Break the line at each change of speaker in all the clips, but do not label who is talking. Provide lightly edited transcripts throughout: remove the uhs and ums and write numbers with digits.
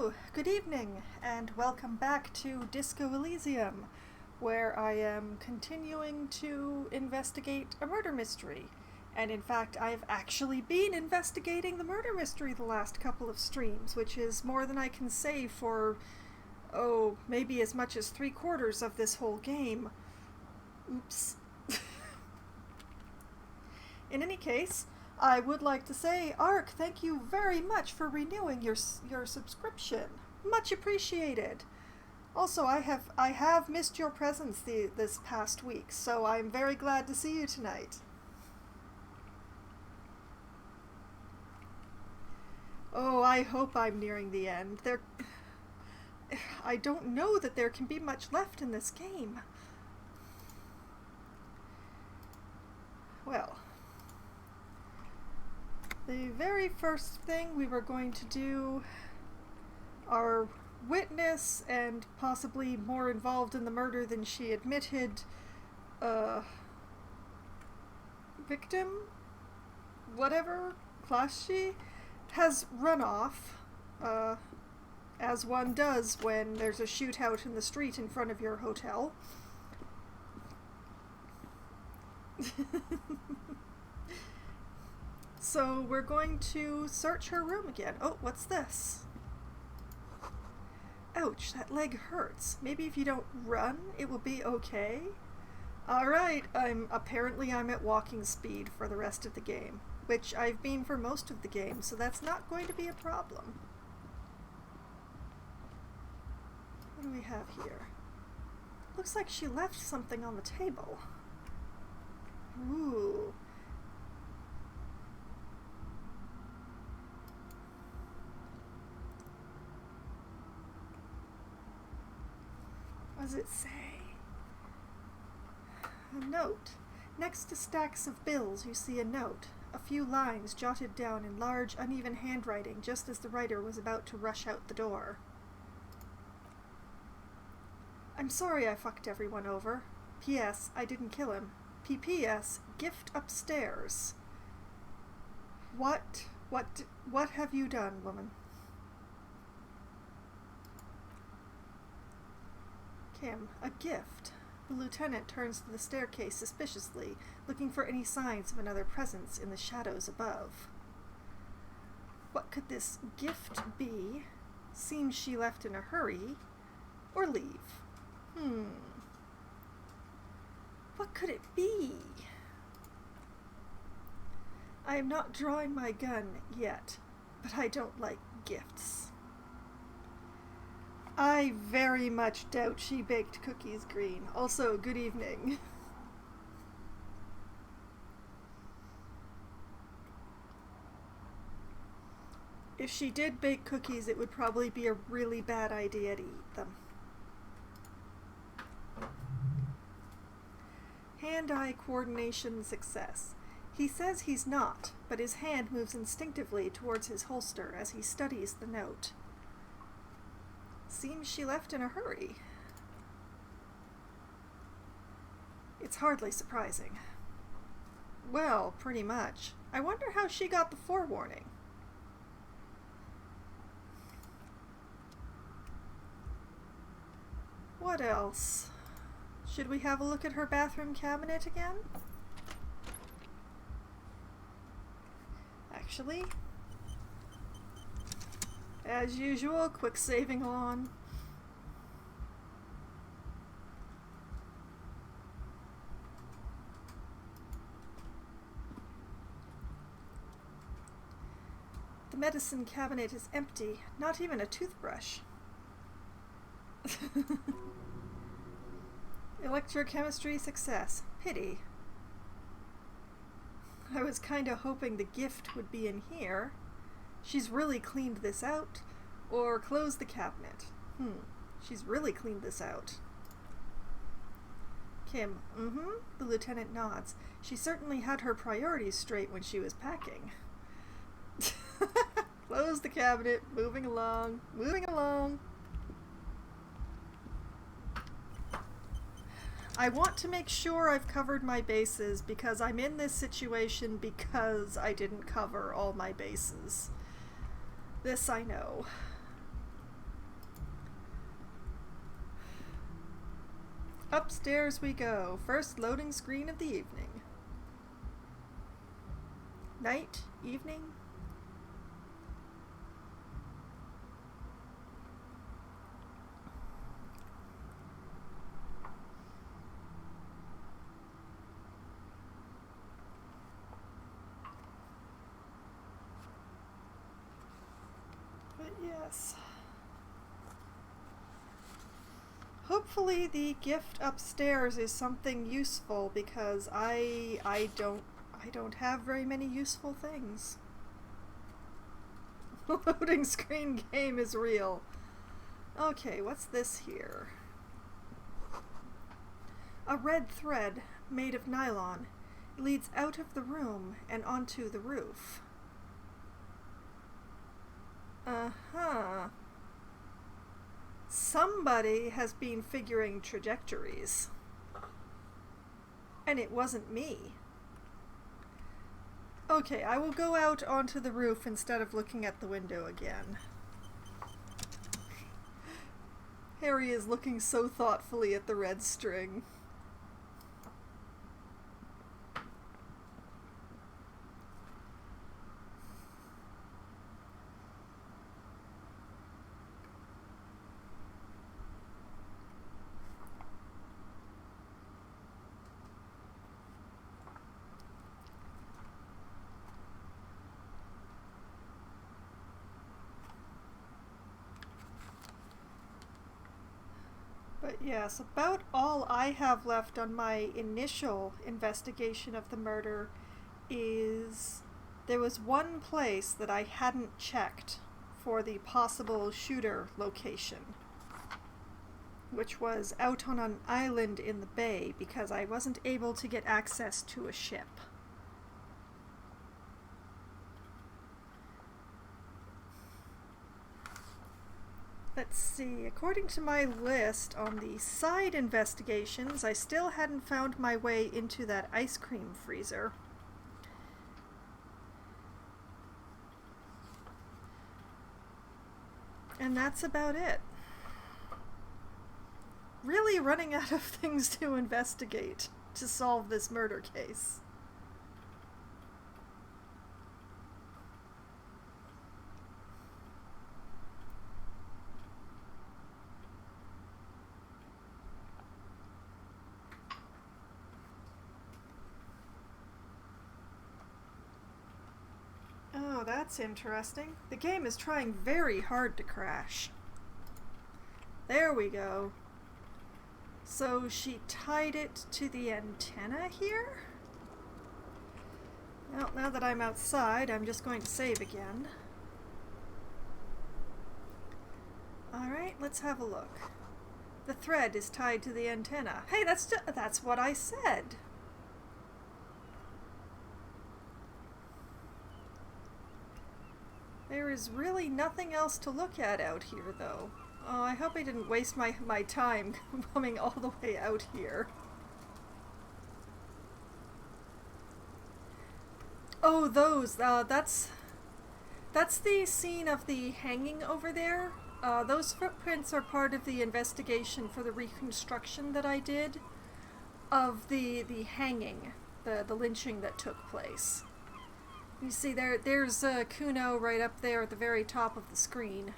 Hello, good evening, and welcome back to Disco Elysium, where I am continuing to investigate a murder mystery. And in fact, I've actually been investigating the murder mystery the last couple of streams, which is more than I can say for, maybe as much as 3/4 of this whole game. Oops. In any case, I would like to say, Ark, thank you very much for renewing your subscription. Much appreciated. Also, I have missed your presence this past week, so I'm very glad to see you tonight. Oh, I hope I'm nearing the end. I don't know that there can be much left in this game. Well, the very first thing we were going to do, our witness and possibly more involved in the murder than she admitted, victim, whatever class she, has run off, as one does when there's a shootout in the street in front of your hotel. So we're going to search her room again. Oh, what's this? Ouch, that leg hurts. Maybe if you don't run, it will be okay. Alright, I'm at walking speed for the rest of the game, which I've been for most of the game, so that's not going to be a problem. What do we have here? Looks like she left something on the table. Ooh. What does it say? A note. Next to stacks of bills, you see a note. A few lines jotted down in large, uneven handwriting just as the writer was about to rush out the door. I'm sorry I fucked everyone over. P.S. I didn't kill him. P.P.S. Gift upstairs. What have you done, woman? Kim, a gift. The lieutenant turns to the staircase suspiciously, looking for any signs of another presence in the shadows above. What could this gift be? Seems she left in a hurry. Or leave. What could it be? I am not drawing my gun yet, but I don't like gifts. I very much doubt she baked cookies green. Also, good evening. If she did bake cookies, it would probably be a really bad idea to eat them. Hand-eye coordination success. He says he's not, but his hand moves instinctively towards his holster as he studies the note. Seems she left in a hurry. It's hardly surprising. Well, pretty much. I wonder how she got the forewarning. What else? Should we have a look at her bathroom cabinet again? Actually, as usual, quick saving on. The medicine cabinet is empty, not even a toothbrush. Electrochemistry success. Pity. I was kinda hoping the gift would be in here. She's really cleaned this out. Or closed the cabinet. She's really cleaned this out. Kim, The lieutenant nods. She certainly had her priorities straight when she was packing. Close the cabinet. Moving along. Moving along. I want to make sure I've covered my bases because I'm in this situation because I didn't cover all my bases. This I know. Upstairs we go. First loading screen of the evening. Night? Evening? But yes. Hopefully the gift upstairs is something useful, because I don't have very many useful things. Loading screen game is real. Okay, what's this here? A red thread made of nylon leads out of the room and onto the roof. Uh-huh. Somebody has been figuring trajectories. And it wasn't me. Okay, I will go out onto the roof instead of looking at the window again. Harry is looking so thoughtfully at the red string. But yes, about all I have left on my initial investigation of the murder is there was one place that I hadn't checked for the possible shooter location, which was out on an island in the bay because I wasn't able to get access to a ship. Let's see, according to my list on the side investigations, I still hadn't found my way into that ice cream freezer. And that's about it. Really running out of things to investigate to solve this murder case. Oh, that's interesting. The game is trying very hard to crash. There we go. So she tied it to the antenna here? Well, now that I'm outside, I'm just going to save again. Alright, let's have a look. The thread is tied to the antenna. Hey, that's what I said! There is really nothing else to look at out here, though. Oh, I hope I didn't waste my time coming all the way out here. Oh, those, that's the scene of the hanging over there. Those footprints are part of the investigation for the reconstruction that I did of the hanging, the lynching that took place. You see, there's Kuno right up there at the very top of the screen.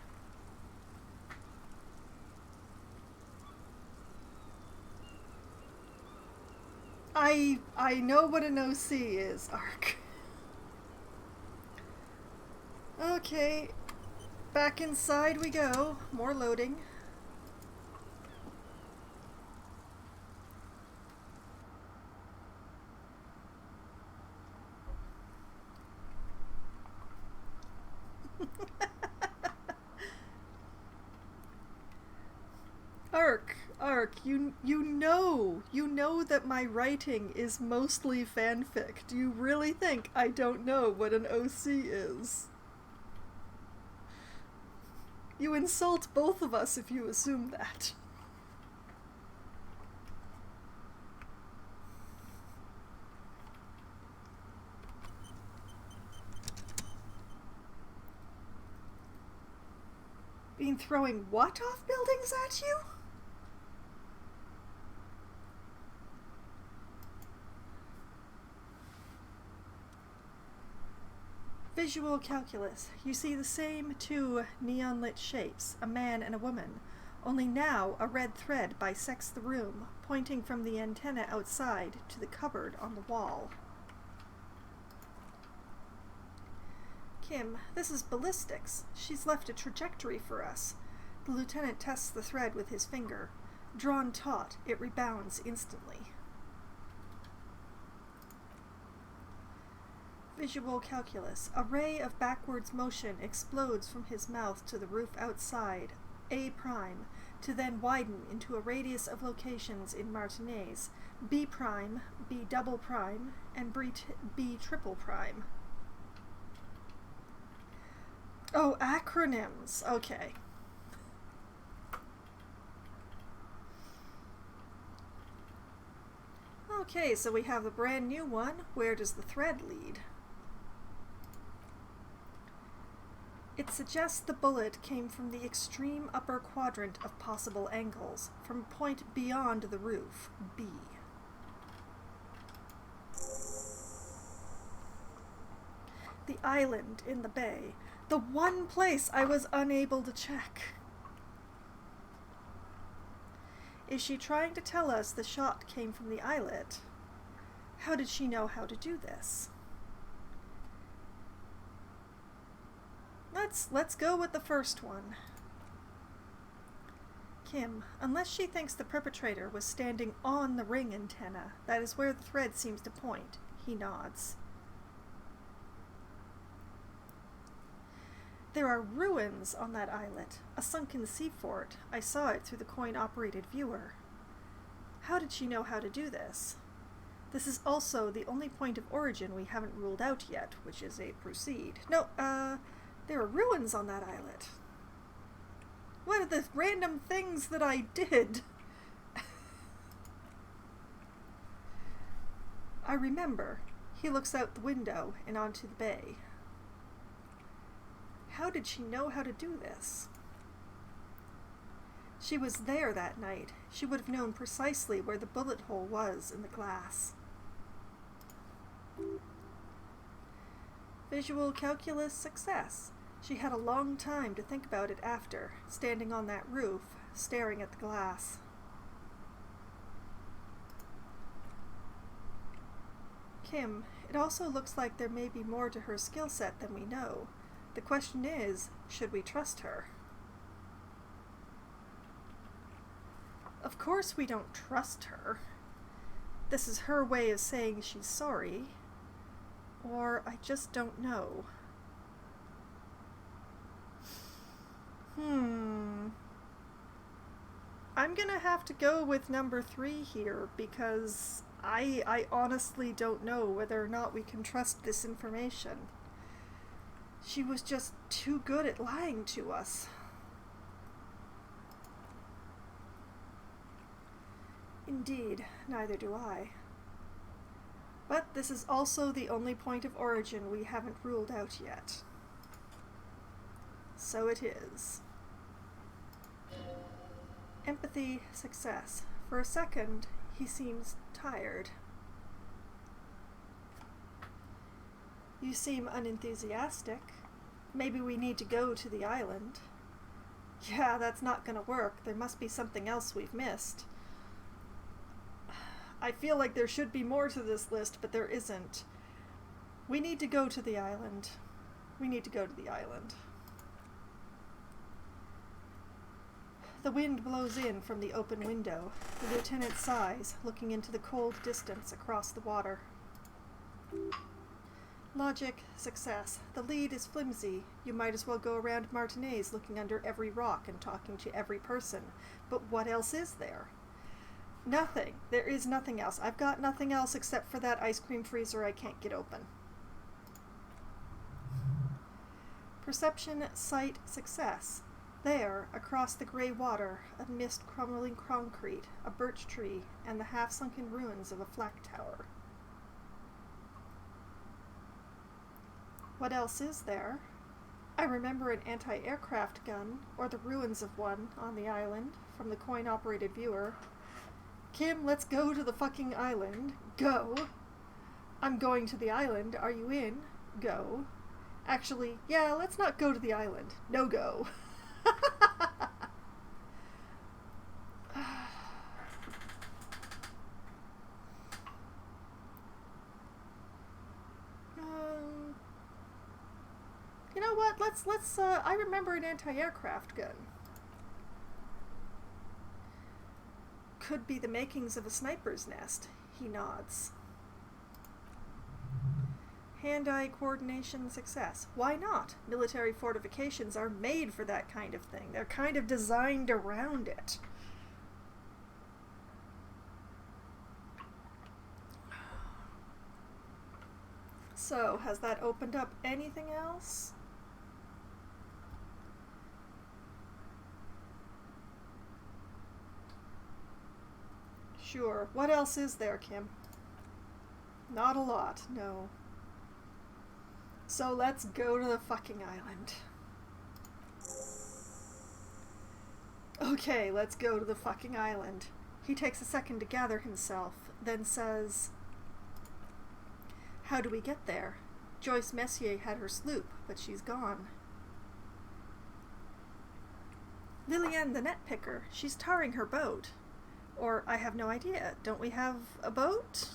I know what an OC is, Ark. Okay, back inside we go. More loading. Ark, you know that my writing is mostly fanfic. Do you really think I don't know what an OC is? You insult both of us if you assume that. Been throwing what off buildings at you? Visual calculus. You see the same two neon-lit shapes, a man and a woman. Only now a red thread bisects the room, pointing from the antenna outside to the cupboard on the wall. Kim, this is ballistics. She's left a trajectory for us. The lieutenant tests the thread with his finger. Drawn taut, it rebounds instantly. Visual calculus. A ray of backwards motion explodes from his mouth to the roof outside, A', to then widen into a radius of locations in Martinez, B', B double prime, and B triple prime. Oh, acronyms. Okay. Okay, so we have the brand new one. Where does the thread lead? It suggests the bullet came from the extreme upper quadrant of possible angles, from a point beyond the roof, B. The island in the bay. The one place I was unable to check. Is she trying to tell us the shot came from the islet? How did she know how to do this? Let's go with the first one. Kim, unless she thinks the perpetrator was standing on the ring antenna, that is where the thread seems to point. He nods. There are ruins on that islet, a sunken sea fort. I saw it through the coin-operated viewer. How did she know how to do this? This is also the only point of origin we haven't ruled out yet, which is a proceed. No, there are ruins on that islet. What are the random things that I did? I remember. He looks out the window and onto the bay. How did she know how to do this? She was there that night. She would have known precisely where the bullet hole was in the glass. Visual calculus success. She had a long time to think about it after, standing on that roof, staring at the glass. Kim, it also looks like there may be more to her skill set than we know. The question is, should we trust her? Of course we don't trust her. This is her way of saying she's sorry. Or I just don't know. I'm gonna have to go with number 3 here because I honestly don't know whether or not we can trust this information. She was just too good at lying to us. Indeed, neither do I. But this is also the only point of origin we haven't ruled out yet. So it is. Empathy, success. For a second, he seems tired. You seem unenthusiastic. Maybe we need to go to the island. Yeah, that's not gonna work. There must be something else we've missed. I feel like there should be more to this list, but there isn't. We need to go to the island. We need to go to the island. The wind blows in from the open window. The lieutenant sighs, looking into the cold distance across the water. Logic, success. The lead is flimsy. You might as well go around Martinez looking under every rock and talking to every person. But what else is there? Nothing. There is nothing else. I've got nothing else except for that ice cream freezer I can't get open. Perception, sight, success. There, across the grey water, amidst crumbling concrete, a birch tree, and the half-sunken ruins of a flak tower. What else is there? I remember an anti-aircraft gun, or the ruins of one, on the island, from the coin-operated viewer. Kim, let's go to the fucking island. Go. I'm going to the island. Are you in? Go. Actually, yeah, let's not go to the island. No go. You know what? Let's I remember an anti-aircraft gun. Could be the makings of a sniper's nest. He nods. Hand-eye coordination success. Why not? Military fortifications are made for that kind of thing. They're kind of designed around it. So, has that opened up anything else? Sure. What else is there, Kim? Not a lot, no. So let's go to the fucking island. Okay, let's go to the fucking island. He takes a second to gather himself, then says, "How do we get there? Joyce Messier had her sloop, but she's gone." Lillian the net picker, she's tarring her boat. Or, I have no idea. Don't we have a boat?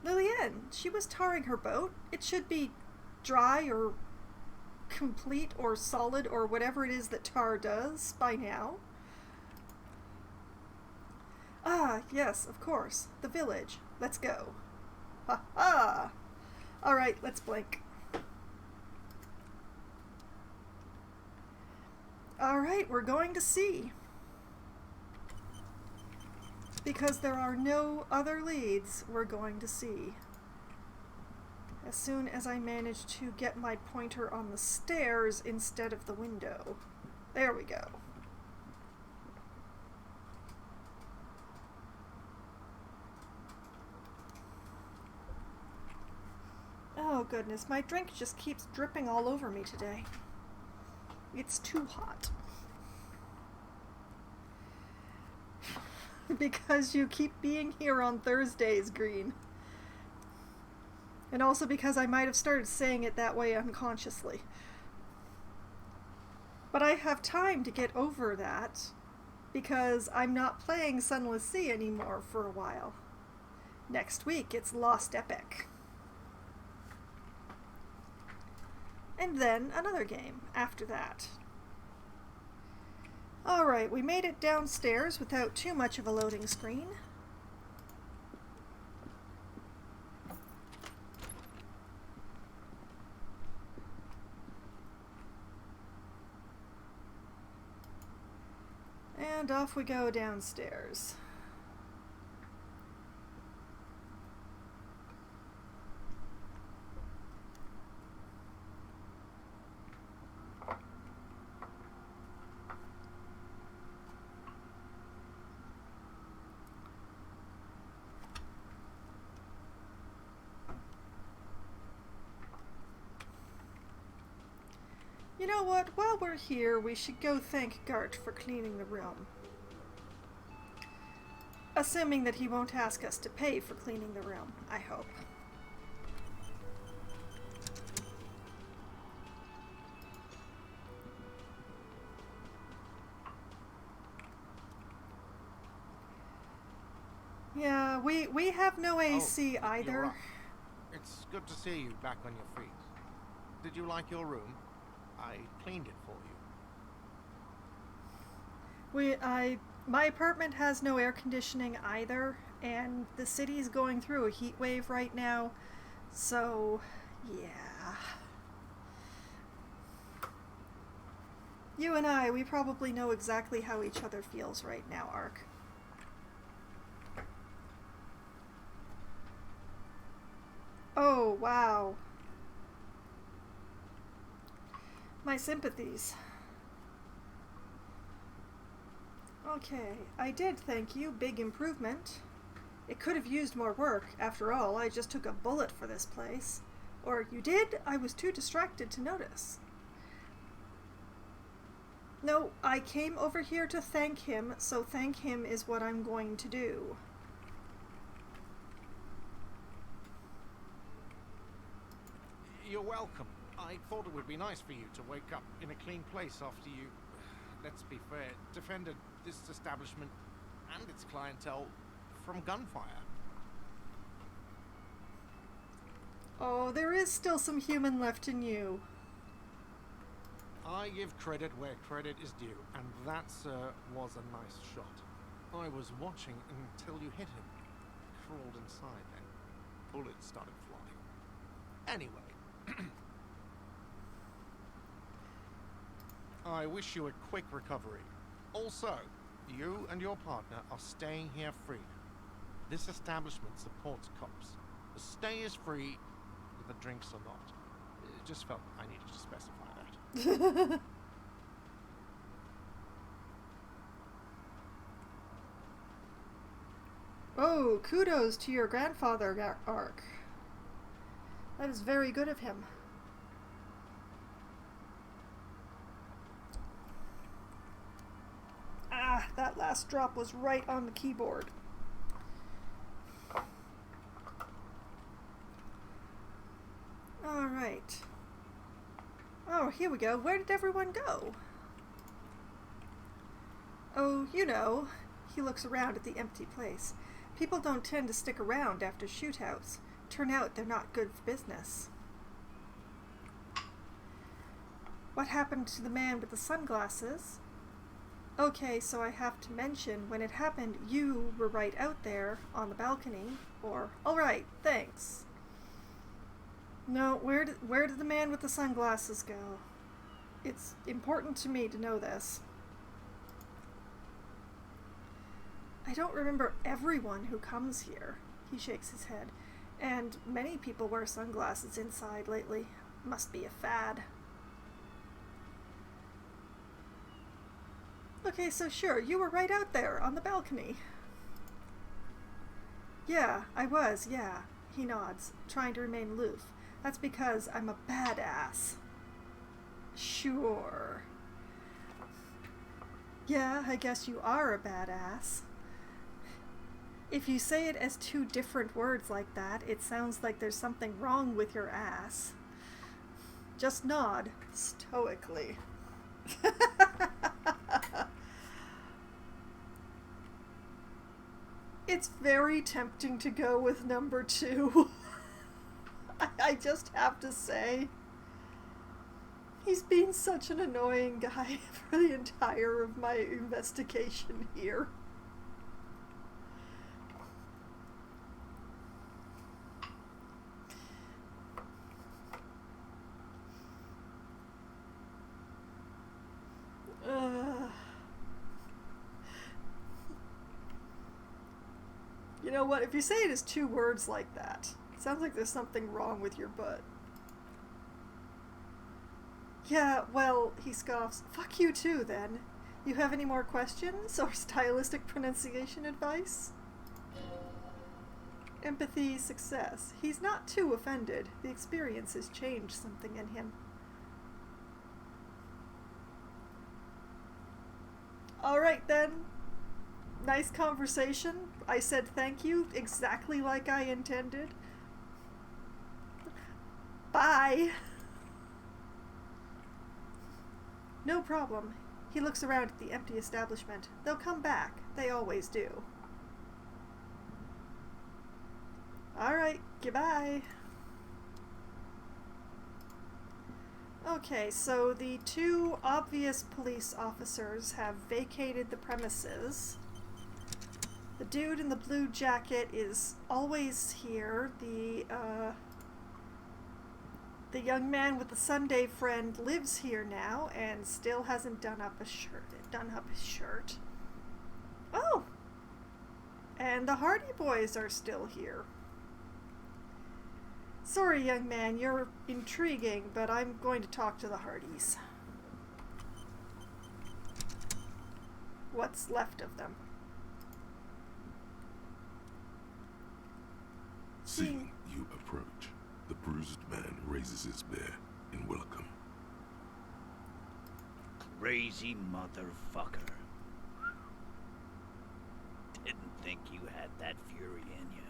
Lillian, she was tarring her boat. It should be dry or complete or solid or whatever it is that tar does by now. Ah, yes, of course. The village. Let's go. Ha ha! Alright, let's blink. Alright, we're going to sea. Because there are no other leads, we're going to see. As soon as I manage to get my pointer on the stairs instead of the window. There we go. Oh goodness, my drink just keeps dripping all over me today. It's too hot. Because you keep being here on Thursdays, Green. And also because I might have started saying it that way unconsciously. But I have time to get over that because I'm not playing Sunless Sea anymore for a while. Next week it's Lost Epic. And then another game after that. Alright, we made it downstairs without too much of a loading screen. And off we go downstairs. You know what? While we're here, we should go thank Gart for cleaning the room. Assuming that he won't ask us to pay for cleaning the room, I hope. Yeah, we have no AC either.
You're up. It's good to see you back on your feet. Did you like your room? I cleaned it for you.
My apartment has no air conditioning either, and the city's going through a heat wave right now, so yeah. You and I, we probably know exactly how each other feels right now, Ark. Oh, wow. My sympathies. Okay, I did thank you. Big improvement. It could have used more work. After all, I just took a bullet for this place. Or you did? I was too distracted to notice. No, I came over here to thank him, so thank him is what I'm going to do.
You're welcome. I thought it would be nice for you to wake up in a clean place after you, let's be fair, defended this establishment and its clientele from gunfire.
Oh, there is still some human left in you.
I give credit where credit is due, and that, sir, was a nice shot. I was watching until you hit him. Crawled inside then. Bullets started flying. Anyway. I wish you a quick recovery. Also, you and your partner are staying here free. This establishment supports cops. The stay is free, the drinks are not. It just felt I needed to specify that.
Oh, kudos to your grandfather, Ark. That is very good of him. Ah, that last drop was right on the keyboard. Alright. Oh, here we go. Where did everyone go? Oh, you know. He looks around at the empty place. People don't tend to stick around after shootouts. Turn out they're not good for business. What happened to the man with the sunglasses? Okay, so I have to mention, when it happened, you were right out there on the balcony. Or, alright, thanks. No, where did the man with the sunglasses go? It's important to me to know this. I don't remember everyone who comes here. He shakes his head. And many people wear sunglasses inside lately. Must be a fad. Okay, so sure, you were right out there on the balcony. Yeah, I was, yeah. He nods, trying to remain aloof. That's because I'm a badass. Sure. Yeah, I guess you are a badass. If you say it as two different words like that, it sounds like there's something wrong with your ass. Just nod, stoically. It's very tempting to go with number 2. I just have to say. He's been such an annoying guy for the entire of my investigation here. You know what? If you say it as 2 words like that, it sounds like there's something wrong with your butt. Yeah, well, he scoffs. Fuck you too, then. You have any more questions or stylistic pronunciation advice? Empathy, success. He's not too offended. The experience has changed something in him. Alright then. Nice conversation. I said thank you exactly like I intended. Bye. No problem. He looks around at the empty establishment. They'll come back. They always do. Alright, goodbye. Okay, so the 2 obvious police officers have vacated the premises. The dude in the blue jacket is always here. The young man with the Sunday friend lives here now and still hasn't done up his shirt. Oh! And the Hardy Boys are still here. Sorry, young man, you're intriguing, but I'm going to talk to the Hardys. What's left of them?
Seeing you approach, the bruised man raises his bear in welcome.
Crazy motherfucker. Didn't think you had that fury in you.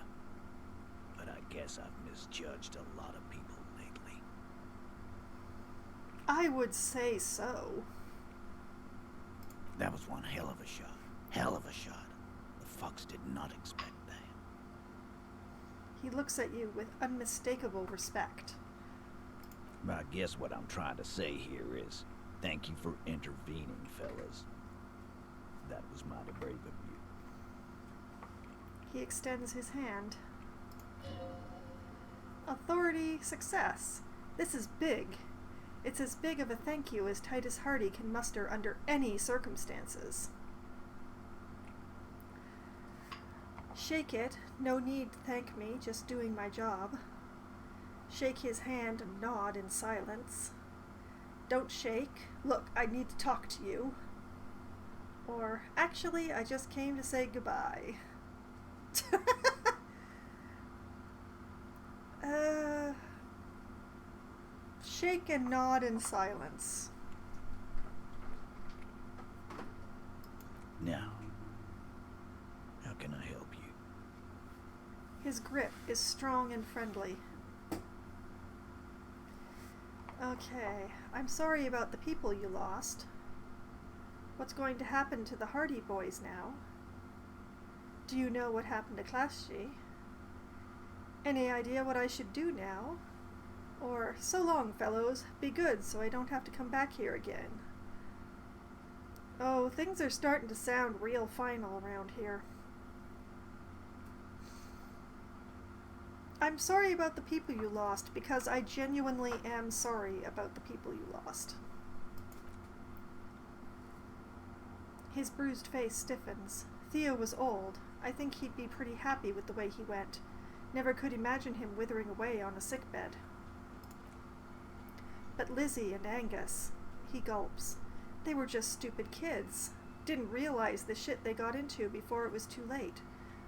But I guess I've misjudged a lot of people lately.
I would say so.
That was one hell of a shot. Hell of a shot. The Fox did not expect that.
He looks at you with unmistakable respect.
I guess what I'm trying to say here is, thank you for intervening, fellas. That was mighty brave of you.
He extends his hand. Authority success. This is big. It's as big of a thank you as Titus Hardy can muster under any circumstances. Shake it. No need to thank me, just doing my job. Shake his hand and nod in silence. Don't shake. Look, I need to talk to you. Or, actually, I just came to say goodbye. Shake and nod in silence.
Now, how can I help you?
His grip is strong and friendly. Okay, I'm sorry about the people you lost. What's going to happen to the Hardy boys now? Do you know what happened to Class G? Any idea what I should do now? Or, so long, fellows, be good so I don't have to come back here again. Oh, things are starting to sound real final around here. I'm sorry about the people you lost, because I genuinely am sorry about the people you lost. His bruised face stiffens. Theo was old. I think he'd be pretty happy with the way he went. Never could imagine him withering away on a sickbed. But Lizzie and Angus, he gulps. They were just stupid kids. Didn't realize the shit they got into before it was too late.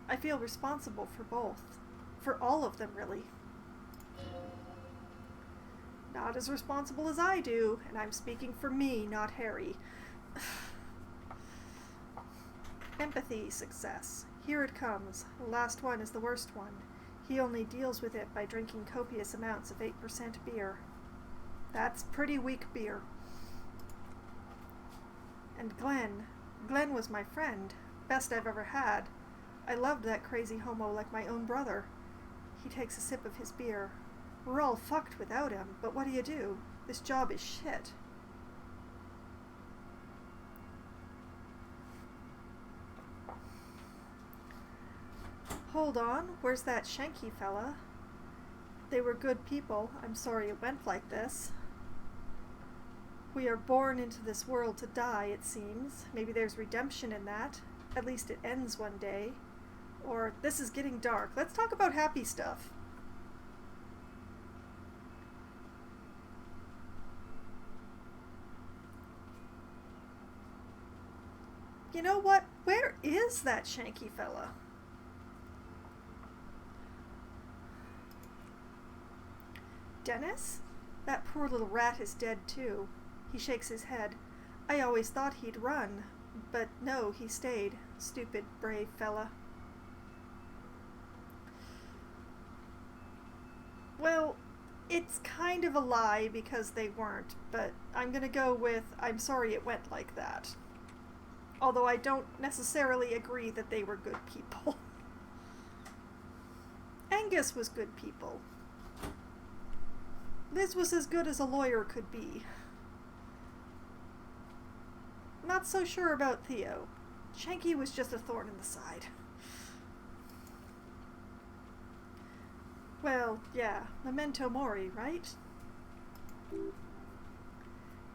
I feel responsible for both. For all of them, really. Not as responsible as I do, and I'm speaking for me, not Harry. Empathy success. Here it comes. The last one is the worst one. He only deals with it by drinking copious amounts of 8% beer. That's pretty weak beer. And Glenn. Glenn was my friend. Best I've ever had. I loved that crazy homo like my own brother. He takes a sip of his beer. We're all fucked without him, but what do you do? This job is shit. Hold on, where's that Shanky fella? They were good people. I'm sorry it went like this. We are born into this world to die, it seems. Maybe there's redemption in that. At least it ends one day. Or, this is getting dark. Let's talk about happy stuff. You know what? Where is that Shanky fella? Dennis? That poor little rat is dead too. He shakes his head. I always thought he'd run. But no, he stayed. Stupid, brave fella. Well, it's kind of a lie because they weren't, but I'm gonna go with I'm sorry it went like that. Although I don't necessarily agree that they were good people. Angus was good people. Liz was as good as a lawyer could be. Not so sure about Theo. Shanky was just a thorn in the side. Well, yeah, memento mori, right?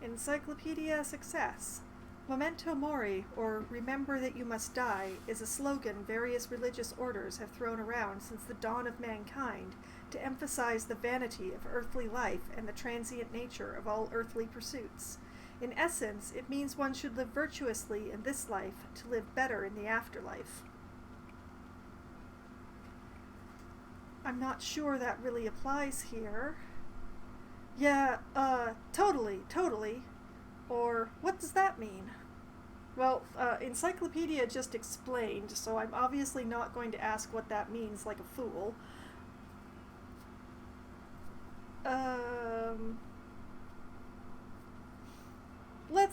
Encyclopedia success. Memento mori, or remember that you must die, is a slogan various religious orders have thrown around since the dawn of mankind to emphasize the vanity of earthly life and the transient nature of all earthly pursuits. In essence, it means one should live virtuously in this life to live better in the afterlife. I'm not sure that really applies here. Yeah, totally. Or, what does that mean? Well, Encyclopedia just explained, so I'm obviously not going to ask what that means like a fool.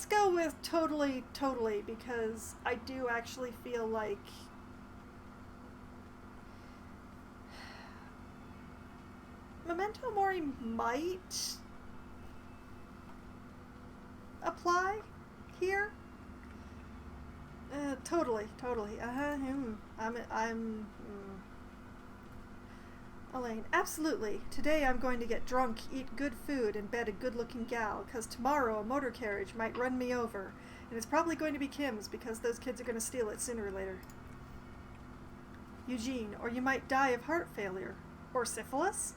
let's go with totally, because I do actually feel like Memento Mori might apply here. Totally. Elaine, absolutely. Today I'm going to get drunk, eat good food, and bed a good-looking gal, 'cause tomorrow a motor carriage might run me over, and it's probably going to be Kim's, because those kids are going to steal it sooner or later. Eugene, or you might die of heart failure. Or syphilis?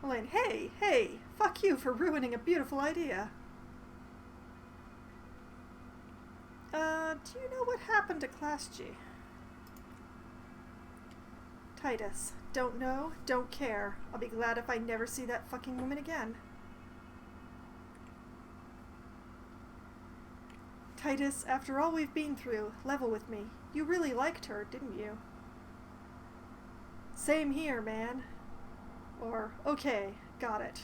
Elaine, hey, fuck you for ruining a beautiful idea. Do you know what happened to Class G? Titus, don't know, don't care. I'll be glad if I never see that fucking woman again. Titus, after all we've been through, level with me. You really liked her, didn't you? Same here, man. Or, okay, got it.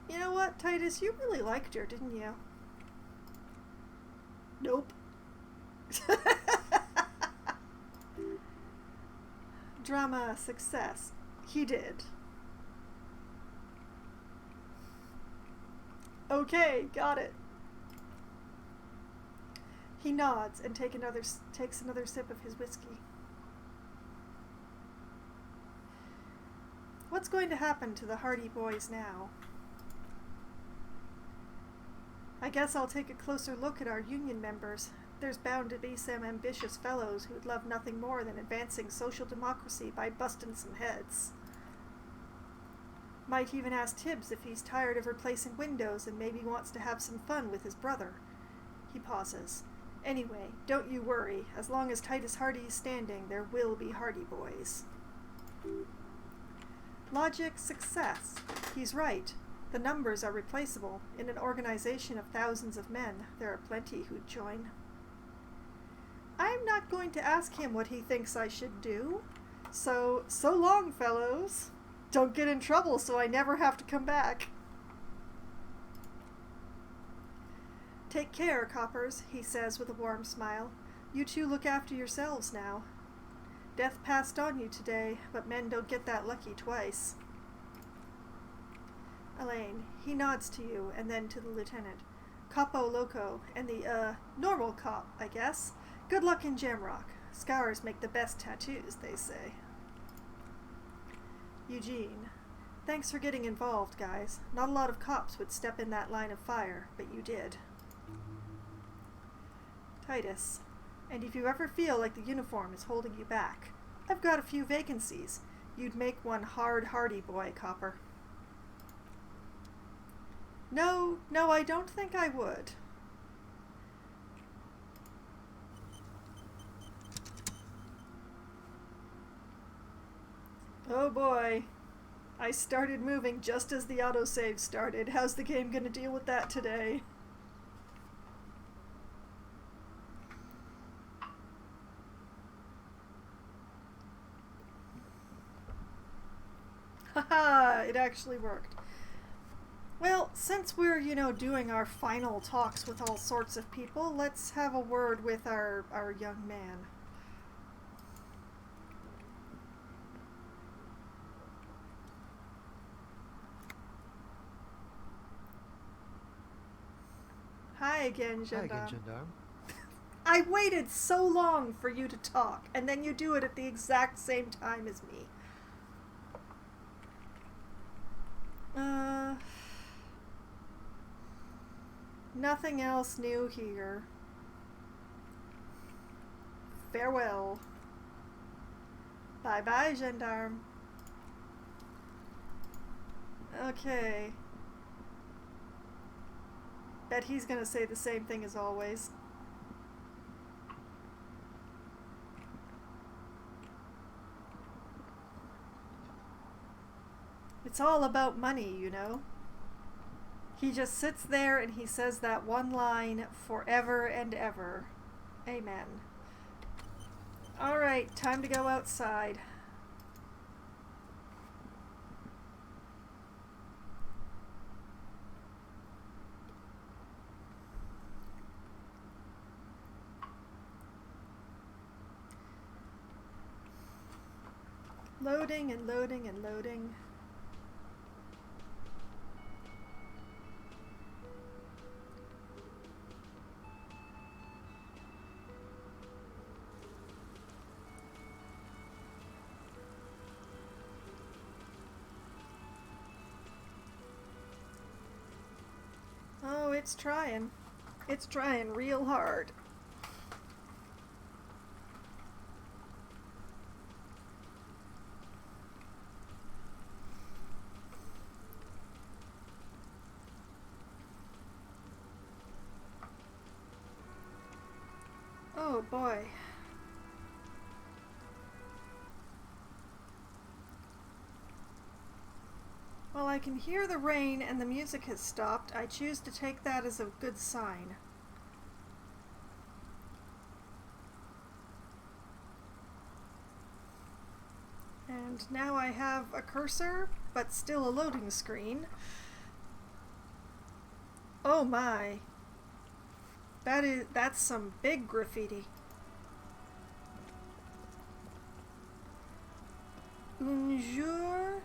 You know what, Titus? You really liked her, didn't you? Nope. Drama success. He did. Okay, got it. He nods and takes another sip of his whiskey. What's going to happen to the Hardy Boys now? I guess I'll take a closer look at our union members. There's bound to be some ambitious fellows who'd love nothing more than advancing social democracy by busting some heads. Might even ask Tibbs if he's tired of replacing windows and maybe wants to have some fun with his brother. He pauses. Anyway, don't you worry. As long as Titus Hardy is standing, there will be Hardy Boys. Logic, success. He's right. The numbers are replaceable. In an organization of thousands of men, there are plenty who'd join. I'm not going to ask him what he thinks I should do. So long, fellows. Don't get in trouble so I never have to come back. Take care, coppers, he says with a warm smile. You two look after yourselves now. Death passed on you today, but men don't get that lucky twice. Elaine, he nods to you and then to the lieutenant. Capo Loco and the, normal cop, I guess. Good luck in Jamrock. Scars make the best tattoos, they say. Eugene, thanks for getting involved, guys. Not a lot of cops would step in that line of fire, but you did. Titus, and if you ever feel like the uniform is holding you back, I've got a few vacancies. You'd make one Hardy Boy, Copper. No, I don't think I would. Oh boy. I started moving just as the autosave started. How's the game gonna deal with that today? Haha, it actually worked. Well, since we're, doing our final talks with all sorts of people, let's have a word with our young man. Hi again, Gendarme.
Hi again, Gendarme.
I waited so long for you to talk, and then you do it at the exact same time as me. Nothing else new here. Farewell. Bye-bye, Gendarme. Okay. Bet he's gonna say the same thing as always. It's all about money, you know? He just sits there and he says that one line forever and ever. Amen. Alright, time to go outside. Loading and loading and loading. Oh, it's trying. It's trying real hard. Oh boy. While I can hear the rain and the music has stopped, I choose to take that as a good sign. And now I have a cursor, but still a loading screen. Oh my. That's some big graffiti. Un jour,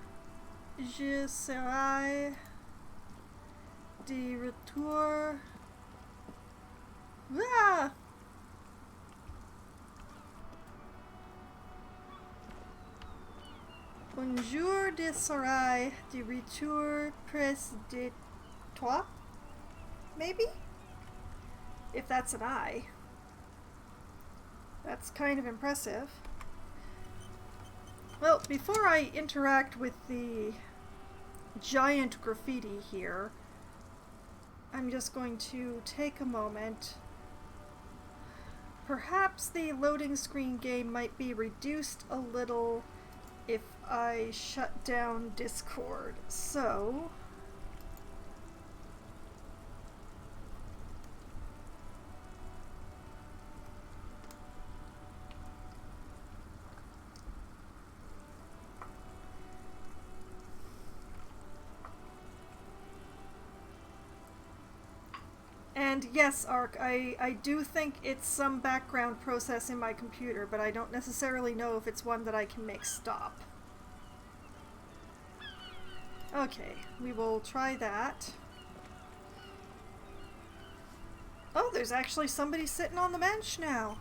je serai de retour. Ah! Un jour je serai de retour près de toi? Maybe? If that's an I. That's kind of impressive. Well, before I interact with the giant graffiti here, I'm just going to take a moment. Perhaps the loading screen game might be reduced a little if I shut down Discord. So and yes, Ark, I do think it's some background process in my computer, but I don't necessarily know if it's one that I can make stop. Okay, we will try that. Oh, there's actually somebody sitting on the bench now.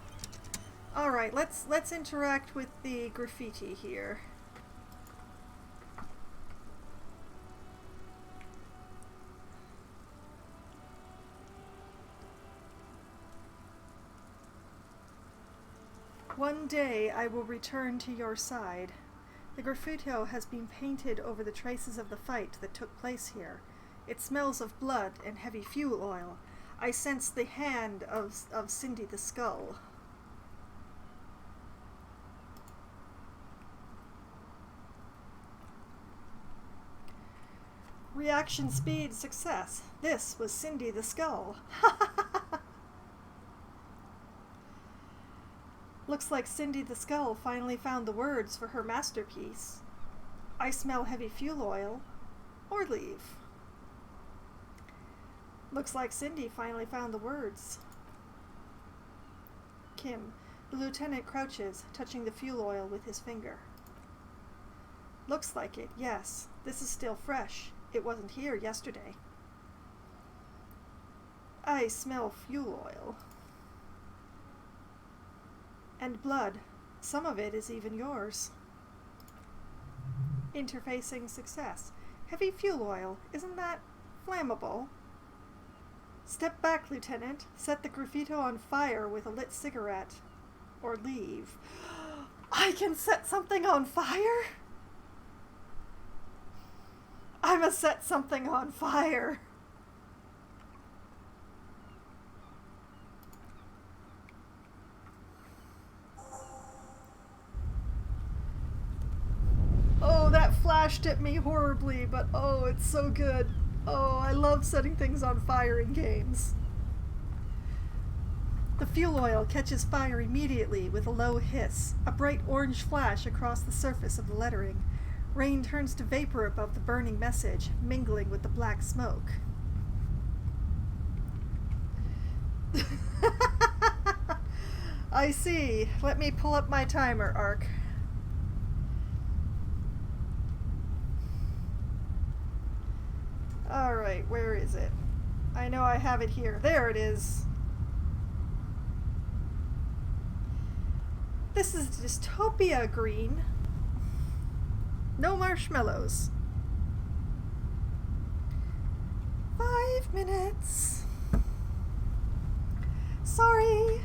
Alright, let's interact with the graffiti here. One day I will return to your side. The Graffitio has been painted over the traces of the fight that took place here. It smells of blood and heavy fuel oil. I sense the hand of Cindy the Skull. Reaction speed success. This was Cindy the Skull. Looks like Cindy the Skull finally found the words for her masterpiece. I smell heavy fuel oil. Or leave. Looks like Cindy finally found the words. Kim. The lieutenant crouches, touching the fuel oil with his finger. Looks like it, yes. This is still fresh. It wasn't here yesterday. I smell fuel oil. And blood. Some of it is even yours. Interfacing success. Heavy fuel oil. Isn't that flammable? Step back, Lieutenant. Set the Graffito on fire with a lit cigarette. Or leave. I can set something on fire? I'ma set something on fire. Oh, that flashed at me horribly, but oh, it's so good. Oh, I love setting things on fire in games. The fuel oil catches fire immediately with a low hiss, a bright orange flash across the surface of the lettering. Rain turns to vapor above the burning message, mingling with the black smoke. I see. Let me pull up my timer, Ark. Alright, where is it? I know I have it here. There it is. This is dystopia green. No marshmallows. 5 minutes. Sorry.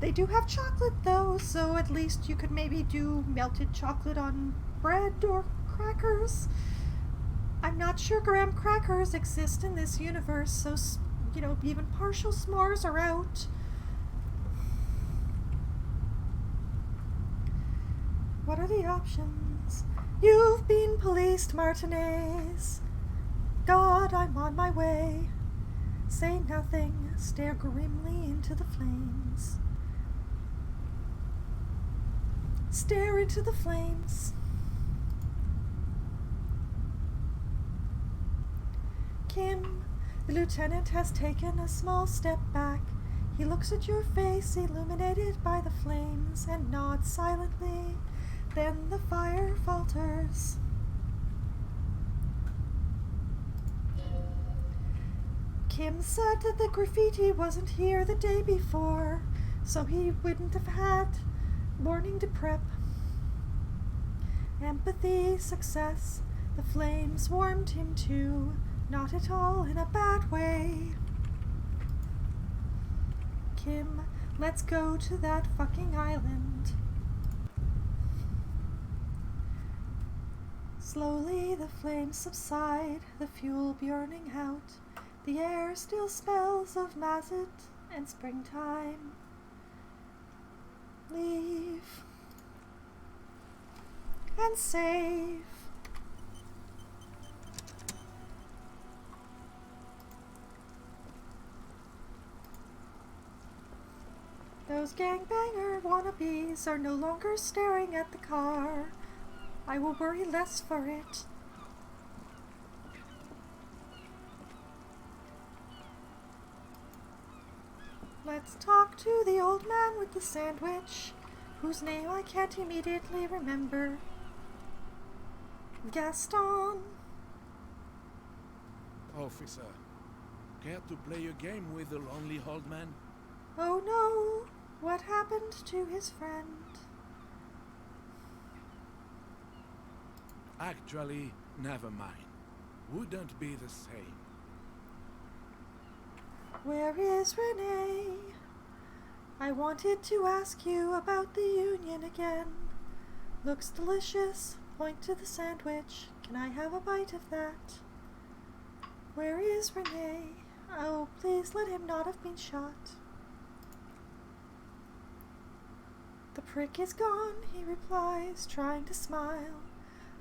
They do have chocolate though, so at least you could maybe do melted chocolate on bread or crackers. I'm not sure graham crackers exist in this universe, so, even partial s'mores are out. What are the options? You've been policed, Martinez. God, I'm on my way. Say nothing, stare grimly into the flames. Stare into the flames. Kim, the lieutenant has taken a small step back. He looks at your face, illuminated by the flames, and nods silently. Then the fire falters. Kim said that the graffiti wasn't here the day before, so he wouldn't have had morning to prep. Empathy, success, the flames warmed him too, not at all in a bad way. Kim, let's go to that fucking island. Slowly the flames subside, the fuel burning out. The air still smells of mazut and springtime. Leave and save. Those gangbanger wannabes are no longer staring at the car. I will worry less for it. Let's talk to the old man with the sandwich, whose name I can't immediately remember. Gaston.
Officer, care to play a game with the lonely old man?
Oh no, what happened to his friend?
Actually, never mind. Wouldn't be the same.
Where is Renee? I wanted to ask you about the Union again. Looks delicious. Point to the sandwich. Can I have a bite of that? Where is Renee? Oh, please let him not have been shot. The prick is gone, he replies, trying to smile.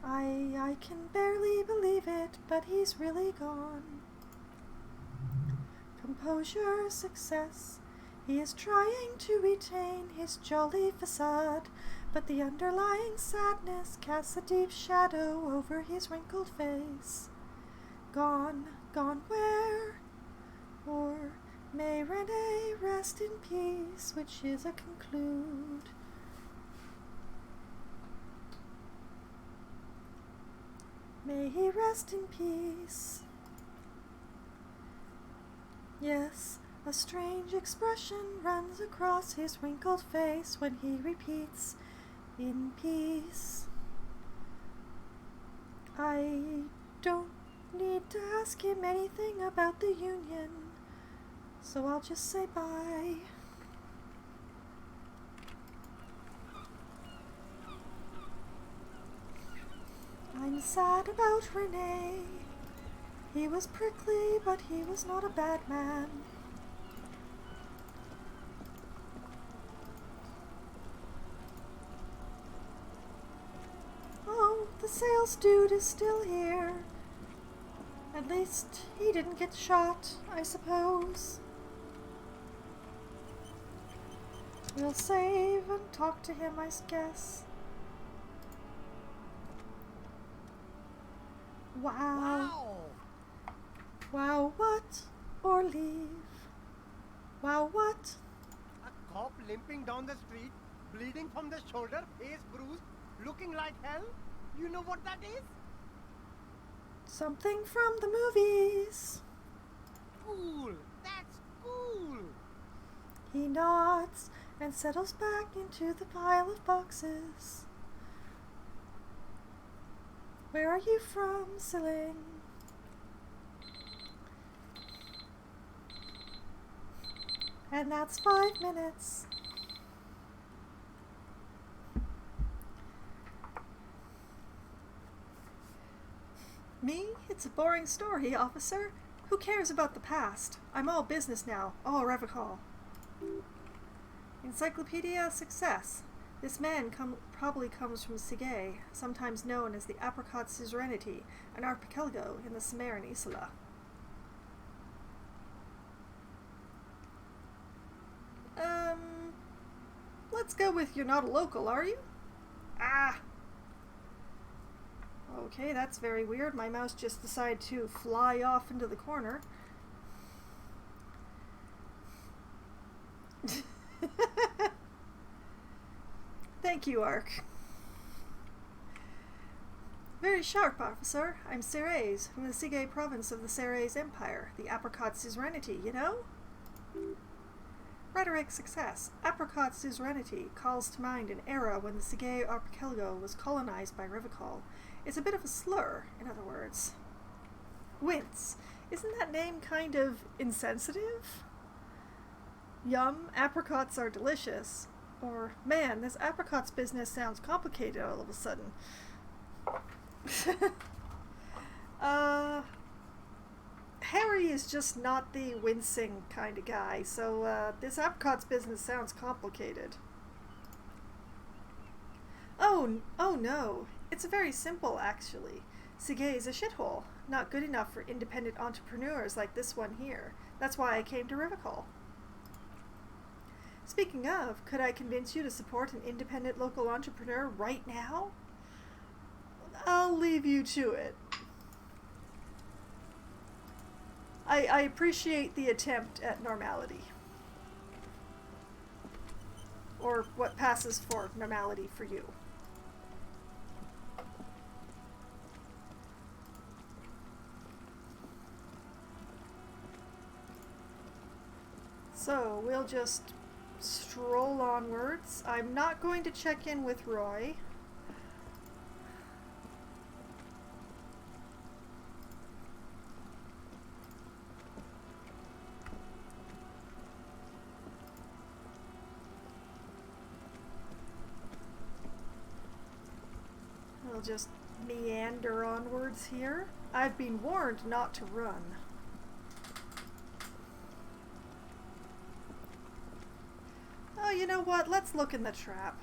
I can barely believe it, but he's really gone. Composure, success. He is trying to retain his jolly facade, but the underlying sadness casts a deep shadow over his wrinkled face. Gone, gone where? Or may Renee rest in peace, which is a conclude. May he rest in peace. Yes, a strange expression runs across his wrinkled face when he repeats, in peace. I don't need to ask him anything about the Union, so I'll just say bye. I'm sad about Renee. He was prickly, but he was not a bad man. Oh, the sales dude is still here. At least he didn't get shot, I suppose. We'll save and talk to him, I guess. Wow. Wow, what? Or leave. Wow, what?
A cop limping down the street, bleeding from the shoulder, face bruised, looking like hell? You know what that is?
Something from the movies.
Cool! That's cool!
He nods and settles back into the pile of boxes. Where are you from, Celine? And that's 5 minutes. Me? It's a boring story, officer. Who cares about the past? I'm all business now, all revocol. Encyclopedia success. This man probably comes from Sigay, sometimes known as the Apricot Suzerainty, an archipelago in the Cimmerian Isla. Let's go with you're not a local, are you? Ah! Okay, that's very weird. My mouse just decided to fly off into the corner. Thank you, Ark. Very sharp, officer. I'm Ceres, from the Sigay province of the Ceres Empire, the Apricot Suzerainty, you know? Rhetoric success. Apricot Suzerainty calls to mind an era when the Sigay archipelago was colonized by Revocol. It's a bit of a slur, in other words. Wince. Isn't that name kind of insensitive? Yum, apricots are delicious. Or, man, this apricots business sounds complicated all of a sudden. Harry is just not the wincing kind of guy, so this apricots business sounds complicated. Oh no. It's very simple, actually. Sigay is a shithole. Not good enough for independent entrepreneurs like this one here. That's why I came to Rivicol. Speaking of, could I convince you to support an independent local entrepreneur right now? I'll leave you to it. I appreciate the attempt at normality. Or what passes for normality for you. So, we'll just stroll onwards. I'm not going to check in with Roy. We'll just meander onwards here. I've been warned not to run. Oh, you know what? Let's look in the trap.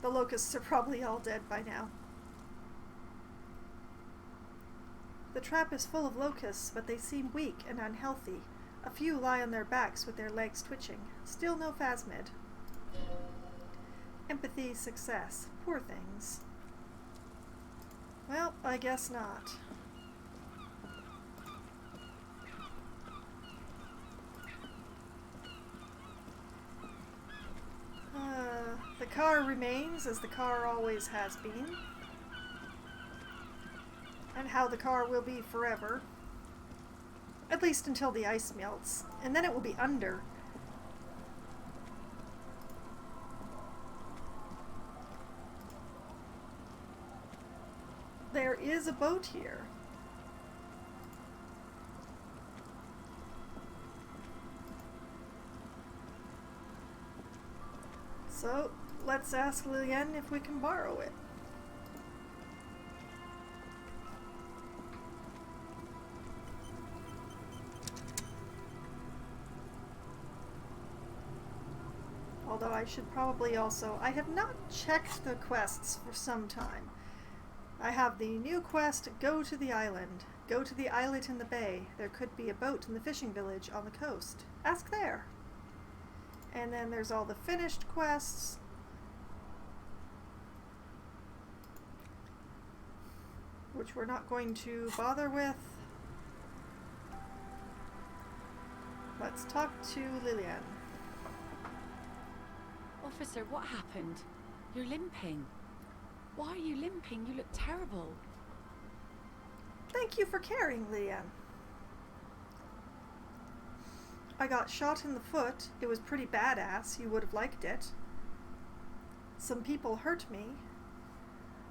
The locusts are probably all dead by now. The trap is full of locusts, but they seem weak and unhealthy. A few lie on their backs with their legs twitching. Still no phasmid. Empathy success. Poor things. Well, I guess not. The car remains as the car always has been. And how the car will be forever. At least until the ice melts. And then it will be under. There is a boat here. So, let's ask Lillian if we can borrow it. Although I should probably also... I have not checked the quests for some time. I have the new quest, Go to the Island. Go to the islet in the bay. There could be a boat in the fishing village on the coast. Ask there. And then there's all the finished quests. Which we're not going to bother with. Let's talk to Lillian.
Officer, what happened? You're limping. Why are you limping? You look terrible.
Thank you for caring, Leanne. I got shot in the foot. It was pretty badass. You would have liked it. Some people hurt me.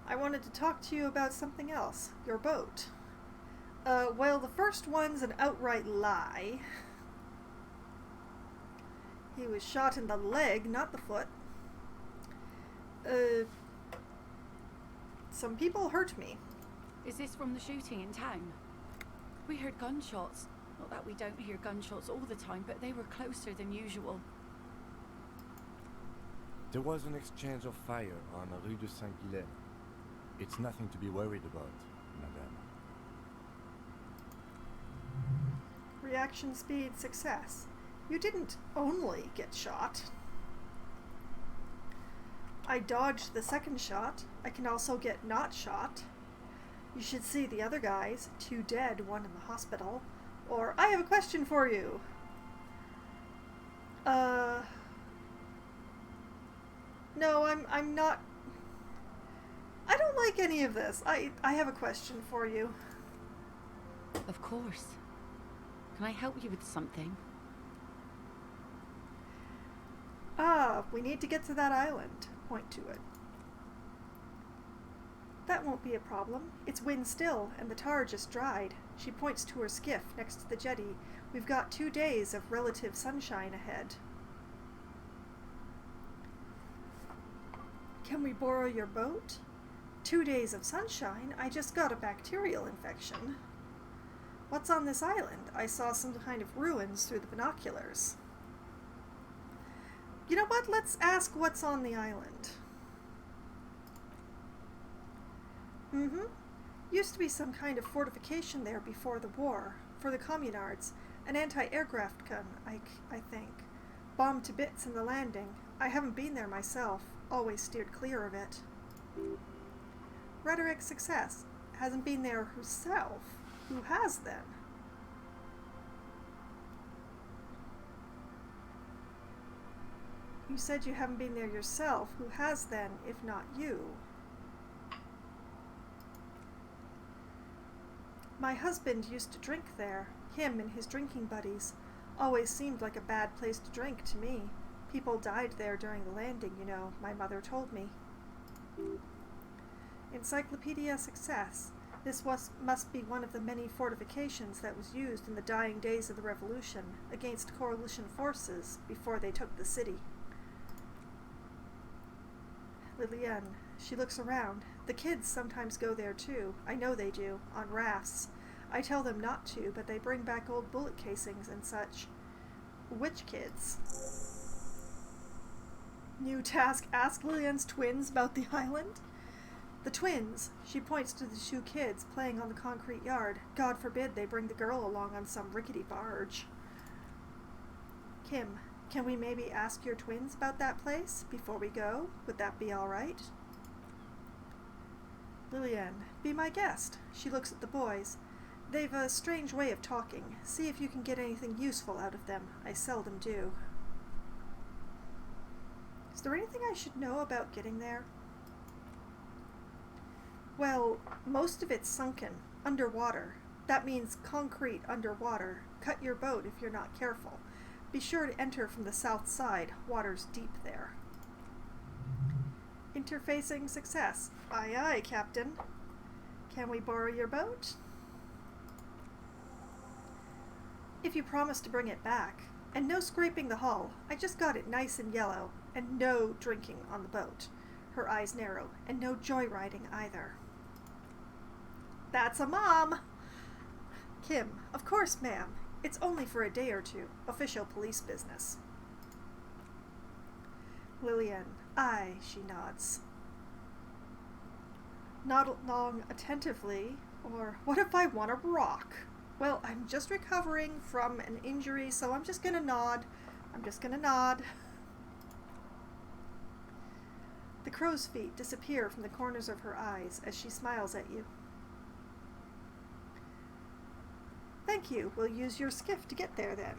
I wanted to talk to you about something else. Your boat. Well, the first one's an outright lie. He was shot in the leg, not the foot. Some people hurt me.
Is this from the shooting in town? We heard gunshots. Not that we don't hear gunshots all the time, but they were closer than usual.
There was an exchange of fire on Rue de Saint-Guilain. It's nothing to be worried about, madame.
Reaction speed success. You didn't only get shot. I dodged the second shot. I can also get not shot. You should see the other guys. 2 dead, 1 in the hospital. Or, I have a question for you. No, I'm not... I don't like any of this. I have a question for you.
Of course. Can I help you with something?
We need to get to that island. Point to it. That won't be a problem. It's wind still, and the tar just dried. She points to her skiff next to the jetty. We've got 2 days of relative sunshine ahead. Can we borrow your boat? 2 days of sunshine? I just got a bacterial infection. What's on this island? I saw some kind of ruins through the binoculars. You know what? Let's ask what's on the island. Used to be some kind of fortification there before the war. For the communards. An anti-aircraft gun, I think. Bombed to bits in the landing. I haven't been there myself. Always steered clear of it. Rhetoric success. Hasn't been there herself. Who has then? You said you haven't been there yourself. Who has then, if not you? My husband used to drink there. Him and his drinking buddies. Always seemed like a bad place to drink to me. People died there during the landing, you know, my mother told me. Encyclopedia success. This must be one of the many fortifications that was used in the dying days of the Revolution against coalition forces before they took the city. Lillian. She looks around. The kids sometimes go there too. I know they do, on rafts. I tell them not to, but they bring back old bullet casings and such. Which kids? New task, ask Lillian's twins about the island? The twins. She points to the 2 kids playing on the concrete yard. God forbid they bring the girl along on some rickety barge. Kim, can we maybe ask your twins about that place before we go? Would that be all right? Lillian, be my guest. She looks at the boys. They've a strange way of talking. See if you can get anything useful out of them. I seldom do. Is there anything I should know about getting there? Well, most of it's sunken, underwater. That means concrete underwater. Cut your boat if you're not careful. Be sure to enter from the south side. Water's deep there. Interfacing success. Aye, aye, Captain. Can we borrow your boat? If you promise to bring it back. And no scraping the hull. I just got it nice and yellow. And no drinking on the boat. Her eyes narrow. And no joyriding either. That's a mom! Kim, of course, ma'am. It's only for a day or 2. Official police business. Lillian. Aye, she nods. Nod along attentively. Or, what if I want a rock? Well, I'm just recovering from an injury, so I'm just gonna nod. I'm just gonna nod. The crow's feet disappear from the corners of her eyes as she smiles at you. Thank you. We'll use your skiff to get there then.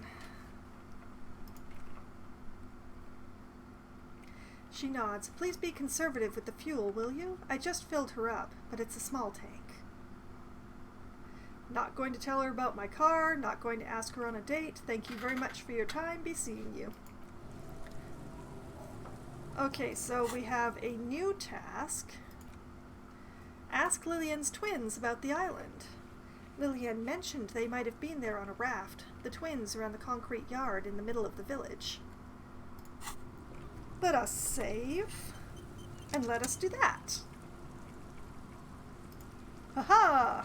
She nods. Please be conservative with the fuel, will you? I just filled her up, but it's a small tank. Not going to tell her about my car, not going to ask her on a date. Thank you very much for your time. Be seeing you. Okay, so we have a new task. Ask Lillian's twins about the island. Lillian mentioned they might have been there on a raft. The twins are on the concrete yard in the middle of the village. Let us save, and let us do that. Haha!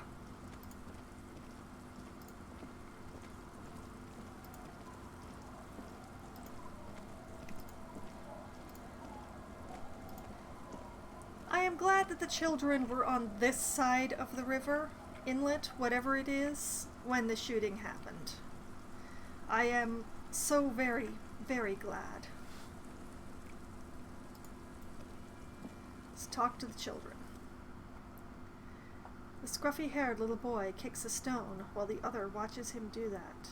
I am glad that the children were on this side of the river, inlet, whatever it is, when the shooting happened. I am so very, very glad. Let's talk to the children. The scruffy-haired little boy kicks a stone while the other watches him do that.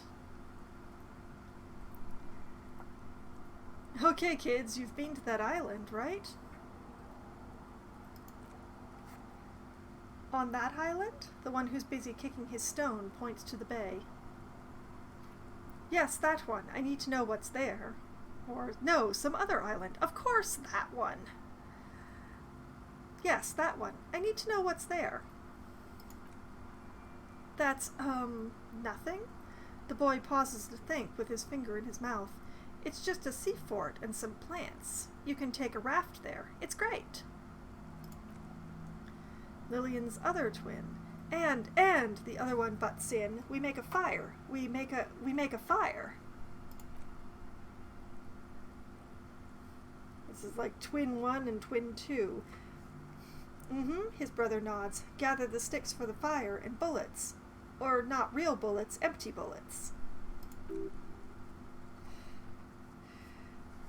Okay, kids, you've been to that island, right? On that island? The one who's busy kicking his stone points to the bay. Yes, that one. I need to know what's there. Or, no, some other island. Of course, that one. Yes, that one. I need to know what's there. That's, nothing? The boy pauses to think with his finger in his mouth. It's just a sea fort and some plants. You can take a raft there. It's great. Lillian's other twin. And the other one butts in. We make a fire. We make a fire. This is like twin 1 and twin 2. His brother nods. Gather the sticks for the fire and bullets. Or not real bullets, empty bullets.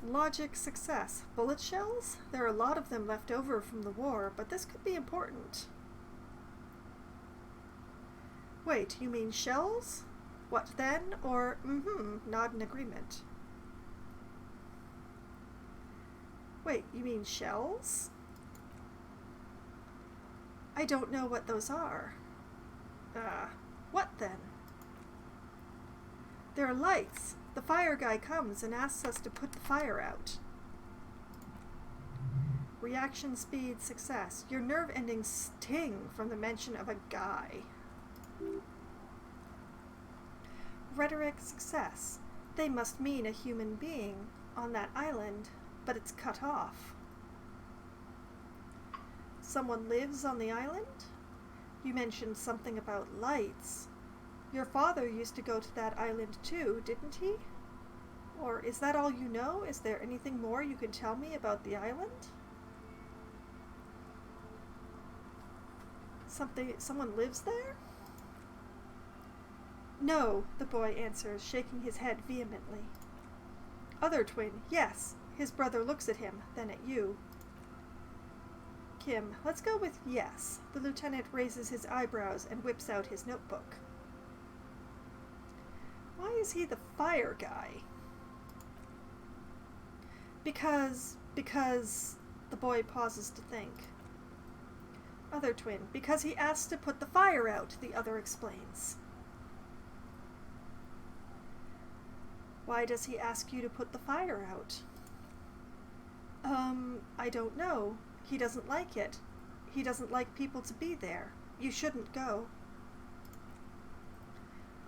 Logic success. Bullet shells? There are a lot of them left over from the war, but this could be important. Wait, you mean shells? What then? Or, nod in agreement. Wait, you mean shells? I don't know what those are. What then? There are lights. The fire guy comes and asks us to put the fire out. Reaction speed success. Your nerve endings sting from the mention of a guy. Rhetoric success. They must mean a human being on that island, but it's cut off. Someone lives on the island? You mentioned something about lights. Your father used to go to that island too, didn't he? Or is that all you know? Is there anything more you can tell me about the island? Someone lives there? No, the boy answers, shaking his head vehemently. Other twin, yes. His brother looks at him, then at you. Kim, let's go with yes. The lieutenant raises his eyebrows and whips out his notebook. Why is he the fire guy? Because the boy pauses to think. Other twin, because he asked to put the fire out, the other explains. Why does he ask you to put the fire out? I don't know. He doesn't like it. He doesn't like people to be there. You shouldn't go.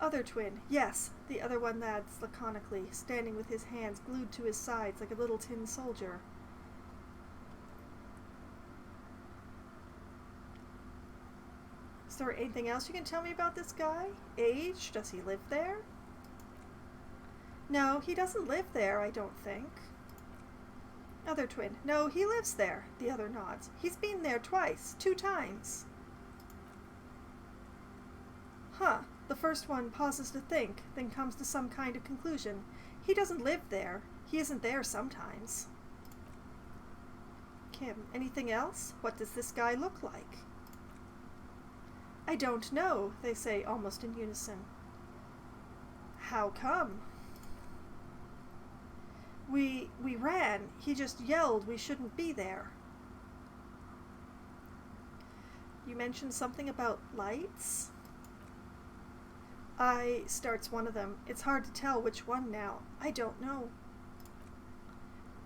Other twin, yes, the other one adds laconically, standing with his hands glued to his sides like a little tin soldier. Is there anything else you can tell me about this guy? Age? Does he live there? No, he doesn't live there, I don't think. Other twin, no, he lives there, the other nods. He's been there twice, 2 times. Huh, the first one pauses to think, then comes to some kind of conclusion. He doesn't live there. He isn't there sometimes. Kim. Anything else? What does this guy look like? I don't know, they say almost in unison. How come? We ran. He just yelled we shouldn't be there. You mentioned something about lights? Starts one of them. It's hard to tell which one now. I don't know.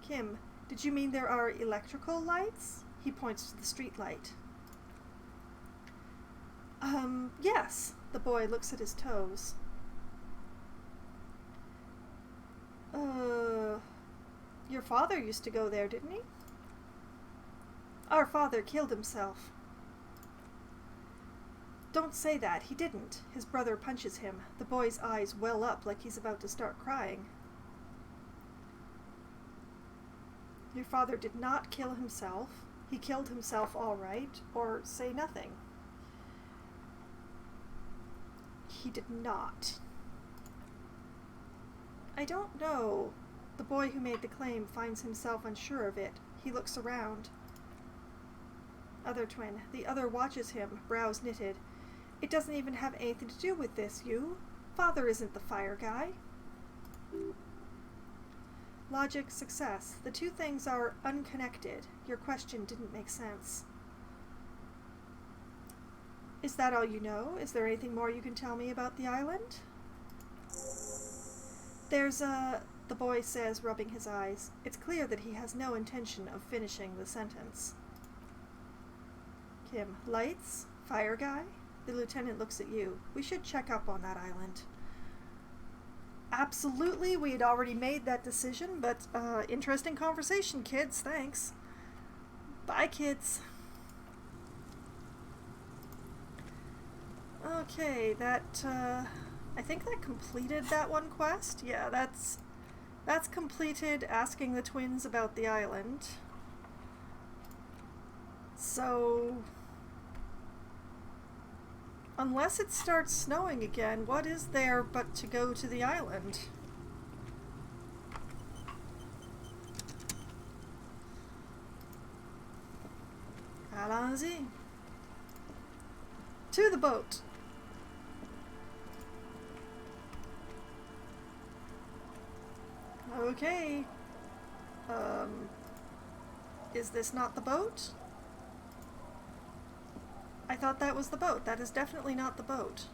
Kim, did you mean there are electrical lights? He points to the street light. Yes. The boy looks at his toes. Your father used to go there, didn't he? Our father killed himself. Don't say that. He didn't. His brother punches him. The boy's eyes well up like he's about to start crying. Your father did not kill himself. He killed himself all right, or say nothing. He did not. I don't know. The boy who made the claim finds himself unsure of it. He looks around. Other twin. The other watches him, brows knitted. It doesn't even have anything to do with this, you. Father isn't the fire guy. Logic, success. The two things are unconnected. Your question didn't make sense. Is that all you know? Is there anything more you can tell me about the island? There's the boy says, rubbing his eyes. It's clear that he has no intention of finishing the sentence. Kim, lights? Fire guy? The lieutenant looks at you. We should check up on that island. Absolutely, we had already made that decision, but interesting conversation, kids. Thanks. Bye, kids. Okay, that, I think that completed that one quest. Yeah, that's completed asking the twins about the island. So, unless it starts snowing again, what is there but to go to the island? Allons-y. To the boat. Okay. Is this not the boat? I thought that was the boat. That is definitely not the boat.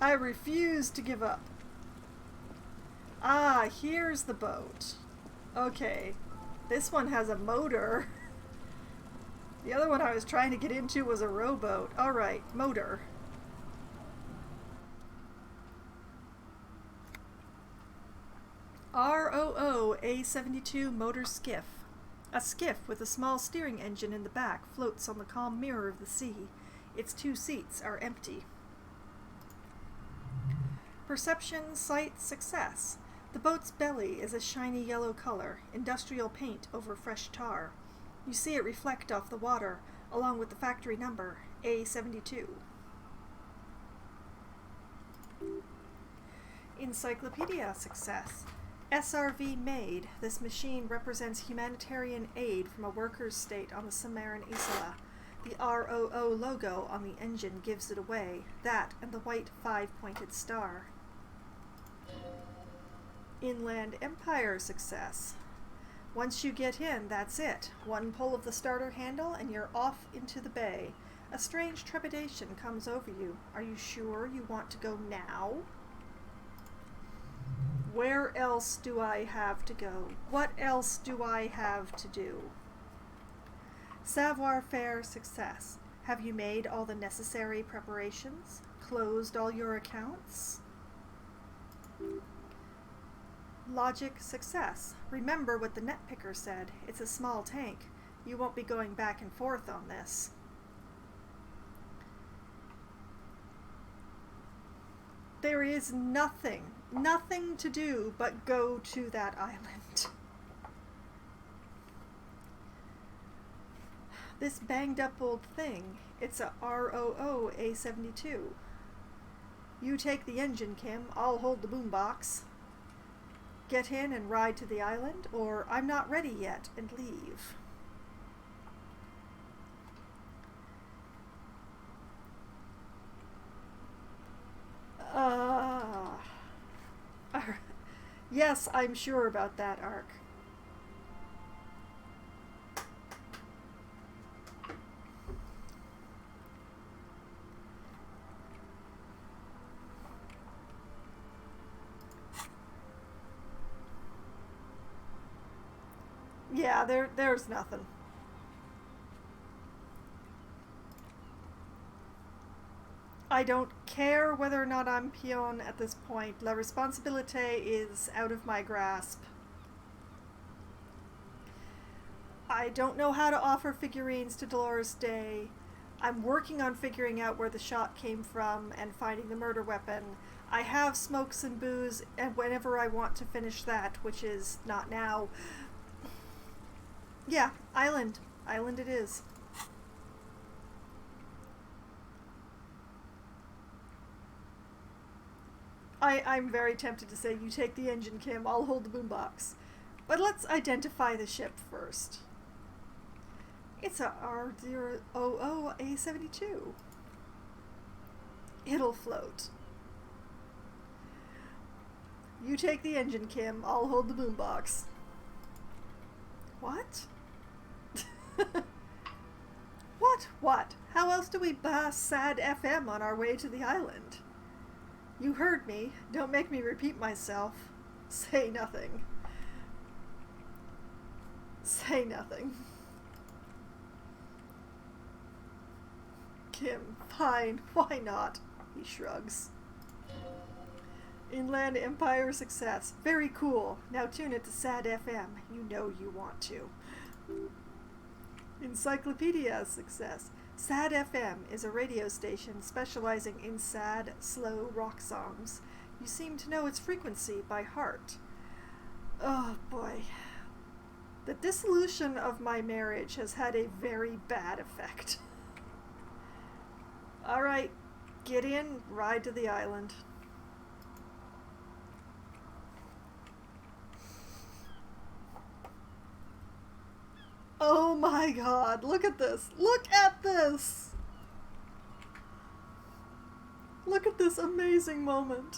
I refuse to give up. Ah, here's the boat. Okay. This one has a motor. The other one I was trying to get into was a rowboat. Alright, motor. ROO A72 motor skiff. A skiff with a small steering engine in the back floats on the calm mirror of the sea. Its two seats are empty. Perception, sight, success. The boat's belly is a shiny yellow color, industrial paint over fresh tar. You see it reflect off the water, along with the factory number, A72. Encyclopedia, success. SRV made. This machine represents humanitarian aid from a workers' state on the Samaran Isla. The ROO logo on the engine gives it away, that and the white 5-pointed star. Inland Empire, success. Once you get in, that's it. One pull of the starter handle and you're off into the bay. A strange trepidation comes over you. Are you sure you want to go now? Where else do I have to go? What else do I have to do? Savoir-faire, success. Have you made all the necessary preparations? Closed all your accounts? Logic, success. Remember what the net picker said. It's a small tank. You won't be going back and forth on this. There is nothing to do but go to that island. This banged up old thing, it's a ROO A72. You take the engine, Kim. I'll hold the boombox. Get in and ride to the island, or I'm not ready yet, and leave. Yes, I'm sure about that, Ark. Yeah, there's nothing. I don't care whether or not I'm peon at this point. La responsabilité is out of my grasp. I don't know how to offer figurines to Dolores Day. I'm working on figuring out where the shot came from and finding the murder weapon. I have smokes and booze, and whenever I want to finish that, which is not now. Yeah, island. Island it is. I'm very tempted to say, you take the engine, Kim, I'll hold the boombox. But let's identify the ship first. It's a R000A72. It'll float. You take the engine, Kim, I'll hold the boombox. What? What? How else do we blast sad FM on our way to the island? You heard me. Don't make me repeat myself. Say nothing. Say nothing. Kim, fine. Why not? He shrugs. Inland Empire success. Very cool. Now tune it to Sad FM. You know you want to. Encyclopedia success. Sad FM is a radio station specializing in sad, slow rock songs. You seem to know its frequency by heart. Oh boy. The dissolution of my marriage has had a very bad effect. Alright, get in, ride to the island. Oh my god, look at this! Look at this! Look at this amazing moment.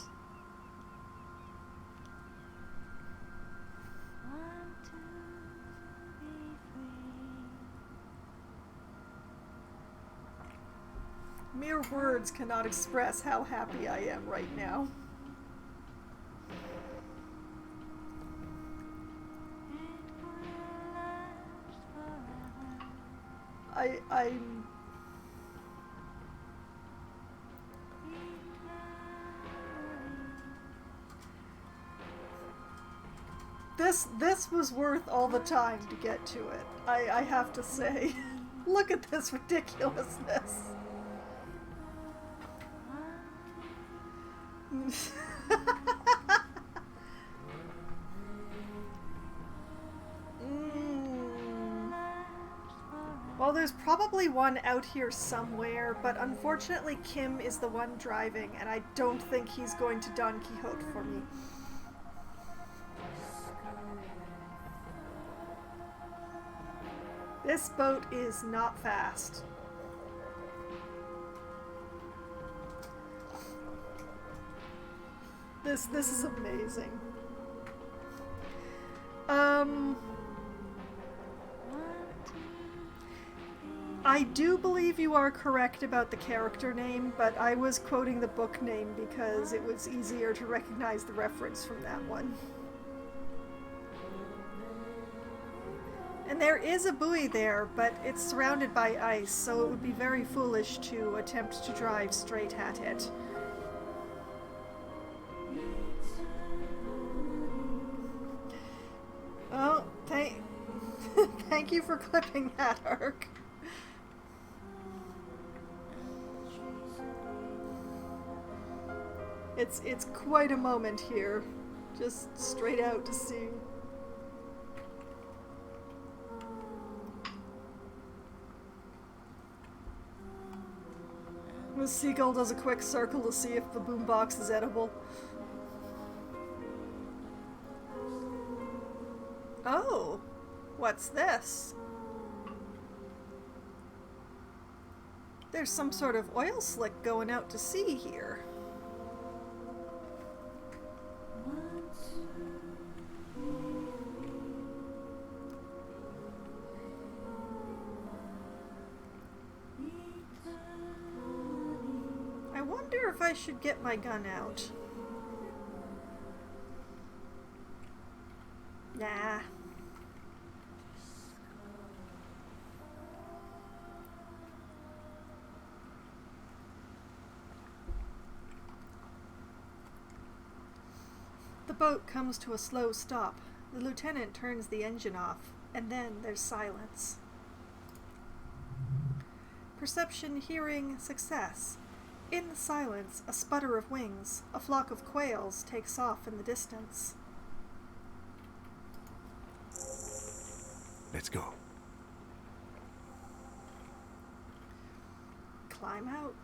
Mere words cannot express how happy I am right now. I'm... This was worth all the time to get to it. I have to say. Look at this ridiculousness. Well, there's probably one out here somewhere, but unfortunately Kim is the one driving, and I don't think he's going to Don Quixote for me. This boat is not fast. This is amazing. I do believe you are correct about the character name, but I was quoting the book name because it was easier to recognize the reference from that one. And there is a buoy there, but it's surrounded by ice, so it would be very foolish to attempt to drive straight at it. Oh, thank you for clipping that, Ark. It's quite a moment here, just straight out to sea. The seagull does a quick circle to see if the boombox is edible. Oh, what's this? There's some sort of oil slick going out to sea here. I wonder if I should get my gun out. Nah. The boat comes to a slow stop. The lieutenant turns the engine off, and then there's silence. Perception, hearing, success. In the silence, a sputter of wings. A flock of quails takes off in the distance.
Let's go.
Climb out.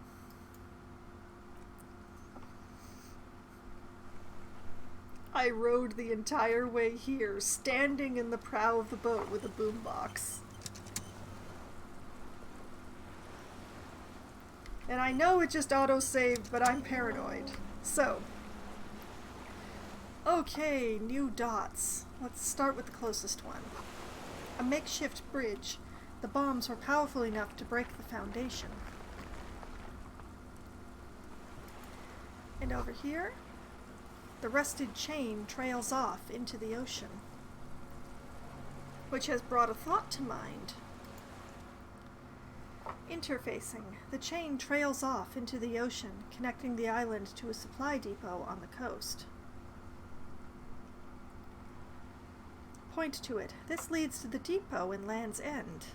I rode the entire way here, standing in the prow of the boat with a boombox. And I know it just auto-saved, but I'm paranoid. So. Okay, new dots. Let's start with the closest one. A makeshift bridge. The bombs were powerful enough to break the foundation. And over here, the rusted chain trails off into the ocean, which has brought a thought to mind. Interfacing, the chain trails off into the ocean, connecting the island to a supply depot on the coast. Point to it. This leads to the depot in Land's End.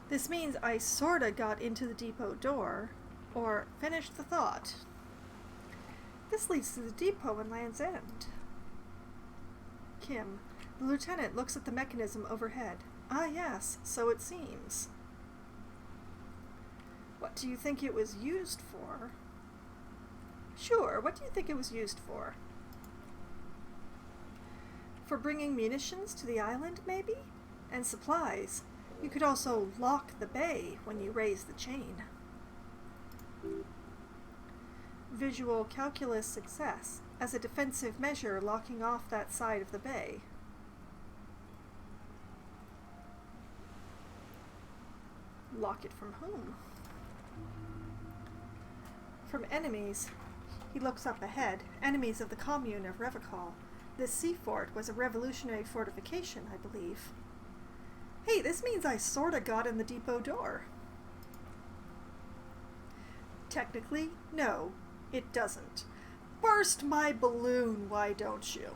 This means I sorta got into the depot door, or finished the thought. This leads to the depot in Land's End. Kim. The lieutenant looks at the mechanism overhead. Ah yes, so it seems. What do you think it was used for? Sure, what do you think it was used for? For bringing munitions to the island, maybe? And supplies. You could also lock the bay when you raise the chain. Visual calculus success. As a defensive measure, locking off that side of the bay. Lock it from whom? From enemies. He looks up ahead. Enemies of the commune of Revachol. This sea fort was a revolutionary fortification, I believe. Hey, this means I sorta got in the depot door. Technically, no, it doesn't. Burst my balloon, why don't you?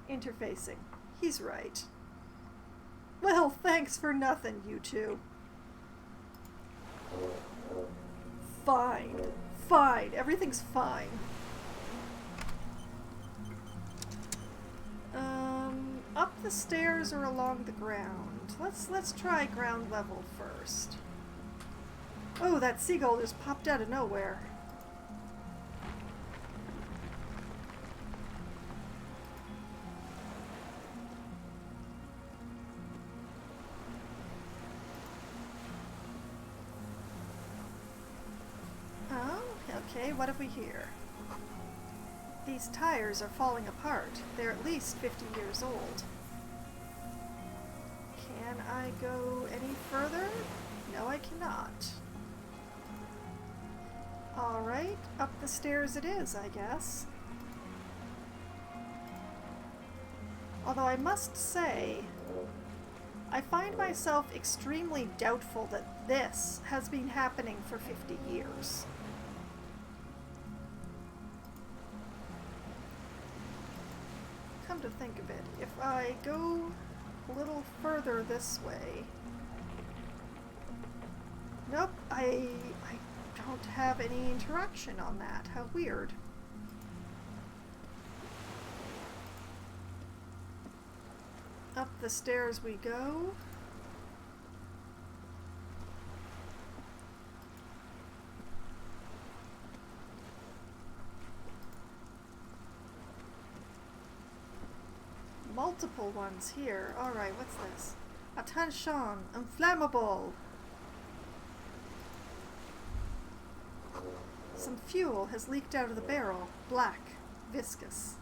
Interfacing. He's right. Well, thanks for nothing, you two. Fine. Fine. Everything's fine. Up the stairs or along the ground? Let's try ground level first. Oh, that seagull just popped out of nowhere. Oh, okay, what have we here? These tires are falling apart. They're at least 50 years old. Can I go any further? No, I cannot. Alright, up the stairs it is, I guess. Although I must say, I find myself extremely doubtful that this has been happening for 50 years. Come to think of it, if I go a little further this way... Nope, I don't have any interaction on that. How weird. Up the stairs we go. multiple ones here. Alright, what's this? Attention! Inflammable! Some fuel has leaked out of the barrel. Black. Viscous.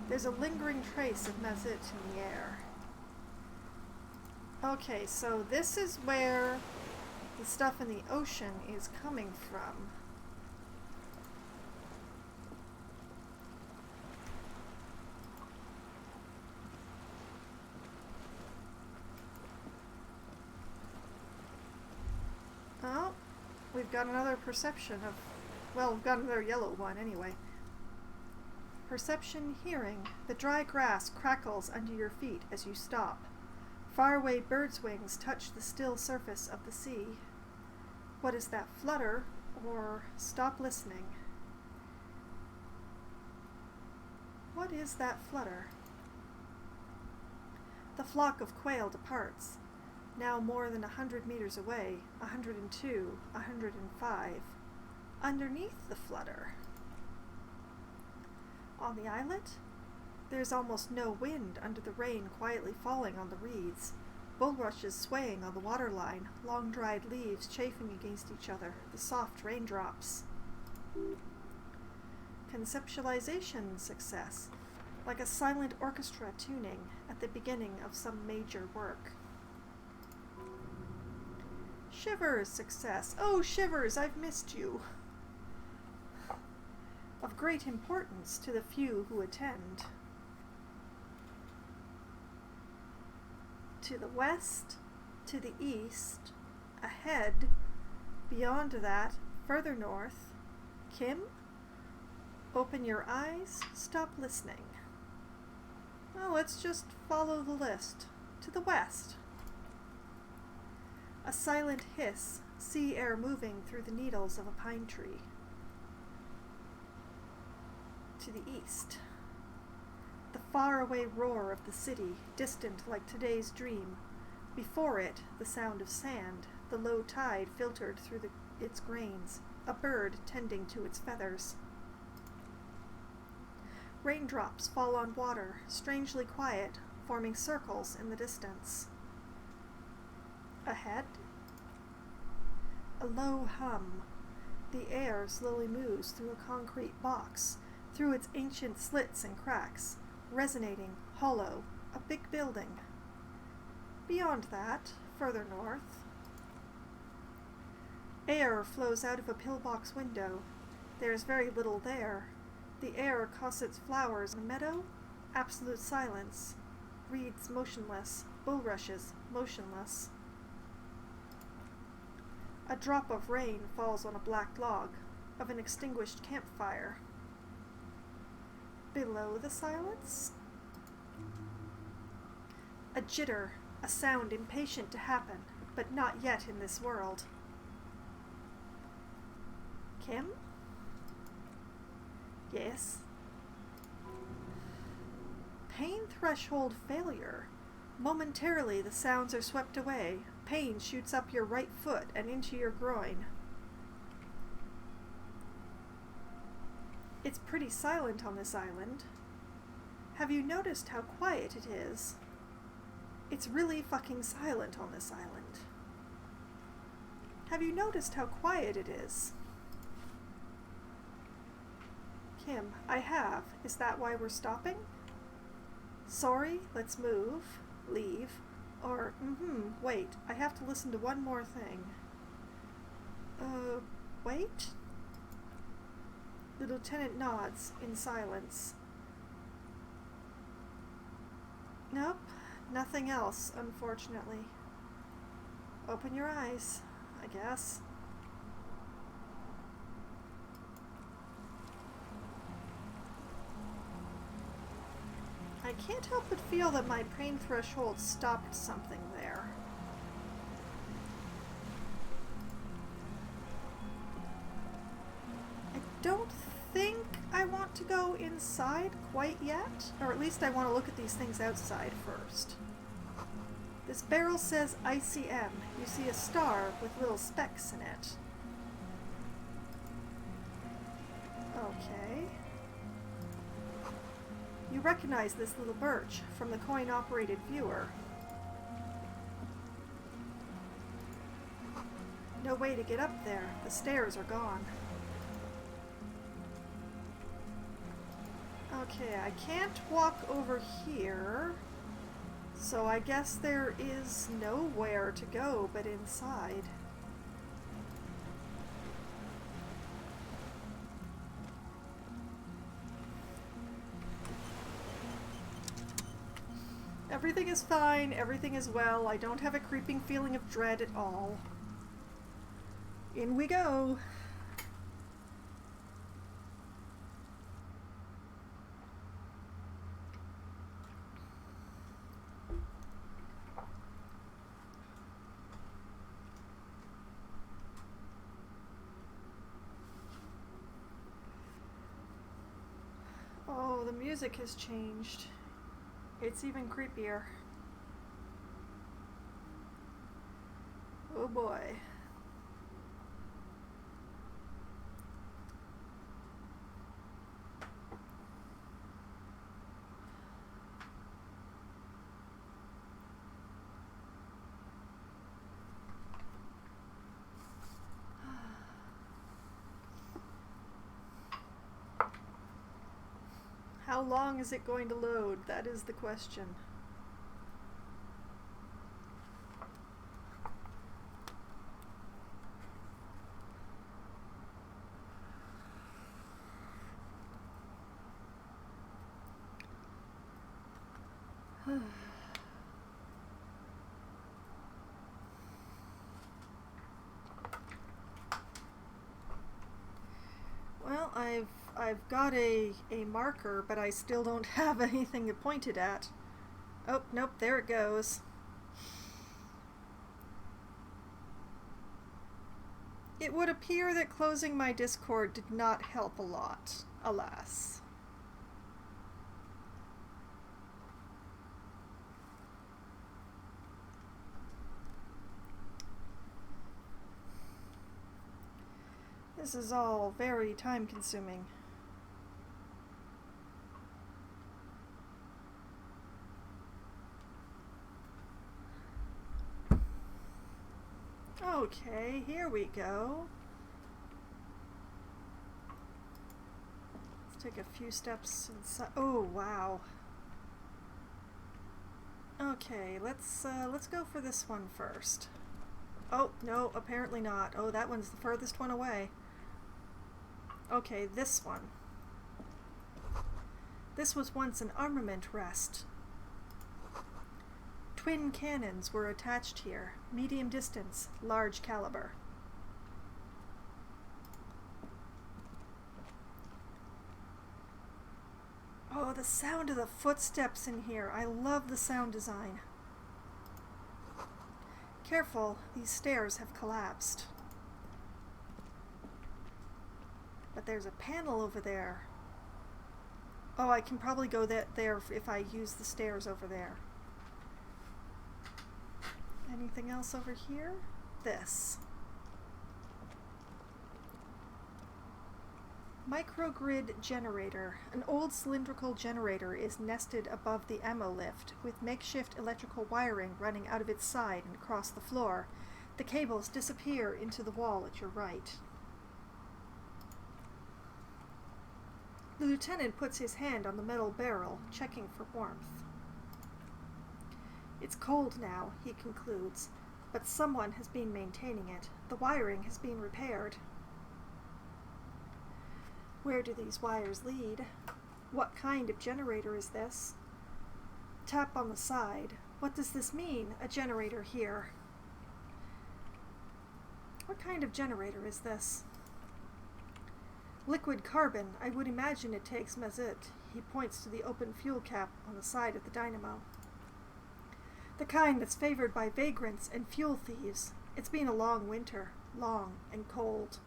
There's a lingering trace of mazut in the air. Okay, so this is where the stuff in the ocean is coming from. Oh, we've got another perception of... Well, we've got another yellow one anyway. Perception hearing. The dry grass crackles under your feet as you stop. Faraway birds' wings touch the still surface of the sea. What is that flutter or stop listening? What is that flutter? The flock of quail departs. Now more than 100 meters away, 102, 105. Underneath the flutter. On the islet, there's almost no wind under the rain quietly falling on the reeds. Bulrushes swaying on the waterline, long dried leaves chafing against each other, the soft raindrops. Conceptualization success, like a silent orchestra tuning at the beginning of some major work. Shivers success. Oh, Shivers, I've missed you. Of great importance to the few who attend. To the west, to the east, ahead, beyond that, further north. Kim? Open your eyes, stop listening. Well, let's just follow the list. To the west. A silent hiss, sea air moving through the needles of a pine tree. To the east. The faraway roar of the city, distant like today's dream. Before it, the sound of sand, the low tide filtered through its grains, a bird tending to its feathers. Raindrops fall on water, strangely quiet, forming circles in the distance. Ahead, a low hum. The air slowly moves through a concrete box, through its ancient slits and cracks, resonating, hollow, a big building. Beyond that, further north, air flows out of a pillbox window. There is very little there. The air cossets flowers in a meadow, absolute silence. Reeds motionless, bulrushes motionless. A drop of rain falls on a black log of an extinguished campfire. Below the silence, a jitter, a sound impatient to happen, but not yet in this world. Kim? Yes? Pain threshold failure. Momentarily the sounds are swept away. Pain shoots up your right foot and into your groin. It's pretty silent on this island. Have you noticed how quiet it is? It's really fucking silent on this island. Have you noticed how quiet it is? Kim, I have. Is that why we're stopping? Sorry, let's move, leave, or, wait, I have to listen to one more thing. Wait? The lieutenant nods in silence. Nope, nothing else, unfortunately. Open your eyes, I guess. I can't help but feel that my pain threshold stopped something there. I don't think I want to go inside quite yet, or at least I want to look at these things outside first. This barrel says ICM. You see a star with little specks in it. Okay. You recognize this little birch from the coin-operated viewer. No way to get up there. The stairs are gone. Okay, I can't walk over here, so I guess there is nowhere to go but inside. Everything is fine, everything is well, I don't have a creeping feeling of dread at all. In we go! Oh, the music has changed. It's even creepier. Oh boy. How long is it going to load? That is the question. Well, I've got a marker, but I still don't have anything to point it at. Oh, nope, there it goes. It would appear that closing my Discord did not help a lot, alas. This is all very time-consuming. Okay, here we go. Let's take a few steps inside. Oh, wow. Okay, let's go for this one first. Oh, no, apparently not. Oh, that one's the furthest one away. Okay, this one. This was once an armament rest. Twin cannons were attached here. Medium distance, large caliber. Oh, the sound of the footsteps in here. I love the sound design. Careful, these stairs have collapsed. But there's a panel over there. Oh, I can probably go there if I use the stairs over there. Anything else over here? This. Microgrid generator. An old cylindrical generator is nested above the ammo lift, with makeshift electrical wiring running out of its side and across the floor. The cables disappear into the wall at your right. The lieutenant puts his hand on the metal barrel, checking for warmth. It's cold now, he concludes, but someone has been maintaining it. The wiring has been repaired. Where do these wires lead? What kind of generator is this? Tap on the side. What does this mean, a generator here? What kind of generator is this? Liquid carbon. I would imagine it takes mazut. He points to the open fuel cap on the side of the dynamo. The kind that's favored by vagrants and fuel thieves. It's been a long winter. Long and cold.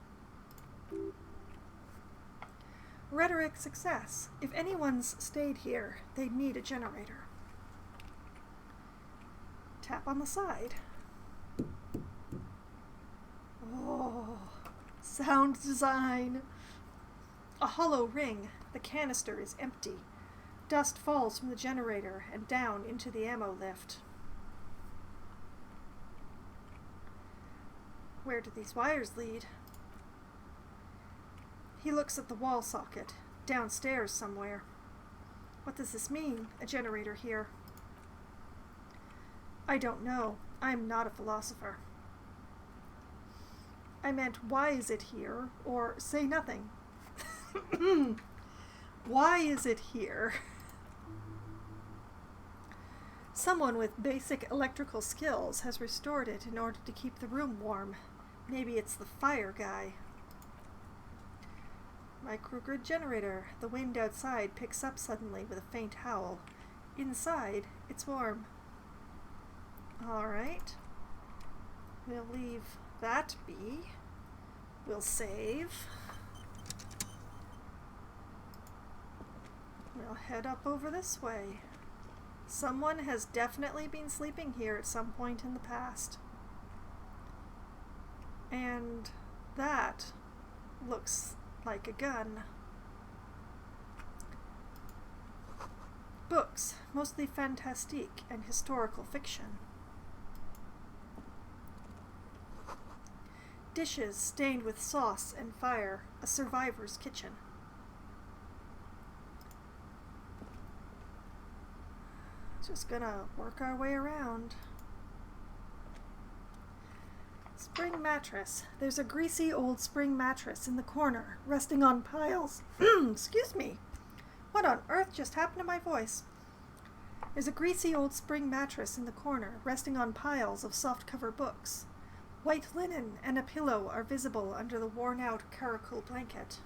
Rhetoric success. If anyone's stayed here, they'd need a generator. Tap on the side. Oh, sound design. A hollow ring. The canister is empty. Dust falls from the generator and down into the ammo lift. Where do these wires lead? He looks at the wall socket, downstairs somewhere. What does this mean, a generator here? I don't know. I'm not a philosopher. I meant, why is it here? Or say nothing. Why is it here? Someone with basic electrical skills has restored it in order to keep the room warm. Maybe it's the fire guy. Microgrid generator. The wind outside picks up suddenly with a faint howl. Inside, it's warm. Alright. We'll leave that be. We'll save. We'll head up over this way. Someone has definitely been sleeping here at some point in the past. And that looks like a gun. Books, mostly fantastique and historical fiction. Dishes stained with sauce and fire, a survivor's kitchen. Just gonna work our way around. Spring mattress. There's a greasy old spring mattress in the corner, resting on piles. Excuse me. What on earth just happened to my voice? There's a greasy old spring mattress in the corner, resting on piles of softcover books. White linen and a pillow are visible under the worn-out caracal blanket.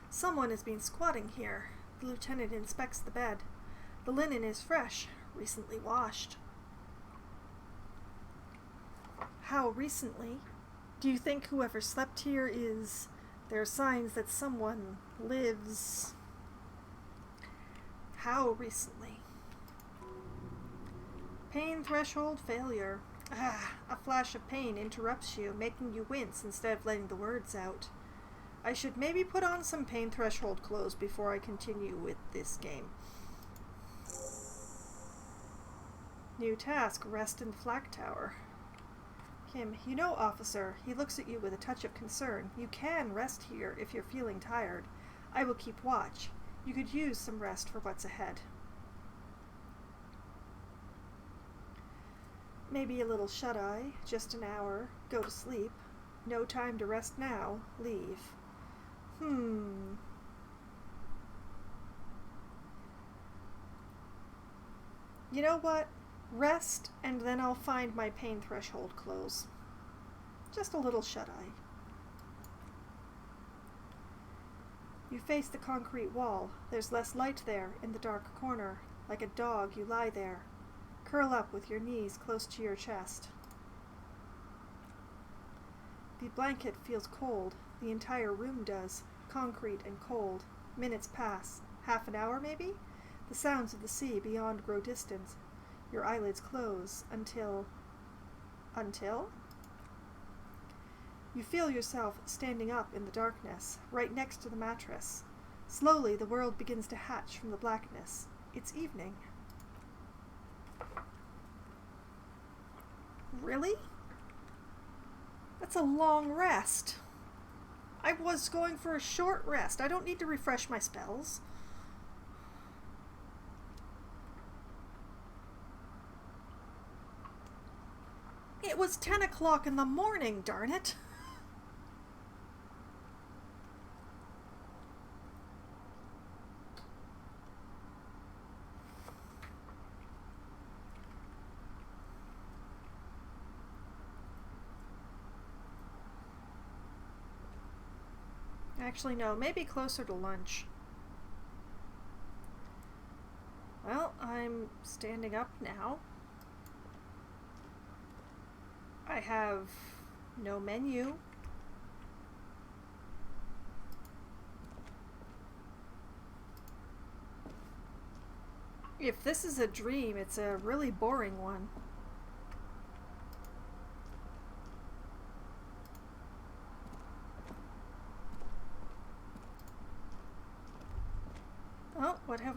Someone has been squatting here. The lieutenant inspects the bed. The linen is fresh, recently washed. How recently? Do you think whoever slept here is... There are signs that someone lives... How recently? Pain threshold failure. A flash of pain interrupts you, making you wince instead of letting the words out. I should maybe put on some pain threshold clothes before I continue with this game. New task, rest in the flak tower. Kim, you know, officer, he looks at you with a touch of concern. You can rest here if you're feeling tired. I will keep watch. You could use some rest for what's ahead. Maybe a little shut-eye, just an hour, go to sleep. No time to rest now, leave. You know what? Rest, and then I'll find my pain threshold clothes. Just a little shut-eye. You face the concrete wall. There's less light there, in the dark corner. Like a dog, you lie there. Curl up with your knees close to your chest. The blanket feels cold. The entire room does. Concrete and cold. Minutes pass. Half an hour, maybe? The sounds of the sea beyond grow distant. Your eyelids close until... Until? You feel yourself standing up in the darkness, right next to the mattress. Slowly, the world begins to hatch from the blackness. It's evening. Really? That's a long rest. I was going for a short rest. I don't need to refresh my spells. It was 10 o'clock in the morning, darn it. Actually, no, maybe closer to lunch. Well, I'm standing up now. I have no menu. If this is a dream, it's a really boring one.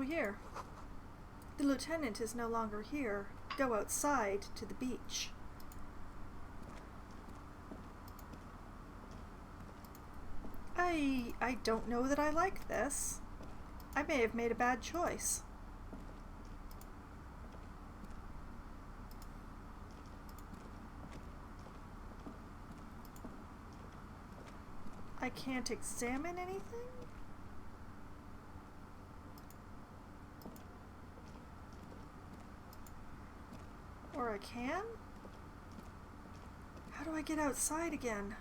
we hear? The lieutenant is no longer here. Go outside to the beach. I don't know that I like this. I may have made a bad choice. I can't examine anything? Or I can? How do I get outside again?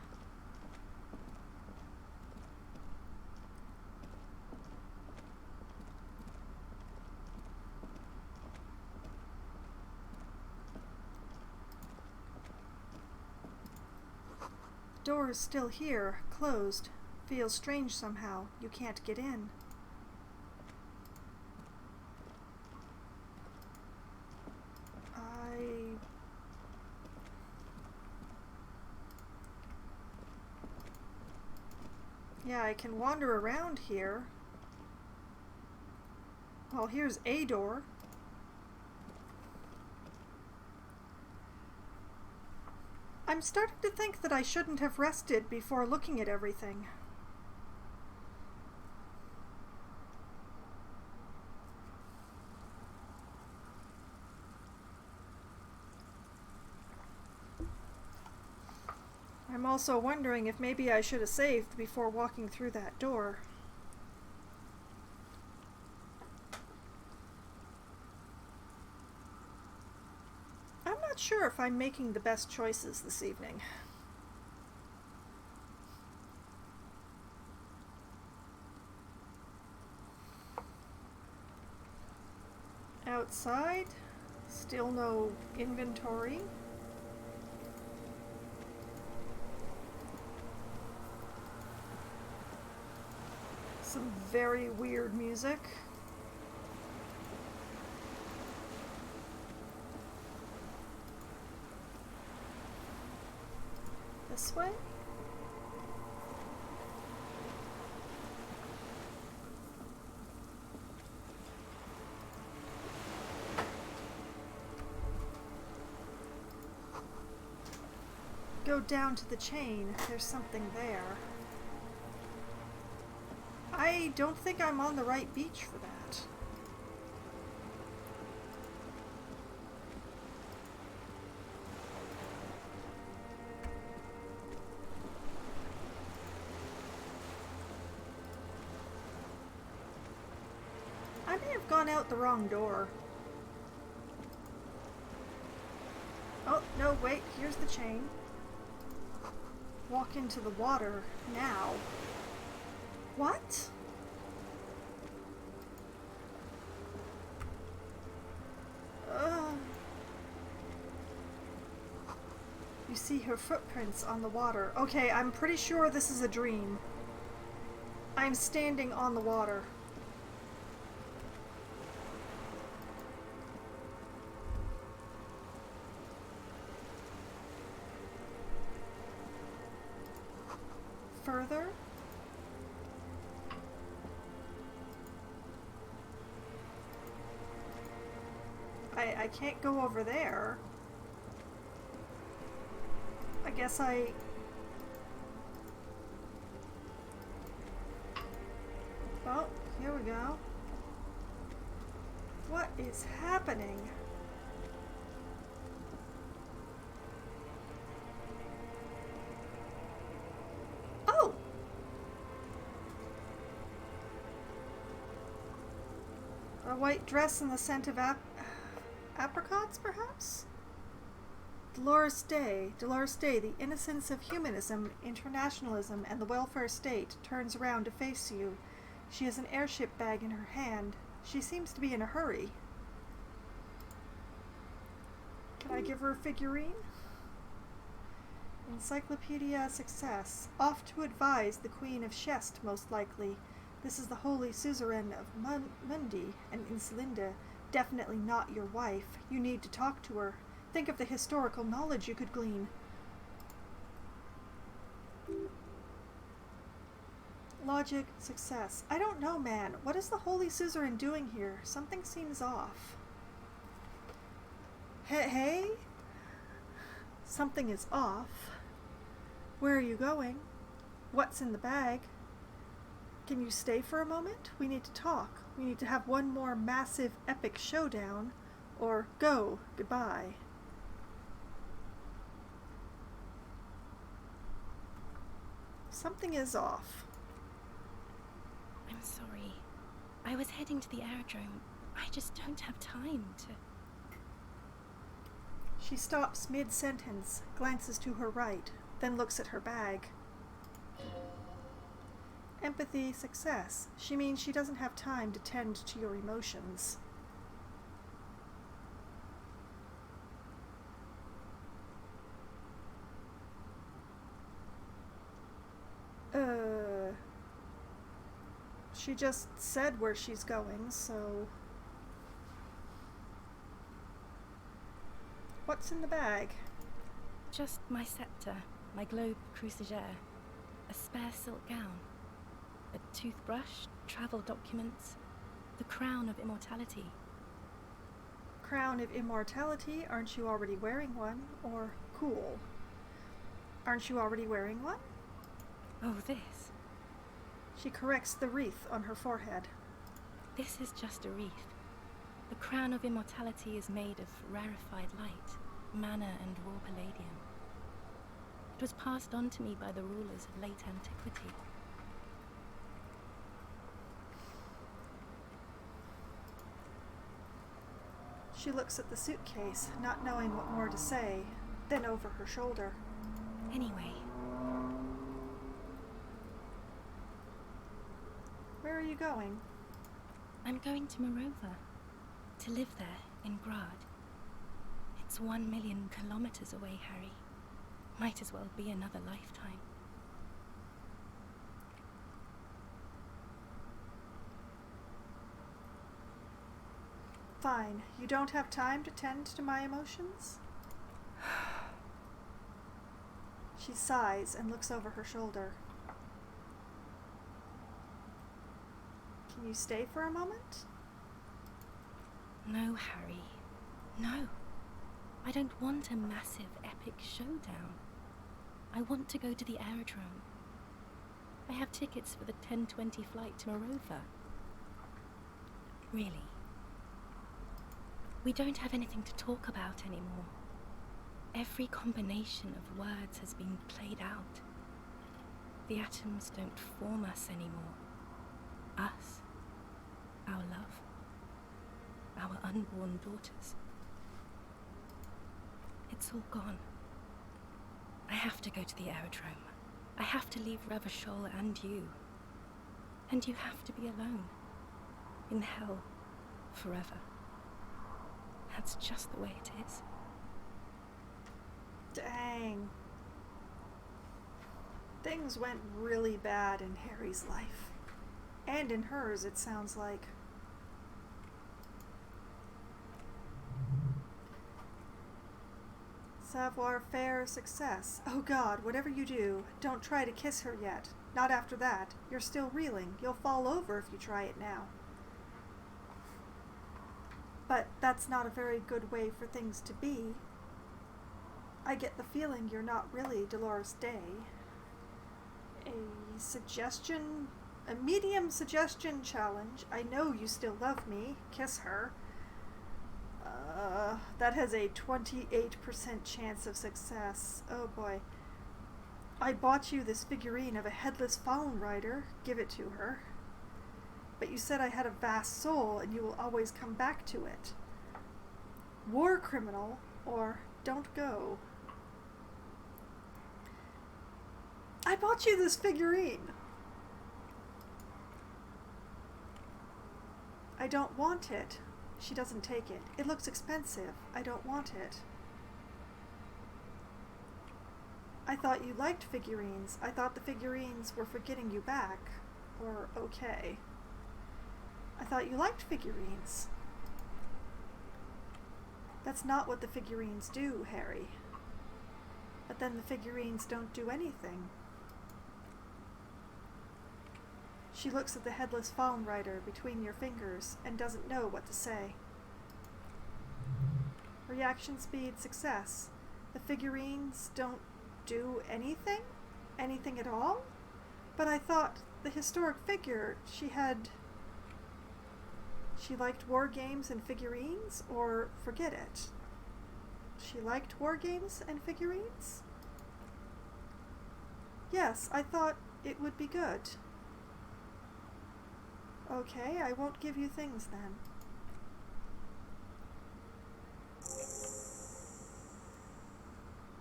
Door is still here, closed. Feels strange somehow. You can't get in. Yeah, I can wander around here. Well, here's a door. I'm starting to think that I shouldn't have rested before looking at everything. I'm also wondering if maybe I should have saved before walking through that door. I'm not sure if I'm making the best choices this evening. Outside, still no inventory. Some very weird music. This way? Go down to the chain. There's something there. I don't think I'm on the right beach for that. I may have gone out the wrong door. Oh, no, wait, here's the chain. Walk into the water now. What? You see her footprints on the water. Okay, I'm pretty sure this is a dream. I'm standing on the water. Further? I can't go over there. I guess I... Oh, here we go. What is happening? Oh! A white dress and the scent of apricots, perhaps? Dolores Day, the innocence of humanism, internationalism, and the welfare state, turns around to face you. She has an airship bag in her hand. She seems to be in a hurry. Can I give her a figurine? Encyclopedia Success. Off to advise the Queen of Shest, most likely. This is the holy suzerain of Mundi and Insulinda. Definitely not your wife. You need to talk to her. Think of the historical knowledge you could glean. Logic, success. I don't know, man. What is the Holy Suzerain doing here? Something seems off. Hey? Something is off. Where are you going? What's in the bag? Can you stay for a moment? We need to talk. We need to have one more massive epic showdown. Or go. Goodbye. Something is off.
I'm sorry. I was heading to the aerodrome. I just don't have time to...
She stops mid-sentence, glances to her right, then looks at her bag. Empathy, success. She means she doesn't have time to tend to your emotions. She just said where she's going, so... What's in the bag?
Just my scepter, my globe cruciger, a spare silk gown, a toothbrush, travel documents, the crown of immortality.
Crown of immortality? Aren't you already wearing one? Or cool? Aren't you already wearing one?
Oh, this.
She corrects the wreath on her forehead.
This is just a wreath. The crown of immortality is made of rarefied light, mana and raw palladium. It was passed on to me by the rulers of late antiquity.
She looks at the suitcase, not knowing what more to say, then over her shoulder.
Anyway.
Where are you going?
I'm going to Morova, to live there in Grad. It's 1 million kilometers away, Harry. Might as well be another lifetime.
Fine. You don't have time to tend to my emotions? She sighs and looks over her shoulder. Can you stay for a moment?
No, Harry. No. I don't want a massive, epic showdown. I want to go to the aerodrome. I have tickets for the 10:20 flight to Morova. Really. We don't have anything to talk about anymore. Every combination of words has been played out. The atoms don't form us anymore. Us. Our love. Our unborn daughters. It's all gone. I have to go to the aerodrome. I have to leave Revachol and you. And you have to be alone. In hell. Forever. That's just the way it is.
Dang. Things went really bad in Harry's life. And in hers, it sounds like. Savoir-faire, success. Oh God, whatever you do, don't try to kiss her yet. Not after that. You're still reeling. You'll fall over if you try it now. But that's not a very good way for things to be. I get the feeling you're not really Dolores Day. A suggestion, a medium suggestion challenge. I know you still love me. Kiss her. That has a 28% chance of success. Oh boy. I bought you this figurine of a headless fallen rider. Give it to her. But you said I had a vast soul and you will always come back to it. War criminal or don't go. I bought you this figurine. I don't want it. She doesn't take it. It looks expensive. I don't want it. I thought you liked figurines. I thought the figurines were for getting you back. Or okay. I thought you liked figurines. That's not what the figurines do, Harry. But then the figurines don't do anything. She looks at the headless fallen rider between your fingers and doesn't know what to say. Reaction speed success. The figurines don't do anything? Anything at all? But I thought the historic figure she liked war games and figurines, or forget it. She liked war games and figurines? Yes, I thought it would be good. Okay, I won't give you things then.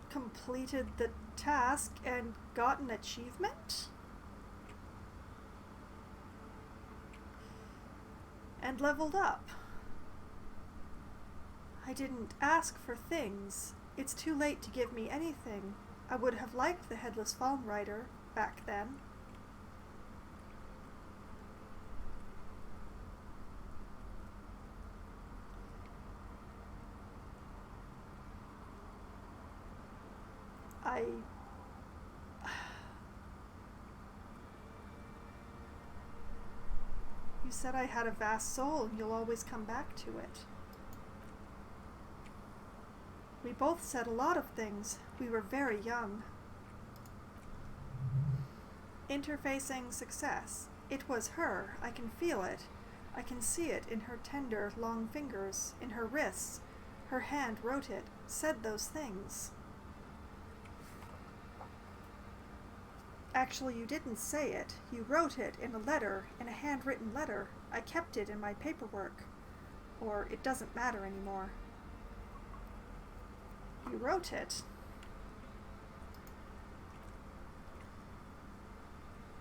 Completed the task and got an achievement? And leveled up. I didn't ask for things. It's too late to give me anything. I would have liked the Headless Fallen Rider back then. You said I had a vast soul and you'll always come back to it. We both said a lot of things. We were very young. Interfacing success. It was her. I can feel it. I can see it in her tender, long fingers, in her wrists. Her hand wrote it, said those things. Actually, you didn't say it. You wrote it in a letter, in a handwritten letter. I kept it in my paperwork. Or it doesn't matter anymore. You wrote it.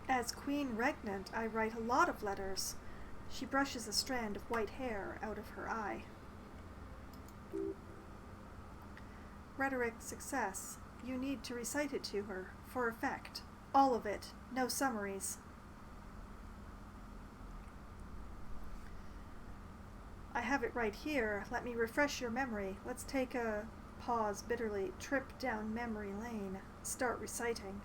As Queen Regnant, I write a lot of letters. She brushes a strand of white hair out of her eye. Rhetoric success. You need to recite it to her, for effect. All of it. No summaries. I have it right here. Let me refresh your memory. Let's take a pause bitterly. Trip down memory lane. Start reciting.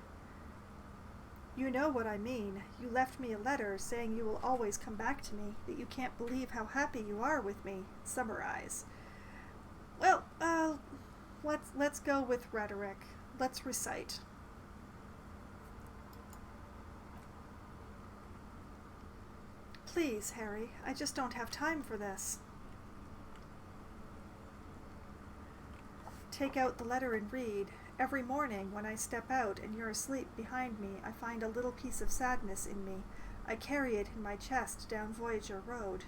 You know what I mean. You left me a letter saying you will always come back to me, that you can't believe how happy you are with me. Summarize. Well, let's go with rhetoric. Let's recite. Please, Harry, I just don't have time for this. Take out the letter and read. Every morning when I step out and you're asleep behind me, I find a little piece of sadness in me. I carry it in my chest down Voyager Road.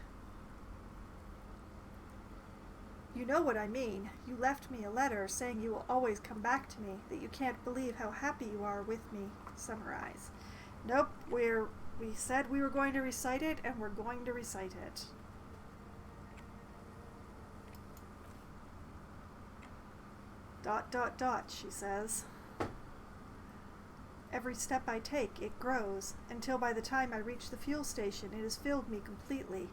You know what I mean. You left me a letter saying you will always come back to me, that you can't believe how happy you are with me. Summarize. Nope, we said we were going to recite it, and we're going to recite it. Dot, dot, dot, she says. Every step I take, it grows, until by the time I reach the fuel station, it has filled me completely.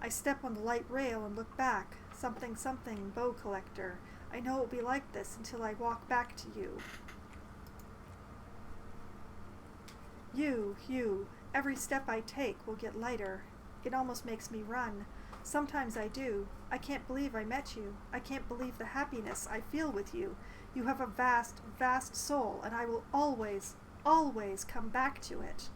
I step on the light rail and look back. Something, something, bow collector. I know it will be like this until I walk back to you. You. Every step I take will get lighter. It almost makes me run. Sometimes I do. I can't believe I met you. I can't believe the happiness I feel with you. You have a vast, vast soul, and I will always, always come back to it.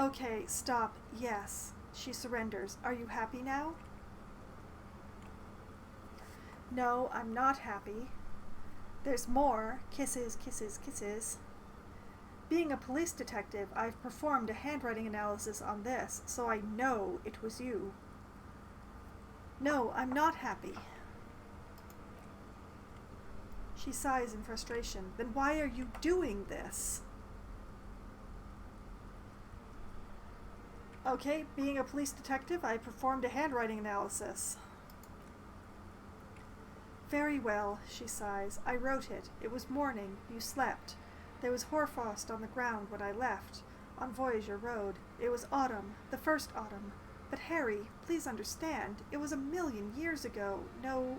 Okay, stop. Yes. She surrenders. Are you happy now? No, I'm not happy. There's more. Kisses, kisses, kisses. Being a police detective, I've performed a handwriting analysis on this, so I know it was you. No, I'm not happy. She sighs in frustration. Then why are you doing this? Okay, being a police detective, I performed a handwriting analysis. Very well, she sighs. I wrote it. It was morning. You slept. There was hoarfrost on the ground when I left, on Voyager Road. It was autumn, the first autumn. But Harry, please understand, it was 1,000,000 years ago. No,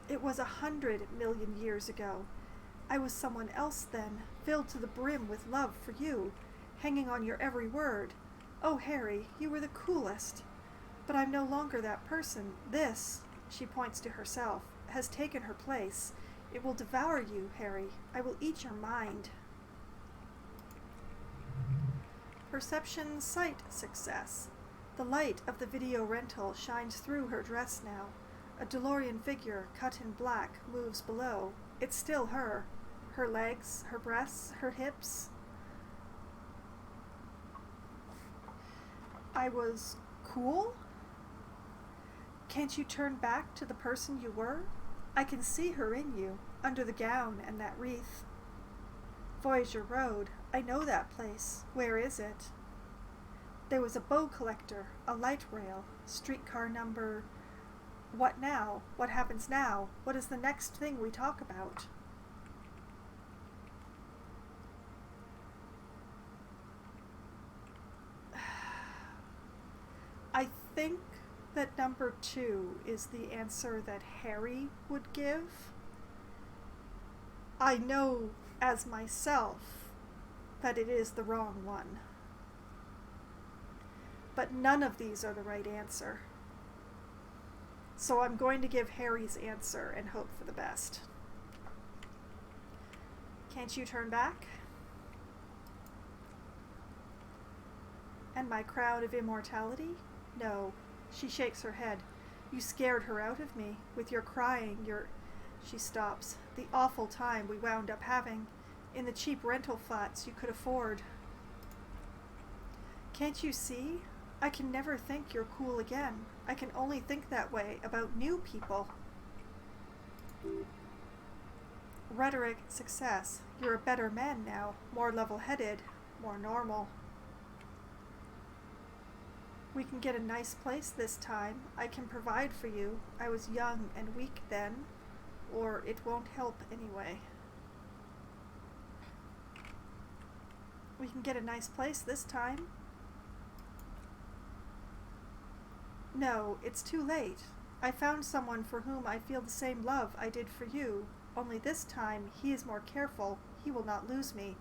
it was 100 million years ago. I was someone else then, filled to the brim with love for you, hanging on your every word. Oh, Harry, you were the coolest. But I'm no longer that person. This, she points to herself, has taken her place. It will devour you, Harry. I will eat your mind. Perception sight success. The light of the video rental shines through her dress now. A DeLorean figure, cut in black, moves below. It's still her. Her legs, her breasts, her hips. I was cool? Can't you turn back to the person you were? I can see her in you, under the gown and that wreath. Voyager Road. I know that place. Where is it? There was a bow collector, a light rail, streetcar number... What now? What happens now? What is the next thing we talk about? I think that number 2 is the answer that Harry would give. I know as myself that it is the wrong one. But none of these are the right answer. So I'm going to give Harry's answer and hope for the best. Can't you turn back? And my crown of immortality? No. She shakes her head. You scared her out of me. With your crying, your... She stops. The awful time we wound up having. In the cheap rental flats you could afford. Can't you see? I can never think you're cool again. I can only think that way about new people. Rhetoric success. You're a better man now. More level-headed. More normal. We can get a nice place this time. I can provide for you. I was young and weak then. Or it won't help anyway. We can get a nice place this time. No, it's too late. I found someone for whom I feel the same love I did for you. Only this time he is more careful. He will not lose me.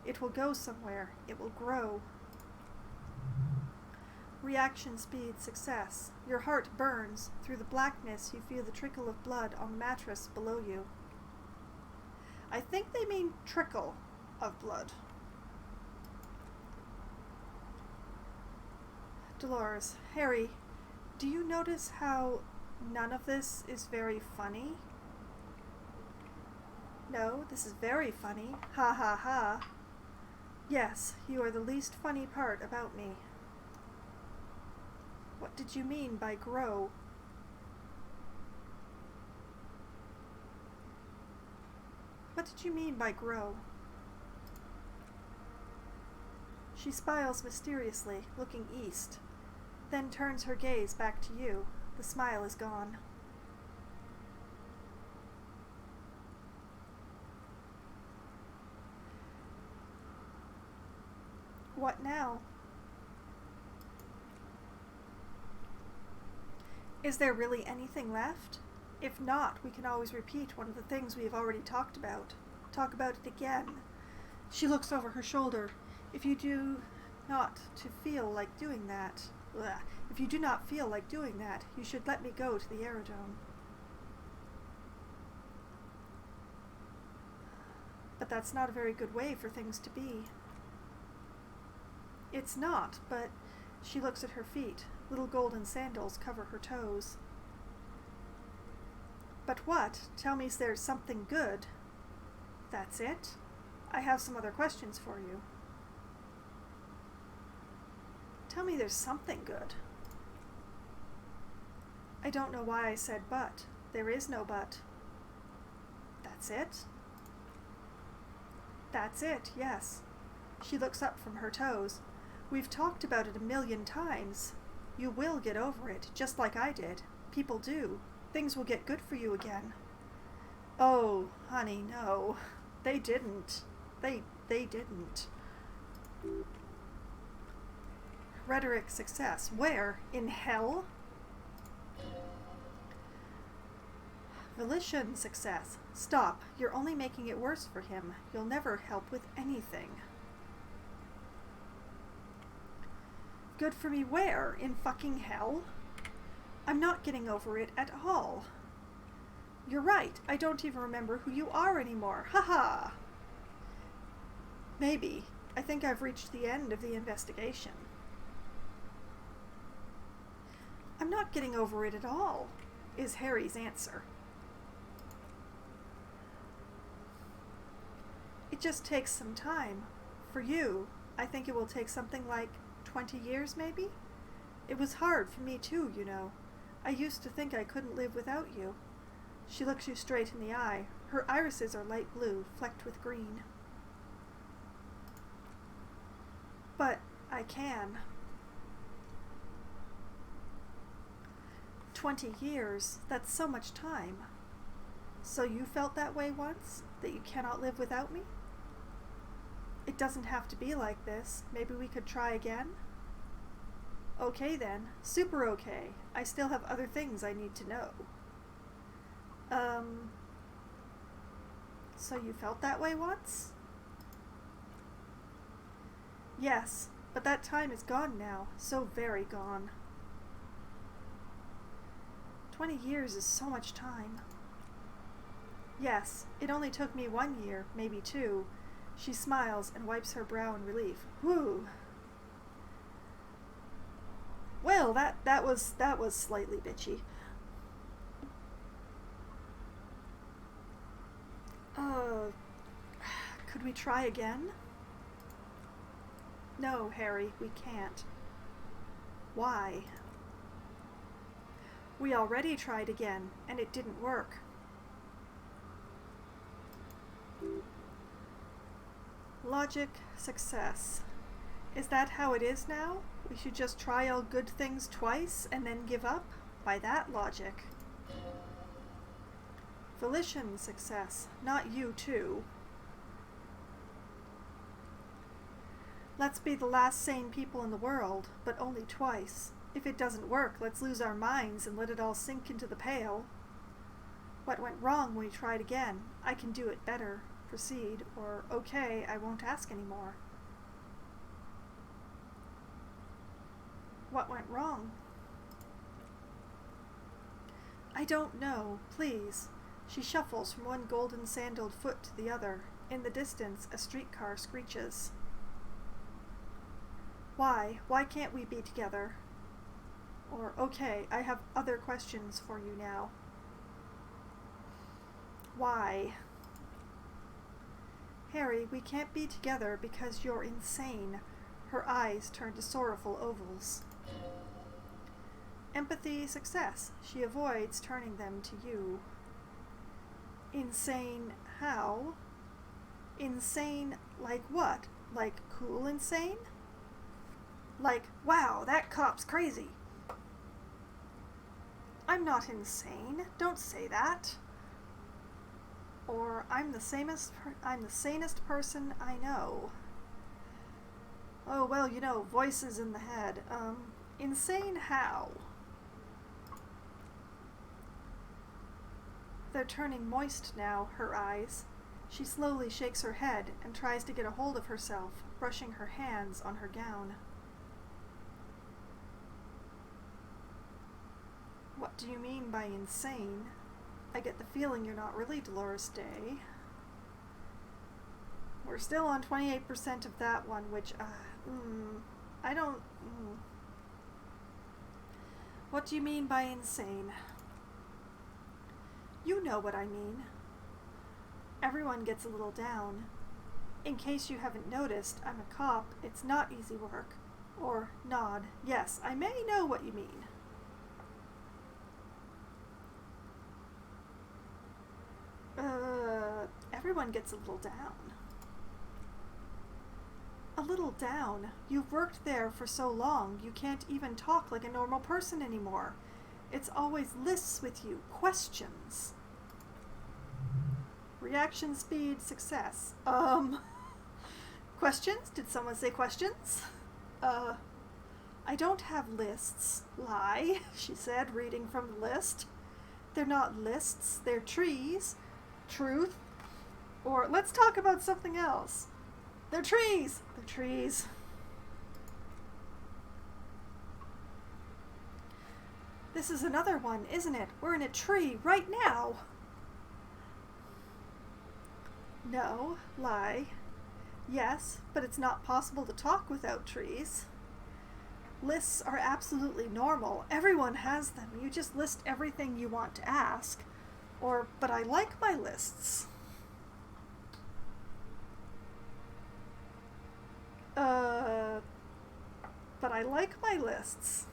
It will go somewhere. It will grow. Reaction speed success. Your heart burns. Through the blackness you feel the trickle of blood on the mattress below you. I think they mean trickle of blood. Dolores. Harry, do you notice how none of this is very funny? No, this is very funny. Ha ha ha. Yes, you are the least funny part about me. What did you mean by grow? What did you mean by grow? She smiles mysteriously, looking east, then turns her gaze back to you. The smile is gone. What now? Is there really anything left? If not, we can always repeat one of the things we have already talked about. Talk about it again. She looks over her shoulder. If you do not feel like doing that, you should let me go to the aerodrome. But that's not a very good way for things to be. It's not, but she looks at her feet. Little golden sandals cover her toes. But what? Tell me there's something good. That's it? I have some other questions for you. Tell me there's something good. I don't know why I said but. There is no but. That's it? That's it, yes. She looks up from her toes. We've talked about it 1,000,000 times. You will get over it, just like I did. People do. Things will get good for you again. Oh, honey, no. They didn't. They didn't. Rhetoric success. Where? In hell? Volition success. Stop. You're only making it worse for him. You'll never help with anything. Good for me where? In fucking hell? I'm not getting over it at all. You're right. I don't even remember who you are anymore. Haha. Maybe. I think I've reached the end of the investigation. I'm not getting over it at all, is Harry's answer. It just takes some time. For you, I think it will take something like 20 years, maybe? It was hard for me too, you know. I used to think I couldn't live without you. She looks you straight in the eye. Her irises are light blue, flecked with green. But I can. 20 years, that's so much time. So you felt that way once? That you cannot live without me? It doesn't have to be like this. Maybe we could try again? Okay then. Super okay. I still have other things I need to know. So you felt that way once? Yes, but that time is gone now. So very gone. 20 years is so much time. Yes, it only took me 1 year, maybe 2. She smiles and wipes her brow in relief. Whew. Well, that was slightly bitchy. Could we try again? No, Harry, we can't. Why? We already tried again, and it didn't work. Logic, success. Is that how it is now? We should just try all good things twice and then give up? By that logic. Volition, success. Not you, too. Let's be the last sane people in the world, but only twice. If it doesn't work, let's lose our minds and let it all sink into the pail. What went wrong when we tried again? I can do it better. Proceed, or okay, I won't ask anymore. What went wrong? I don't know. Please. She shuffles from one golden sandaled foot to the other. In the distance, a streetcar screeches. Why? Why can't we be together? Or, okay, I have other questions for you now. Why? Harry, we can't be together because you're insane. Her eyes turn to sorrowful ovals. Empathy, success. She avoids turning them to you. Insane how? Insane like what? Like cool insane? Like, wow, that cop's crazy. I'm not insane. Don't say that. Or I'm the sanest person I know. Oh, well, you know, voices in the head. Insane how? They're turning moist now, her eyes. She slowly shakes her head and tries to get a hold of herself, brushing her hands on her gown. What do you mean by insane? I get the feeling you're not really Dolores Day. We're still on 28% of that one, which, I don't... What do you mean by insane? You know what I mean. Everyone gets a little down. In case you haven't noticed, I'm a cop. It's not easy work. Or nod. Yes, I may know what you mean. Everyone gets a little down. A little down? You've worked there for so long, you can't even talk like a normal person anymore. It's always lists with you, questions. Reaction speed, success. Questions? Did someone say questions? I don't have lists. Lie, she said, reading from the list. They're not lists, they're trees. Truth. Or let's talk about something else. They're trees! They're trees. This is another one, isn't it? We're in a tree right now. No, lie. Yes, but it's not possible to talk without trees. Lists are absolutely normal. Everyone has them. You just list everything you want to ask. Or, but I like my lists. But I like my lists.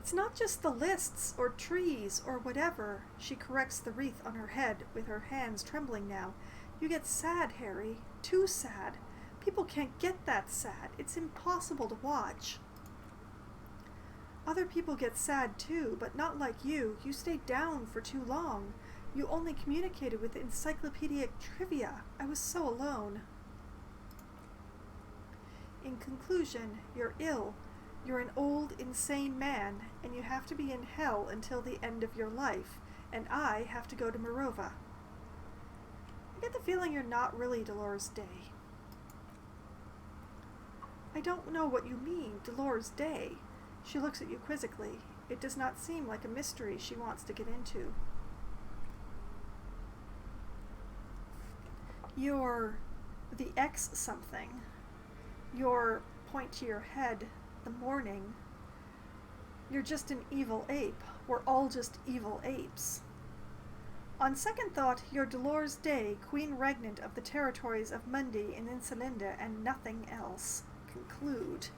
It's not just the lists or trees or whatever. She corrects the wreath on her head with her hands trembling now. You get sad, Harry. Too sad. People can't get that sad. It's impossible to watch. Other people get sad too, but not like you. You stayed down for too long. You only communicated with encyclopedic trivia. I was so alone. In conclusion, you're ill. You're an old, insane man, and you have to be in hell until the end of your life, and I have to go to Morova. I get the feeling you're not really Dolores Day. I don't know what you mean, Dolores Day. She looks at you quizzically. It does not seem like a mystery she wants to get into. You're the X something. Your point to your head, the morning. You're just an evil ape. We're all just evil apes. On second thought, you're Dolores Day, Queen Regnant of the territories of Mundi and Insulinda, and nothing else. Conclude.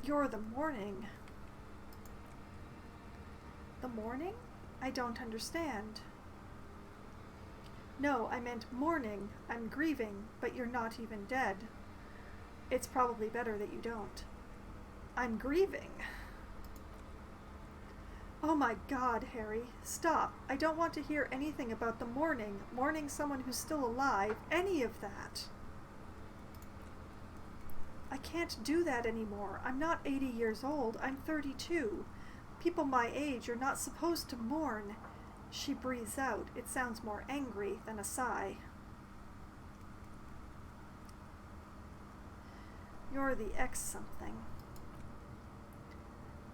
You're the morning. The morning? I don't understand. No, I meant mourning. I'm grieving, but you're not even dead. It's probably better that you don't. I'm grieving. Oh my God, Harry. Stop. I don't want to hear anything about the mourning someone who's still alive, any of that. I can't do that anymore. I'm not 80 years old. I'm 32. People my age are not supposed to mourn. She breathes out. It sounds more angry than a sigh. You're the X something.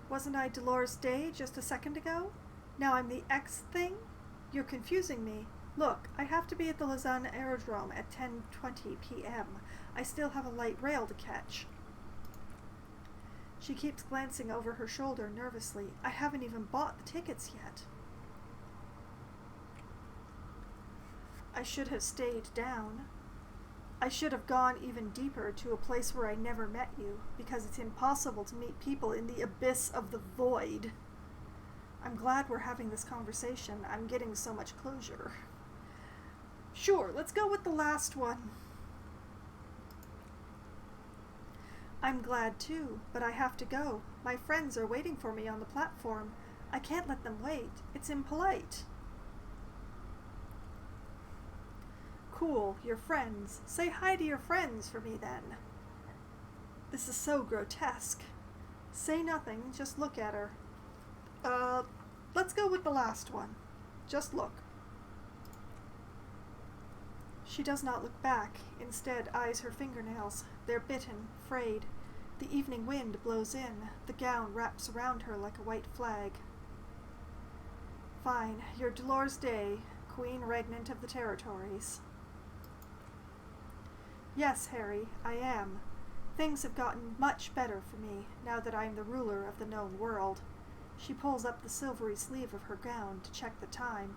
Wasn't I Dolores Day just a second ago? Now I'm the X thing? You're confusing me. Look, I have to be at the Lausanne Aerodrome at 10:20 p.m. I still have a light rail to catch. She keeps glancing over her shoulder nervously. I haven't even bought the tickets yet. I should have stayed down. I should have gone even deeper to a place where I never met you, because it's impossible to meet people in the abyss of the void. I'm glad we're having this conversation. I'm getting so much closure. Sure, let's go with the last one. I'm glad too, but I have to go. My friends are waiting for me on the platform. I can't let them wait. It's impolite. Cool, your friends. Say hi to your friends for me then. This is so grotesque. Say nothing, just look at her. Let's go with the last one. Just look. She does not look back, instead eyes her fingernails. They're bitten, frayed. The evening wind blows in. The gown wraps around her like a white flag. Fine, you're Dolores Day, Queen Regnant of the territories. Yes, Harry, I am. Things have gotten much better for me, now that I am the ruler of the known world. She pulls up the silvery sleeve of her gown to check the time.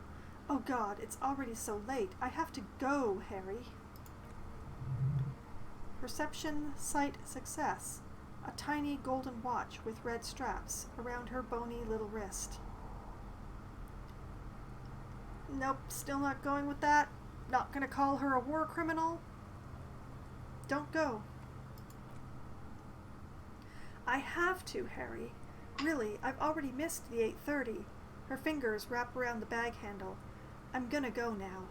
Oh God, it's already so late. I have to go, Harry. Perception, sight, success. A tiny golden watch with red straps around her bony little wrist. Nope, still not going with that. Not gonna call her a war criminal. Don't go. I have to, Harry. Really, I've already missed the 8:30. Her fingers wrap around the bag handle. I'm gonna go now.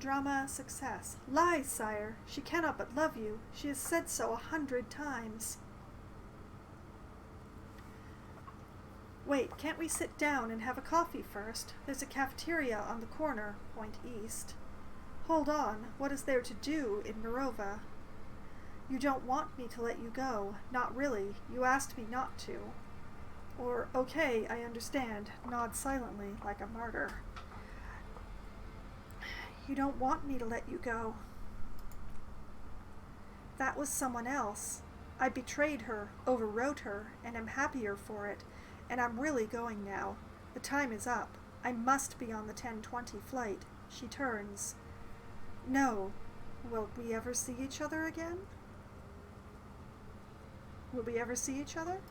Drama, success. Lies, sire. She cannot but love you. She has said so 100 times. Wait, can't we sit down and have a coffee first? There's a cafeteria on the corner, point east. Hold on, what is there to do in Mirova? You don't want me to let you go. Not really. You asked me not to. Or, okay, I understand. Nod silently, like a martyr. You don't want me to let you go. That was someone else. I betrayed her, overwrote her, and am happier for it. And I'm really going now. The time is up. I must be on the 10:20 flight. She turns. No. Will we ever see each other again? Will we ever see each other?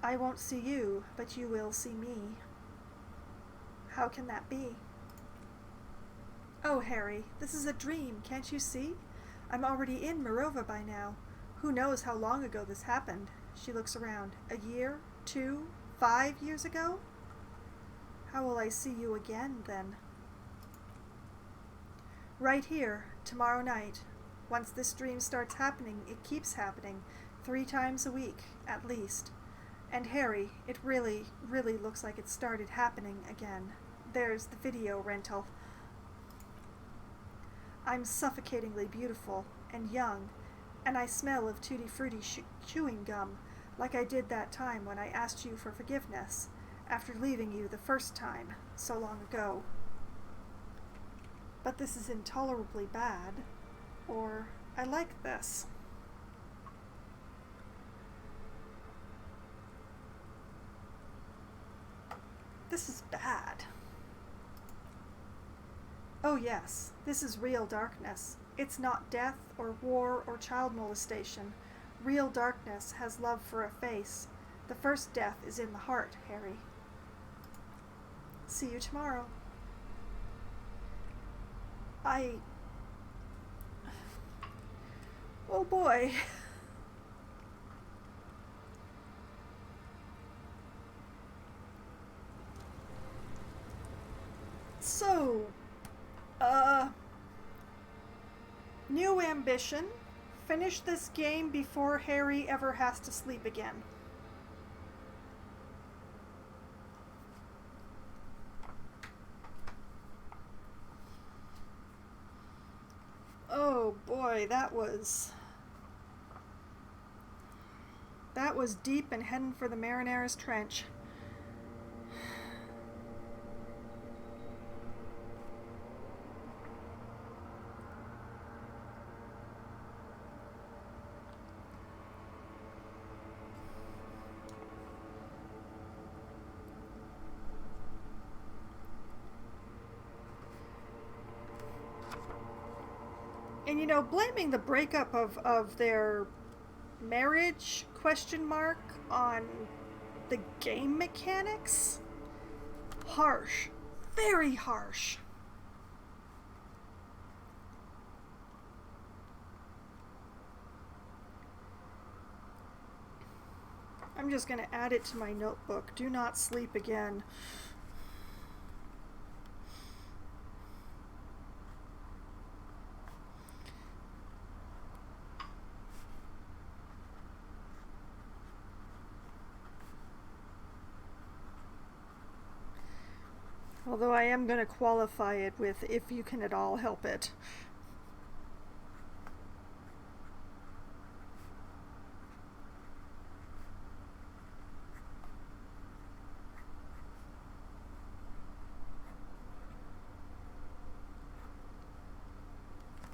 I won't see you, but you will see me. How can that be? Oh, Harry, this is a dream, can't you see? I'm already in Mirova by now. Who knows how long ago this happened? She looks around. A year? 2? 5 years ago? How will I see you again, then? Right here, tomorrow night. Once this dream starts happening, it keeps happening. 3 times a week, at least. And Harry, it really, really looks like it started happening again. There's the video rental. I'm suffocatingly beautiful and young, and I smell of tutti frutti chewing gum, like I did that time when I asked you for forgiveness, after leaving you the first time, so long ago. But this is intolerably bad, or I like this. This is bad. Oh yes, this is real darkness. It's not death or war or child molestation. Real darkness has love for a face. The first death is in the heart, Harry. See you tomorrow. Oh boy. So, new ambition. Finish this game before Harry ever has to sleep again. Oh boy, that was deep and heading for the Mariner's Trench. And you know, blaming the breakup of their marriage on the game mechanics? Harsh. Very harsh. I'm just going to add it to my notebook. Do not sleep again. Although I am going to qualify it with, if you can at all help it.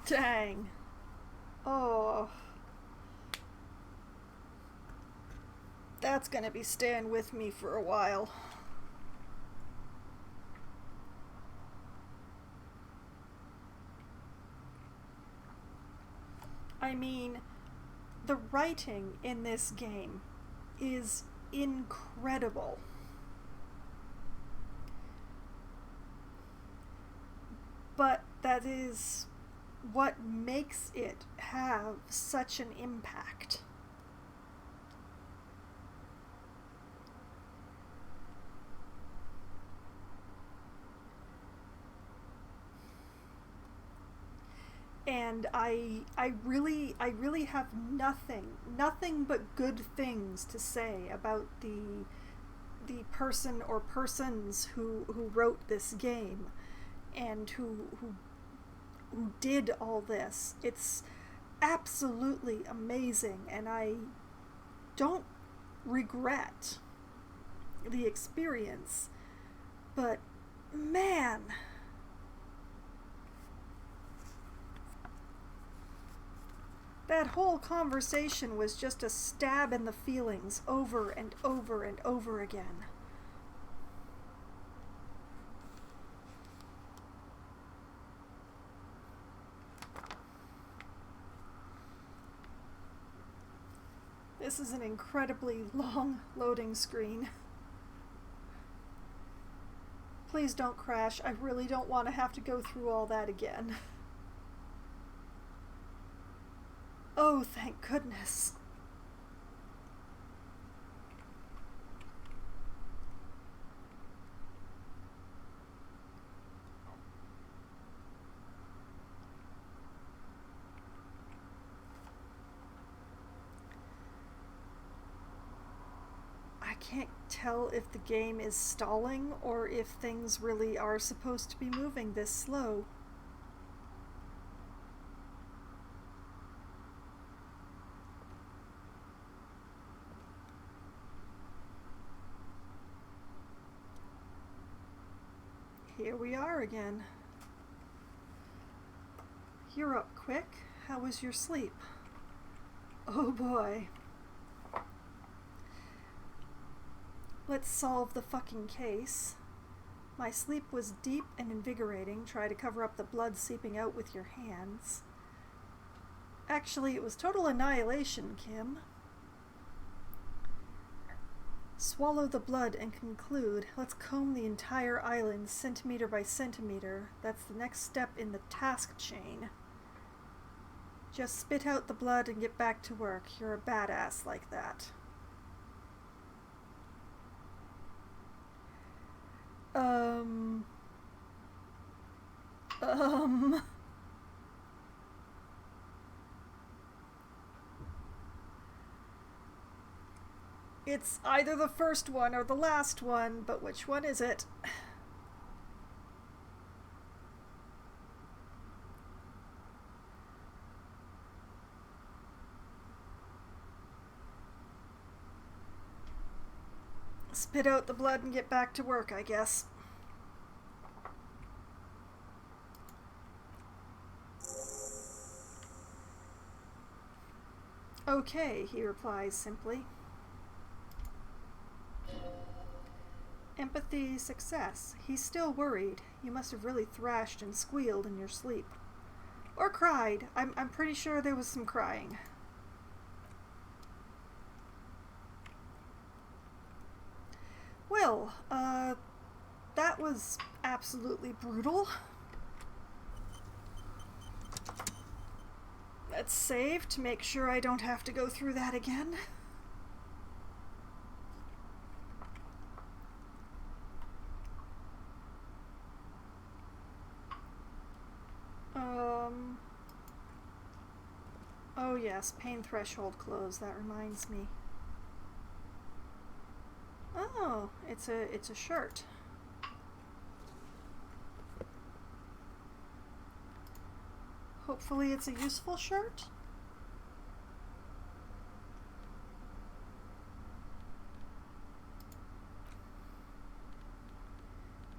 Dang. Oh. That's going to be staying with me for a while. I mean, the writing in this game is incredible. But that is what makes it have such an impact. And I really have nothing but good things to say about the person or persons who wrote this game and who did all this. It's absolutely amazing, and I don't regret the experience, but man, that whole conversation was just a stab in the feelings over and over and over again. This is an incredibly long loading screen. Please don't crash. I really don't want to have to go through all that again. Oh, thank goodness. I can't tell if the game is stalling or if things really are supposed to be moving this slow. Here we are again. You're up quick. How was your sleep? Oh boy. Let's solve the fucking case. My sleep was deep and invigorating. Try to cover up the blood seeping out with your hands. Actually, it was total annihilation, Kim. Swallow the blood and conclude. Let's comb the entire island centimeter by centimeter. That's the next step in the task chain. Just spit out the blood and get back to work. You're a badass like that. It's either the first one or the last one, but which one is it? Spit out the blood and get back to work, I guess. Okay, he replies simply. Empathy, success. He's still worried. You must have really thrashed and squealed in your sleep. Or cried. I'm pretty sure there was some crying. Well, that was absolutely brutal. Let's save to make sure I don't have to go through that again. Oh yes, pain threshold closed. That reminds me. Oh, it's a shirt. Hopefully it's a useful shirt.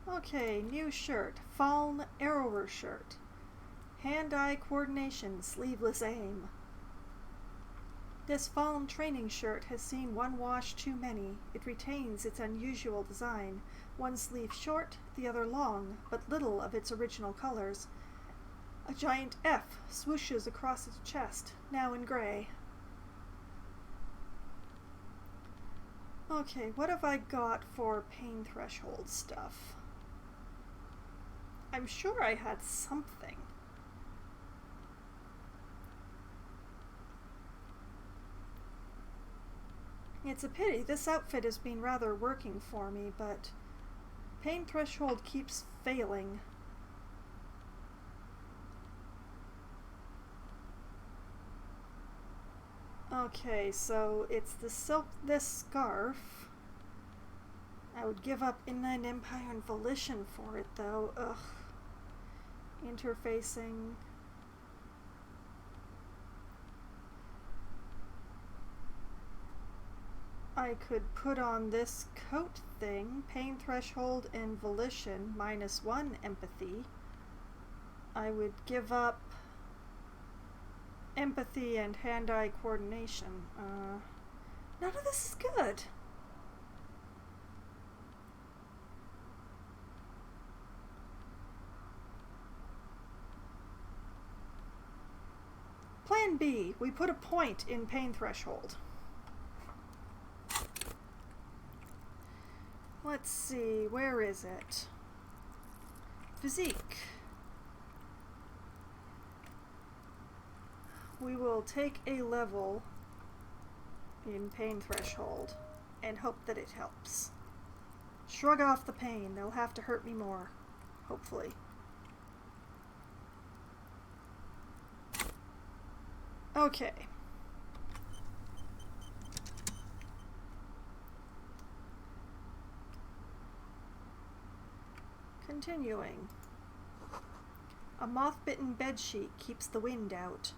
Okay, new shirt. Fallen Arrower shirt. Hand-eye coordination, sleeveless aim. This fallen training shirt has seen one wash too many. It retains its unusual design. One sleeve short, the other long, but little of its original colors. A giant F swooshes across its chest, now in gray. Okay, what have I got for pain threshold stuff? I'm sure I had something. It's a pity. This outfit has been rather working for me, but pain threshold keeps failing. Okay, so it's this scarf. I would give up Inland Empire and Volition for it, though. Ugh. Interfacing. I could put on this coat thing, pain threshold and volition, -1 empathy. I would give up empathy and hand-eye coordination. None of this is good. Plan B, we put a point in pain threshold. Let's see, where is it? Physique. We will take a level in pain threshold and hope that it helps. Shrug off the pain. They'll have to hurt me more. Hopefully. Okay. Continuing. A moth-bitten bedsheet keeps the wind out.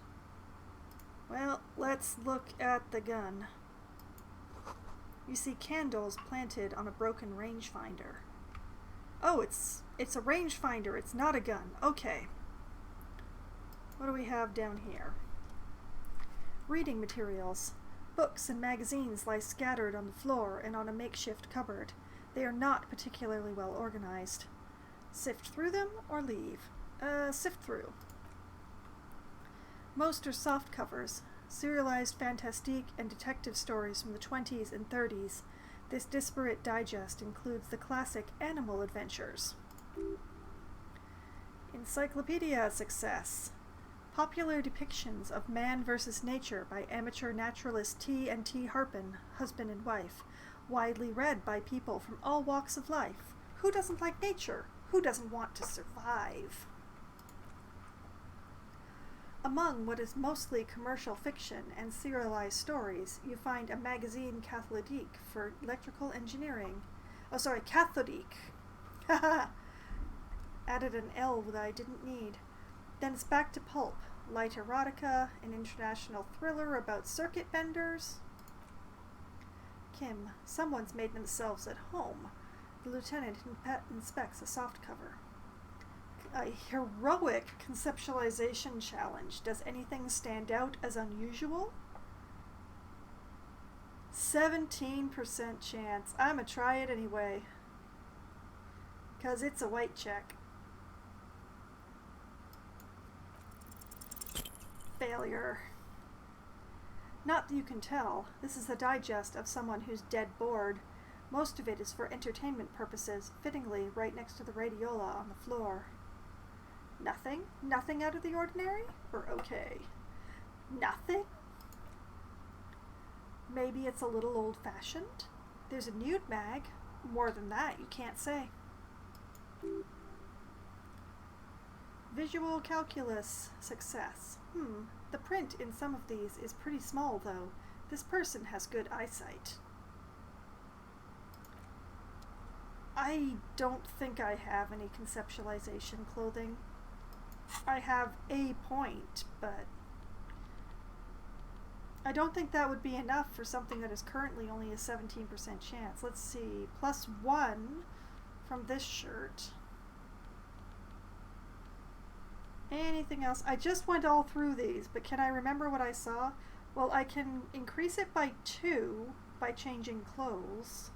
Well, let's look at the gun. You see candles planted on a broken rangefinder. Oh, it's a rangefinder. It's not a gun. Okay. What do we have down here? Reading materials. Books and magazines lie scattered on the floor and on a makeshift cupboard. They are not particularly well organized. Sift through them or leave? Sift through. Most are soft covers, serialized fantastique and detective stories from the 20s and 30s. This disparate digest includes the classic Animal Adventures. Encyclopedia success. Popular depictions of man versus nature by amateur naturalist T. Harpin, husband and wife. Widely read by people from all walks of life. Who doesn't like nature? Who doesn't want to survive? Among what is mostly commercial fiction and serialized stories, you find a magazine cathodique for electrical engineering. Oh, sorry, cathodique. Haha! Added an L that I didn't need. Then it's back to pulp. Light erotica, an international thriller about circuit benders. Kim, someone's made themselves at home. The lieutenant inspects a softcover. A heroic conceptualization challenge. Does anything stand out as unusual? 17% chance. I'ma try it anyway. 'Cause it's a white check. Failure. Not that you can tell. This is the digest of someone who's dead bored. Most of it is for entertainment purposes, fittingly right next to the radiola on the floor. Nothing? Nothing out of the ordinary? Or okay? Nothing? Maybe it's a little old-fashioned? There's a nude mag. More than that, you can't say. Visual calculus success. The print in some of these is pretty small, though. This person has good eyesight. I don't think I have any conceptualization clothing. I have a point, but I don't think that would be enough for something that is currently only a 17% chance. Let's see. +1 from this shirt. Anything else? I just went all through these, but can I remember what I saw? Well, I can increase it by 2 by changing clothes.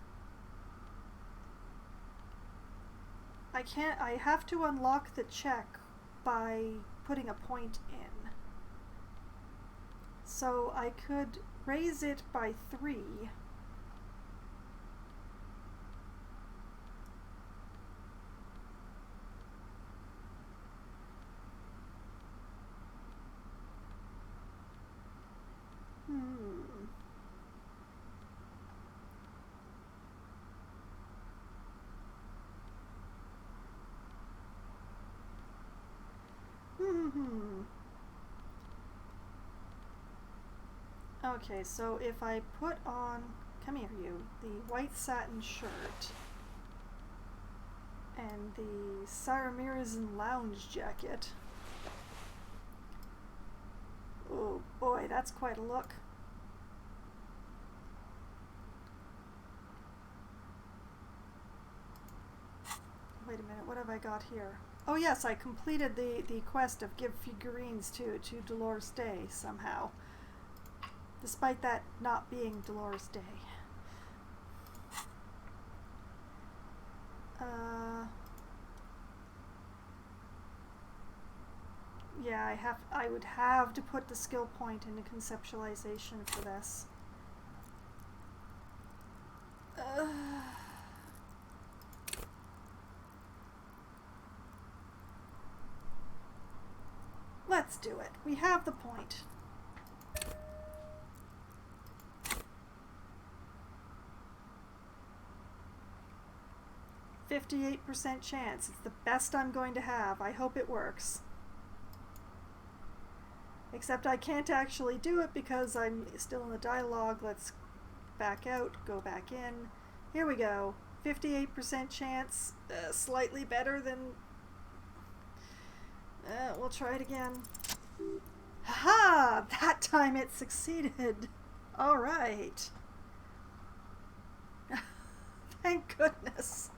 I have to unlock the check by putting a point in. So I could raise it by 3. Okay, so if I put on, come here you, the white satin shirt and the Saramirazan lounge jacket. Oh boy, that's quite a look. Wait a minute, what have I got here? Oh yes, I completed the quest of give figurines to Dolores Day somehow. Despite that not being Dolores Day. Yeah, I would have to put the skill point into conceptualization for this. Let's do it. We have the point. %58 chance. It's the best I'm going to have. I hope it works. Except I can't actually do it because I'm still in the dialogue. Let's back out, go back in. Here we go. 58% chance. Slightly better than... we'll try it again. Haha! That time it succeeded. Alright. Thank goodness.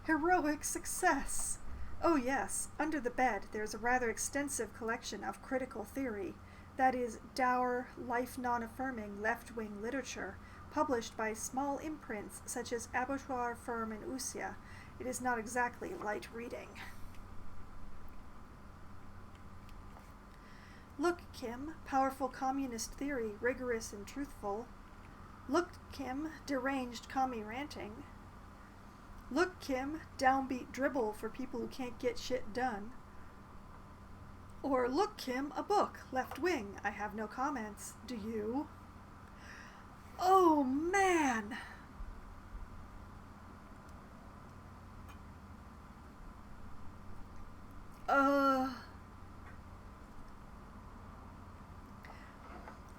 Heroic success. Oh yes, under the bed there's a rather extensive collection of critical theory, that is, dour, life non-affirming left-wing literature, published by small imprints such as Abattoir Firm in Usia. It is not exactly light reading. Look, Kim, powerful communist theory, rigorous and truthful. Look, Kim, deranged commie ranting. Look, Kim, downbeat dribble for people who can't get shit done. Or look, Kim, a book, left wing. I have no comments. Do you? Oh, man!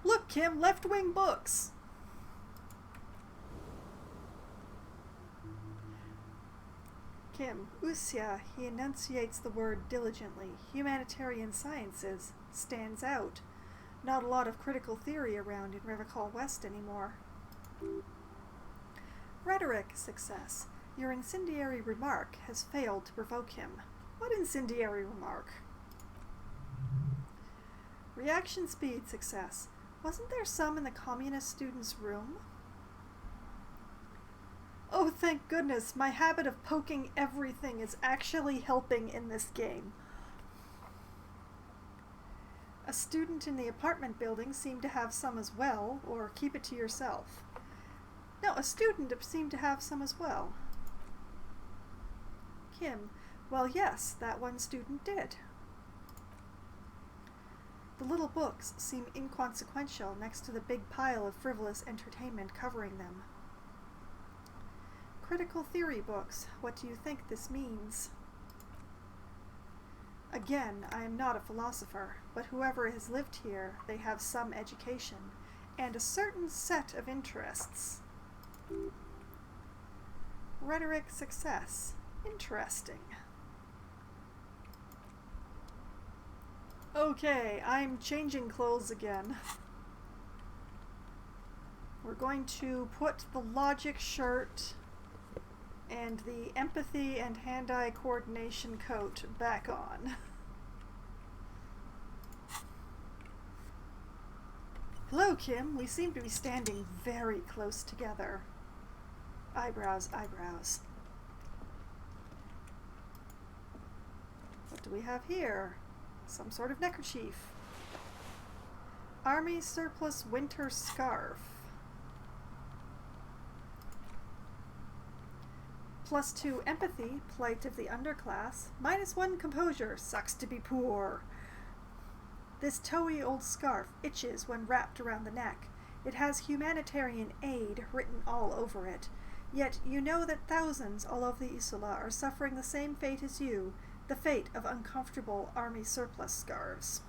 Look, Kim, left wing books. Kim, Usia, he enunciates the word diligently. Humanitarian sciences stands out. Not a lot of critical theory around in Revachol West anymore. Rhetoric success. Your incendiary remark has failed to provoke him. What incendiary remark? Reaction speed success. Wasn't there some in the communist student's room? Oh, thank goodness, my habit of poking everything is actually helping in this game. A student in the apartment building seemed to have some as well, or keep it to yourself. No, a student seemed to have some as well. Kim, well yes, that one student did. The little books seem inconsequential next to the big pile of frivolous entertainment covering them. Critical theory books, what do you think this means? Again, I am not a philosopher, but whoever has lived here, they have some education, and a certain set of interests. Rhetoric success. Interesting. Okay, I'm changing clothes again. We're going to put the logic shirt and the empathy and hand-eye coordination coat back on. Hello, Kim. We seem to be standing very close together. Eyebrows, eyebrows. What do we have here? Some sort of neckerchief. Army surplus winter scarf. +2 empathy, plight of the underclass. -1 composure, sucks to be poor. This towy old scarf itches when wrapped around the neck. It has humanitarian aid written all over it. Yet you know that thousands all over the Isola are suffering the same fate as you, the fate of uncomfortable army surplus scarves.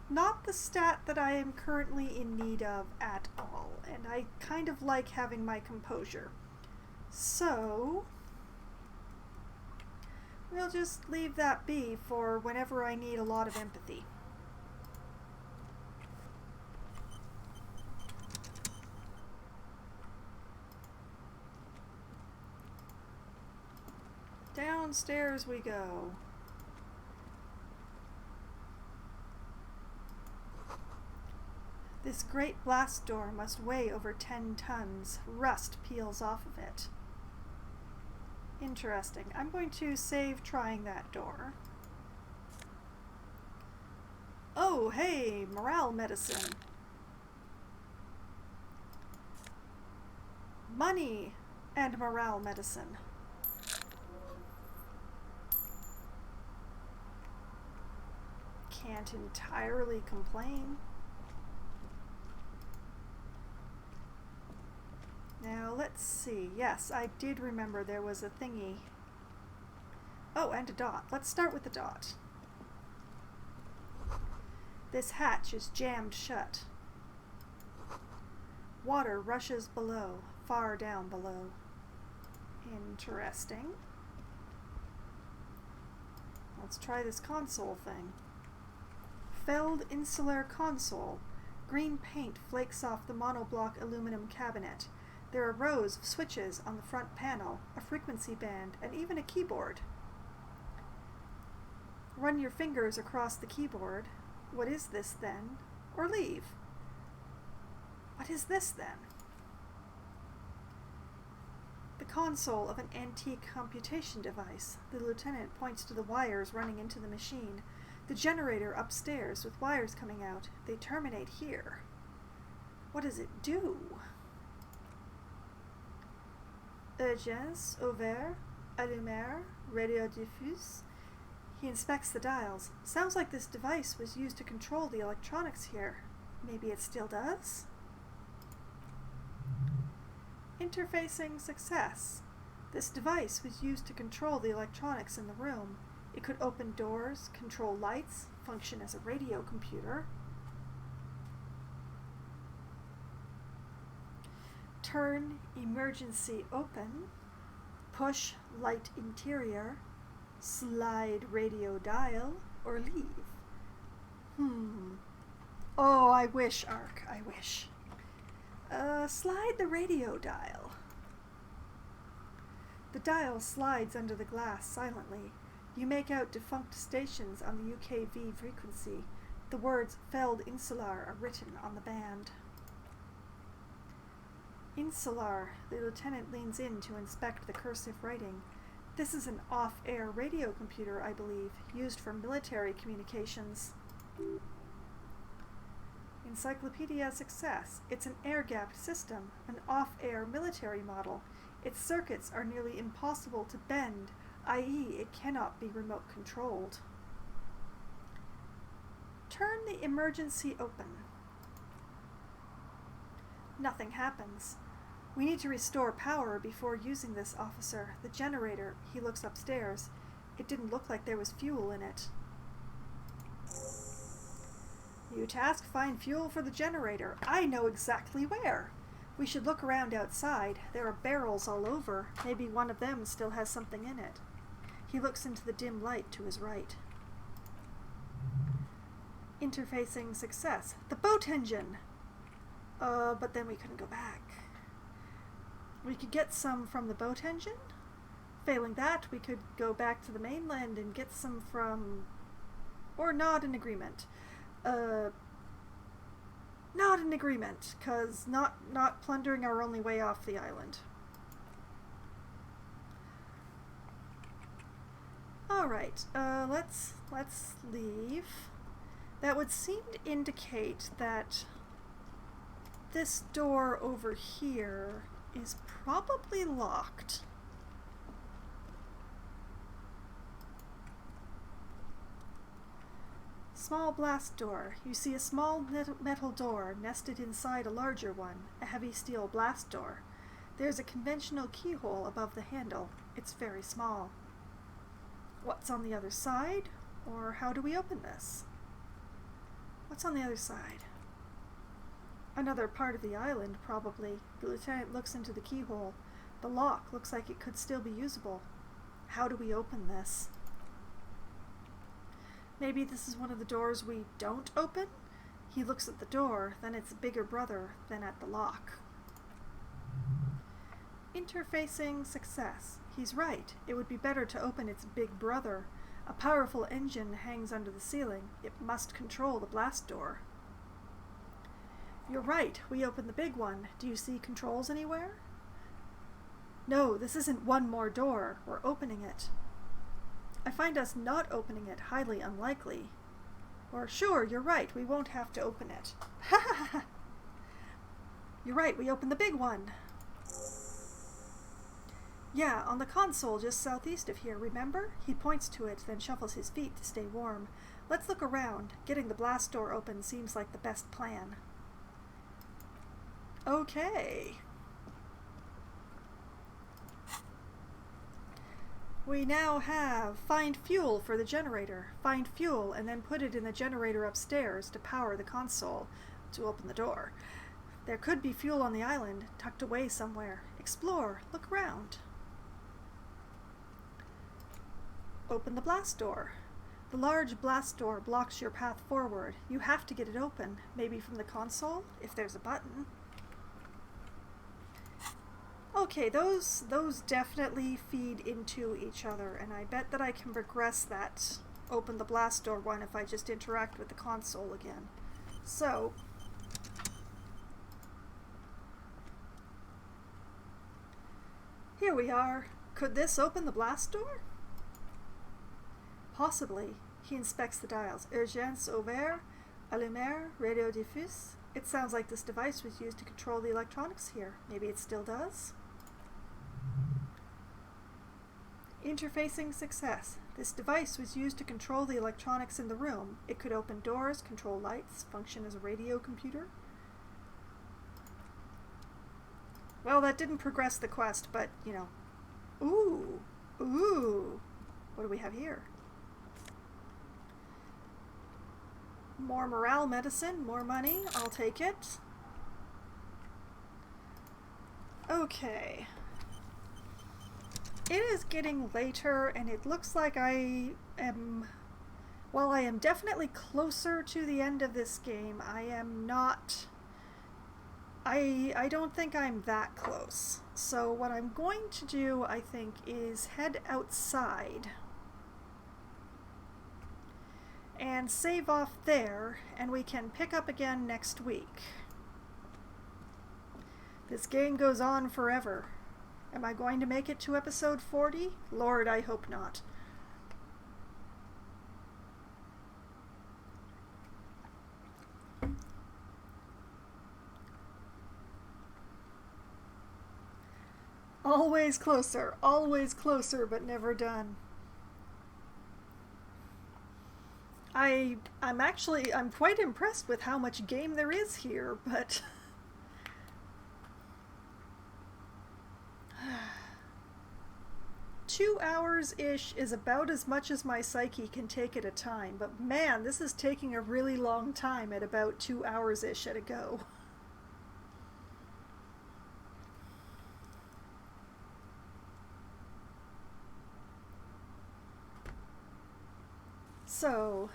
Not the stat that I am currently in need of at all, and I kind of like having my composure. So, we'll just leave that be for whenever I need a lot of empathy. Downstairs we go. This great blast door must weigh over 10 tons. Rust peels off of it. Interesting. I'm going to save trying that door. Oh, hey, morale medicine. Money and morale medicine. Can't entirely complain. Now, let's see. Yes, I did remember there was a thingy. Oh, and a dot. Let's start with the dot. This hatch is jammed shut. Water rushes below, far down below. Interesting. Let's try this console thing. Felled insular console. Green paint flakes off the monoblock aluminum cabinet. There are rows of switches on the front panel, a frequency band, and even a keyboard. Run your fingers across the keyboard. What is this then? Or leave. What is this then? The console of an antique computation device. The lieutenant points to the wires running into the machine. The generator upstairs with wires coming out. They terminate here. What does it do? Urgence, ouvert, allumer, radio diffuse. He inspects the dials. Sounds like this device was used to control the electronics here. Maybe it still does? Interfacing success. This device was used to control the electronics in the room. It could open doors, control lights, function as a radio computer. Turn emergency open, push light interior, slide radio dial, or leave. Oh, I wish, Ark, I wish. Slide the radio dial. The dial slides under the glass silently. You make out defunct stations on the UKV frequency. The words Feld Insular are written on the band. Insular. The lieutenant leans in to inspect the cursive writing. This is an off-air radio computer, I believe, used for military communications. Encyclopedia success. It's an air-gapped system, an off-air military model. Its circuits are nearly impossible to bend, i.e., it cannot be remote controlled. Turn the emergency open. Nothing happens. We need to restore power before using this, officer. The generator. He looks upstairs. It didn't look like there was fuel in it. New task, find fuel for the generator. I know exactly where. We should look around outside. There are barrels all over. Maybe one of them still has something in it. He looks into the dim light to his right. Interfacing success. The boat engine! But then we couldn't go back. We could get some from the boat engine. Failing that, we could go back to the mainland and get some from... Or not in agreement. Not in agreement, 'cause not plundering our only way off the island. Alright, let's leave. That would seem to indicate that this door over here is probably locked. Small blast door. You see a small metal door nested inside a larger one, a heavy steel blast door. There's a conventional keyhole above the handle. It's very small. What's on the other side? Or how do we open this? What's on the other side? Another part of the island, probably. The lieutenant looks into the keyhole. The lock looks like it could still be usable. How do we open this? Maybe this is one of the doors we don't open? He looks at the door, then its bigger brother, then at the lock. Interfacing success. He's right. It would be better to open its big brother. A powerful engine hangs under the ceiling. It must control the blast door. You're right. We open the big one. Do you see controls anywhere? No, this isn't one more door. We're opening it. I find us not opening it highly unlikely. Or, sure, you're right. We won't have to open it. Ha ha ha! You're right. We open the big one. Yeah, on the console just southeast of here, remember? He points to it, then shuffles his feet to stay warm. Let's look around. Getting the blast door open seems like the best plan. Okay. We now have find fuel for the generator. Find fuel and then put it in the generator upstairs to power the console to open the door. There could be fuel on the island, tucked away somewhere. Explore. Look around. Open the blast door. The large blast door blocks your path forward. You have to get it open, maybe from the console, if there's a button. Okay, those definitely feed into each other, and I bet that I can progress that open the blast door one if I just interact with the console again. So, here we are. Could this open the blast door? Possibly. He inspects the dials. Urgence ouvert, allumer, radio diffuse. It sounds like this device was used to control the electronics here. Maybe it still does? Interfacing success. This device was used to control the electronics in the room. It could open doors, control lights, function as a radio computer. Well, that didn't progress the quest, but, you know. Ooh. Ooh. What do we have here? More morale medicine, more money. I'll take it. Okay. It is getting later, and it looks like I am... While I am definitely closer to the end of this game, I am not... I don't think I'm that close. So what I'm going to do, I think, is head outside and save off there, and we can pick up again next week. This game goes on forever. Am I going to make it to episode 40? Lord, I hope not. Always closer, but never done. I'm quite impressed with how much game there is here, but 2 hours-ish is about as much as my psyche can take at a time, but man, this is taking a really long time at about 2 hours-ish at a go. So,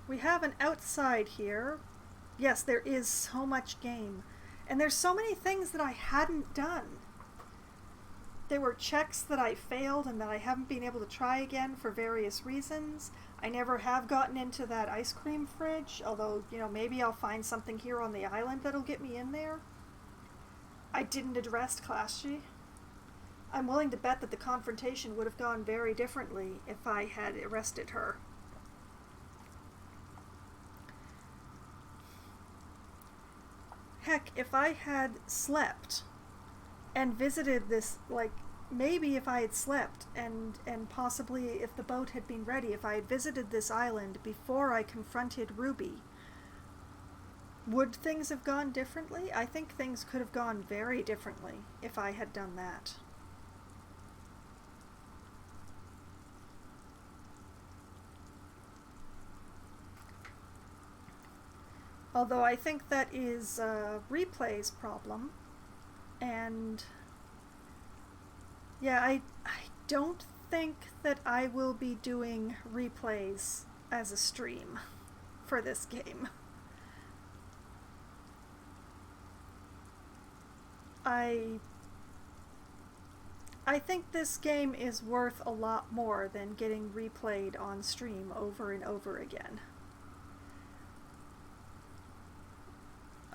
we have an outside here. Yes, there is so much game. And there's so many things that I hadn't done. There were checks that I failed and that I haven't been able to try again for various reasons. I never have gotten into that ice cream fridge, although, you know, maybe I'll find something here on the island that'll get me in there. I didn't address Clashy. I'm willing to bet that the confrontation would have gone very differently if I had arrested her. Heck, if I had slept and visited this, like, maybe if I had slept and possibly if the boat had been ready, if I had visited this island before I confronted Ruby, would things have gone differently? I think things could have gone very differently if I had done that. Although I think that is Replay's problem. And yeah, I don't think that I will be doing replays as a stream for this game. I think this game is worth a lot more than getting replayed on stream over and over again.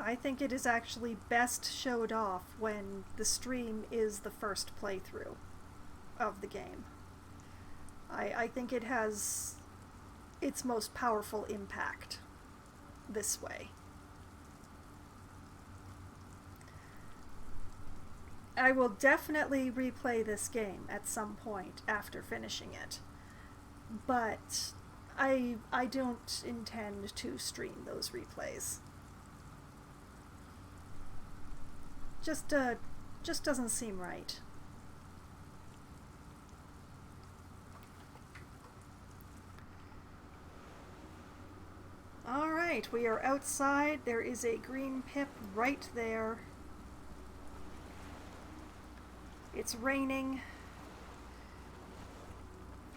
I think it is actually best showed off when the stream is the first playthrough of the game. I think it has its most powerful impact this way. I will definitely replay this game at some point after finishing it, but I don't intend to stream those replays. Just doesn't seem right. Alright, we are outside. There is a green pip right there. It's raining.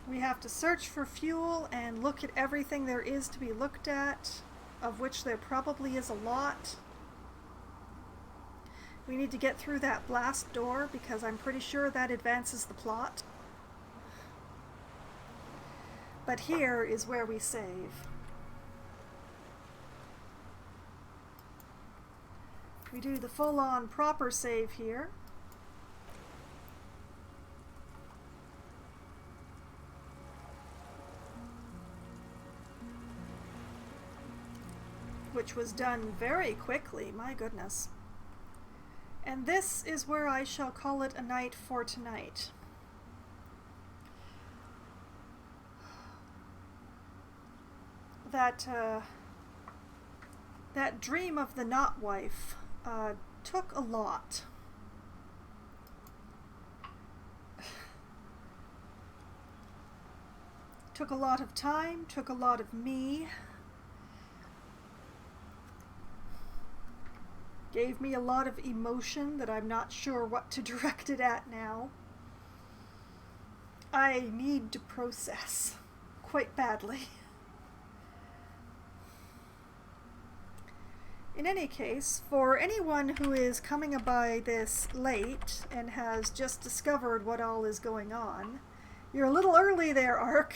We have to search for fuel and look at everything there is to be looked at, of which there probably is a lot. We need to get through that blast door because I'm pretty sure that advances the plot. But here is where we save. We do the full-on proper save here. Which was done very quickly, my goodness. And this is where I shall call it a night for tonight. That dream of the not wife took a lot. Took a lot of time, took a lot of me. Gave me a lot of emotion that I'm not sure what to direct it at now. I need to process quite badly. In any case, for anyone who is coming by this late and has just discovered what all is going on, you're a little early there, Ark.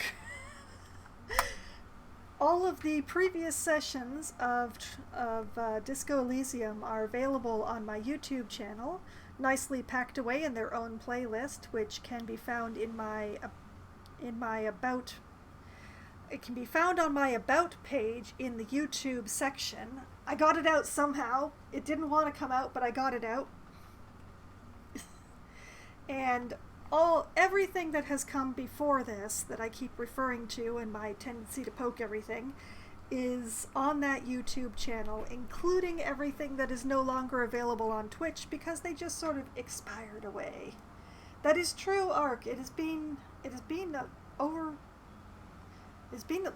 All of the previous sessions of Disco Elysium are available on my YouTube channel, nicely packed away in their own playlist, which can be found in my about. It can be found on my about page in the YouTube section. I got it out somehow. It didn't want to come out, but I got it out. And everything that has come before this that I keep referring to, and my tendency to poke everything, is on that YouTube channel, including everything that is no longer available on Twitch because they just sort of expired away. That is true, Ark. It's been at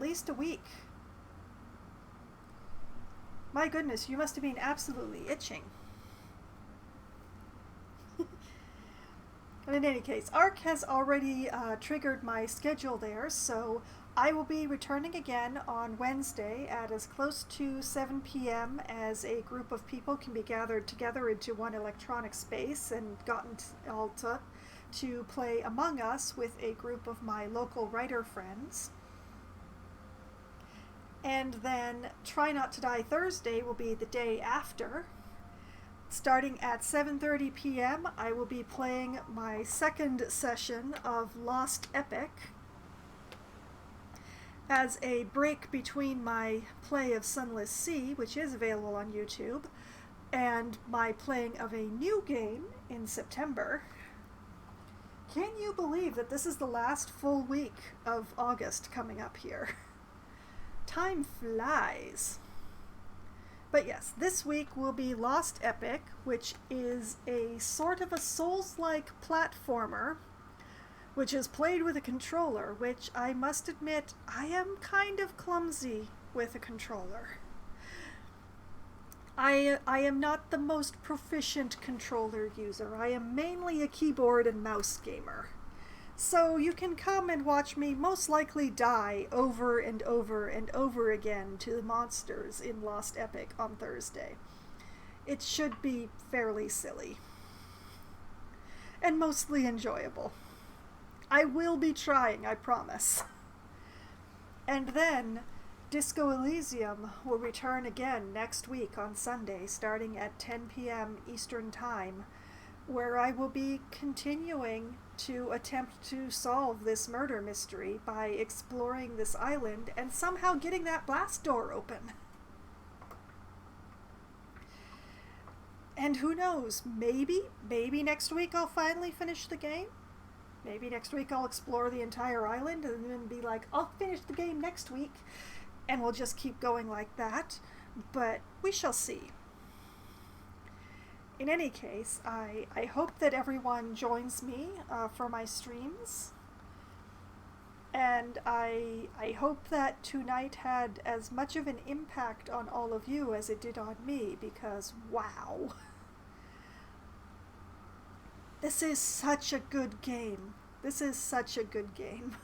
least a week. My goodness, you must have been absolutely itching. And in any case, Ark has already triggered my schedule there, so I will be returning again on Wednesday at as close to 7 p.m. as a group of people can be gathered together into one electronic space and gotten Alta to play Among Us with a group of my local writer friends. And then Try Not to Die Thursday will be the day after. Starting at 7:30 p.m., I will be playing my second session of Lost Epic as a break between my play of Sunless Sea, which is available on YouTube, and my playing of a new game in September. Can you believe that this is the last full week of August coming up here? Time flies. But yes, this week will be Lost Epic, which is a sort of a Souls-like platformer, which is played with a controller, which I must admit, I am kind of clumsy with a controller. I am not the most proficient controller user. I am mainly a keyboard and mouse gamer. So you can come and watch me most likely die over and over and over again to the monsters in Lost Epic on Thursday. It should be fairly silly. And mostly enjoyable. I will be trying, I promise. And then, Disco Elysium will return again next week on Sunday, starting at 10 p.m. Eastern Time, where I will be continuing to attempt to solve this murder mystery by exploring this island and somehow getting that blast door open. And who knows, maybe next week I'll finally finish the game. Maybe next week I'll explore the entire island and then be like, I'll finish the game next week. And we'll just keep going like that. But we shall see. In any case, I hope that everyone joins me for my streams. And I hope that tonight had as much of an impact on all of you as it did on me, because wow. This is such a good game. This is such a good game.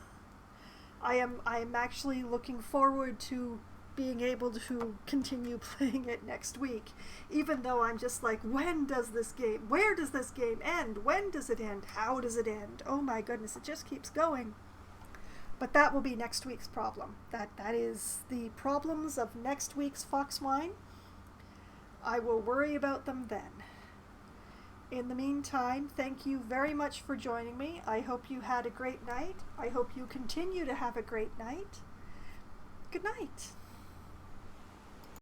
I am actually looking forward to being able to continue playing it next week, even though I'm just like, when does this game, where does this game end? When does it end? How does it end? Oh my goodness, it just keeps going. But that will be next week's problem. That is the problems of next week's Foxwine. I will worry about them then. In the meantime, thank you very much for joining me. I hope you had a great night. I hope you continue to have a great night. Good night.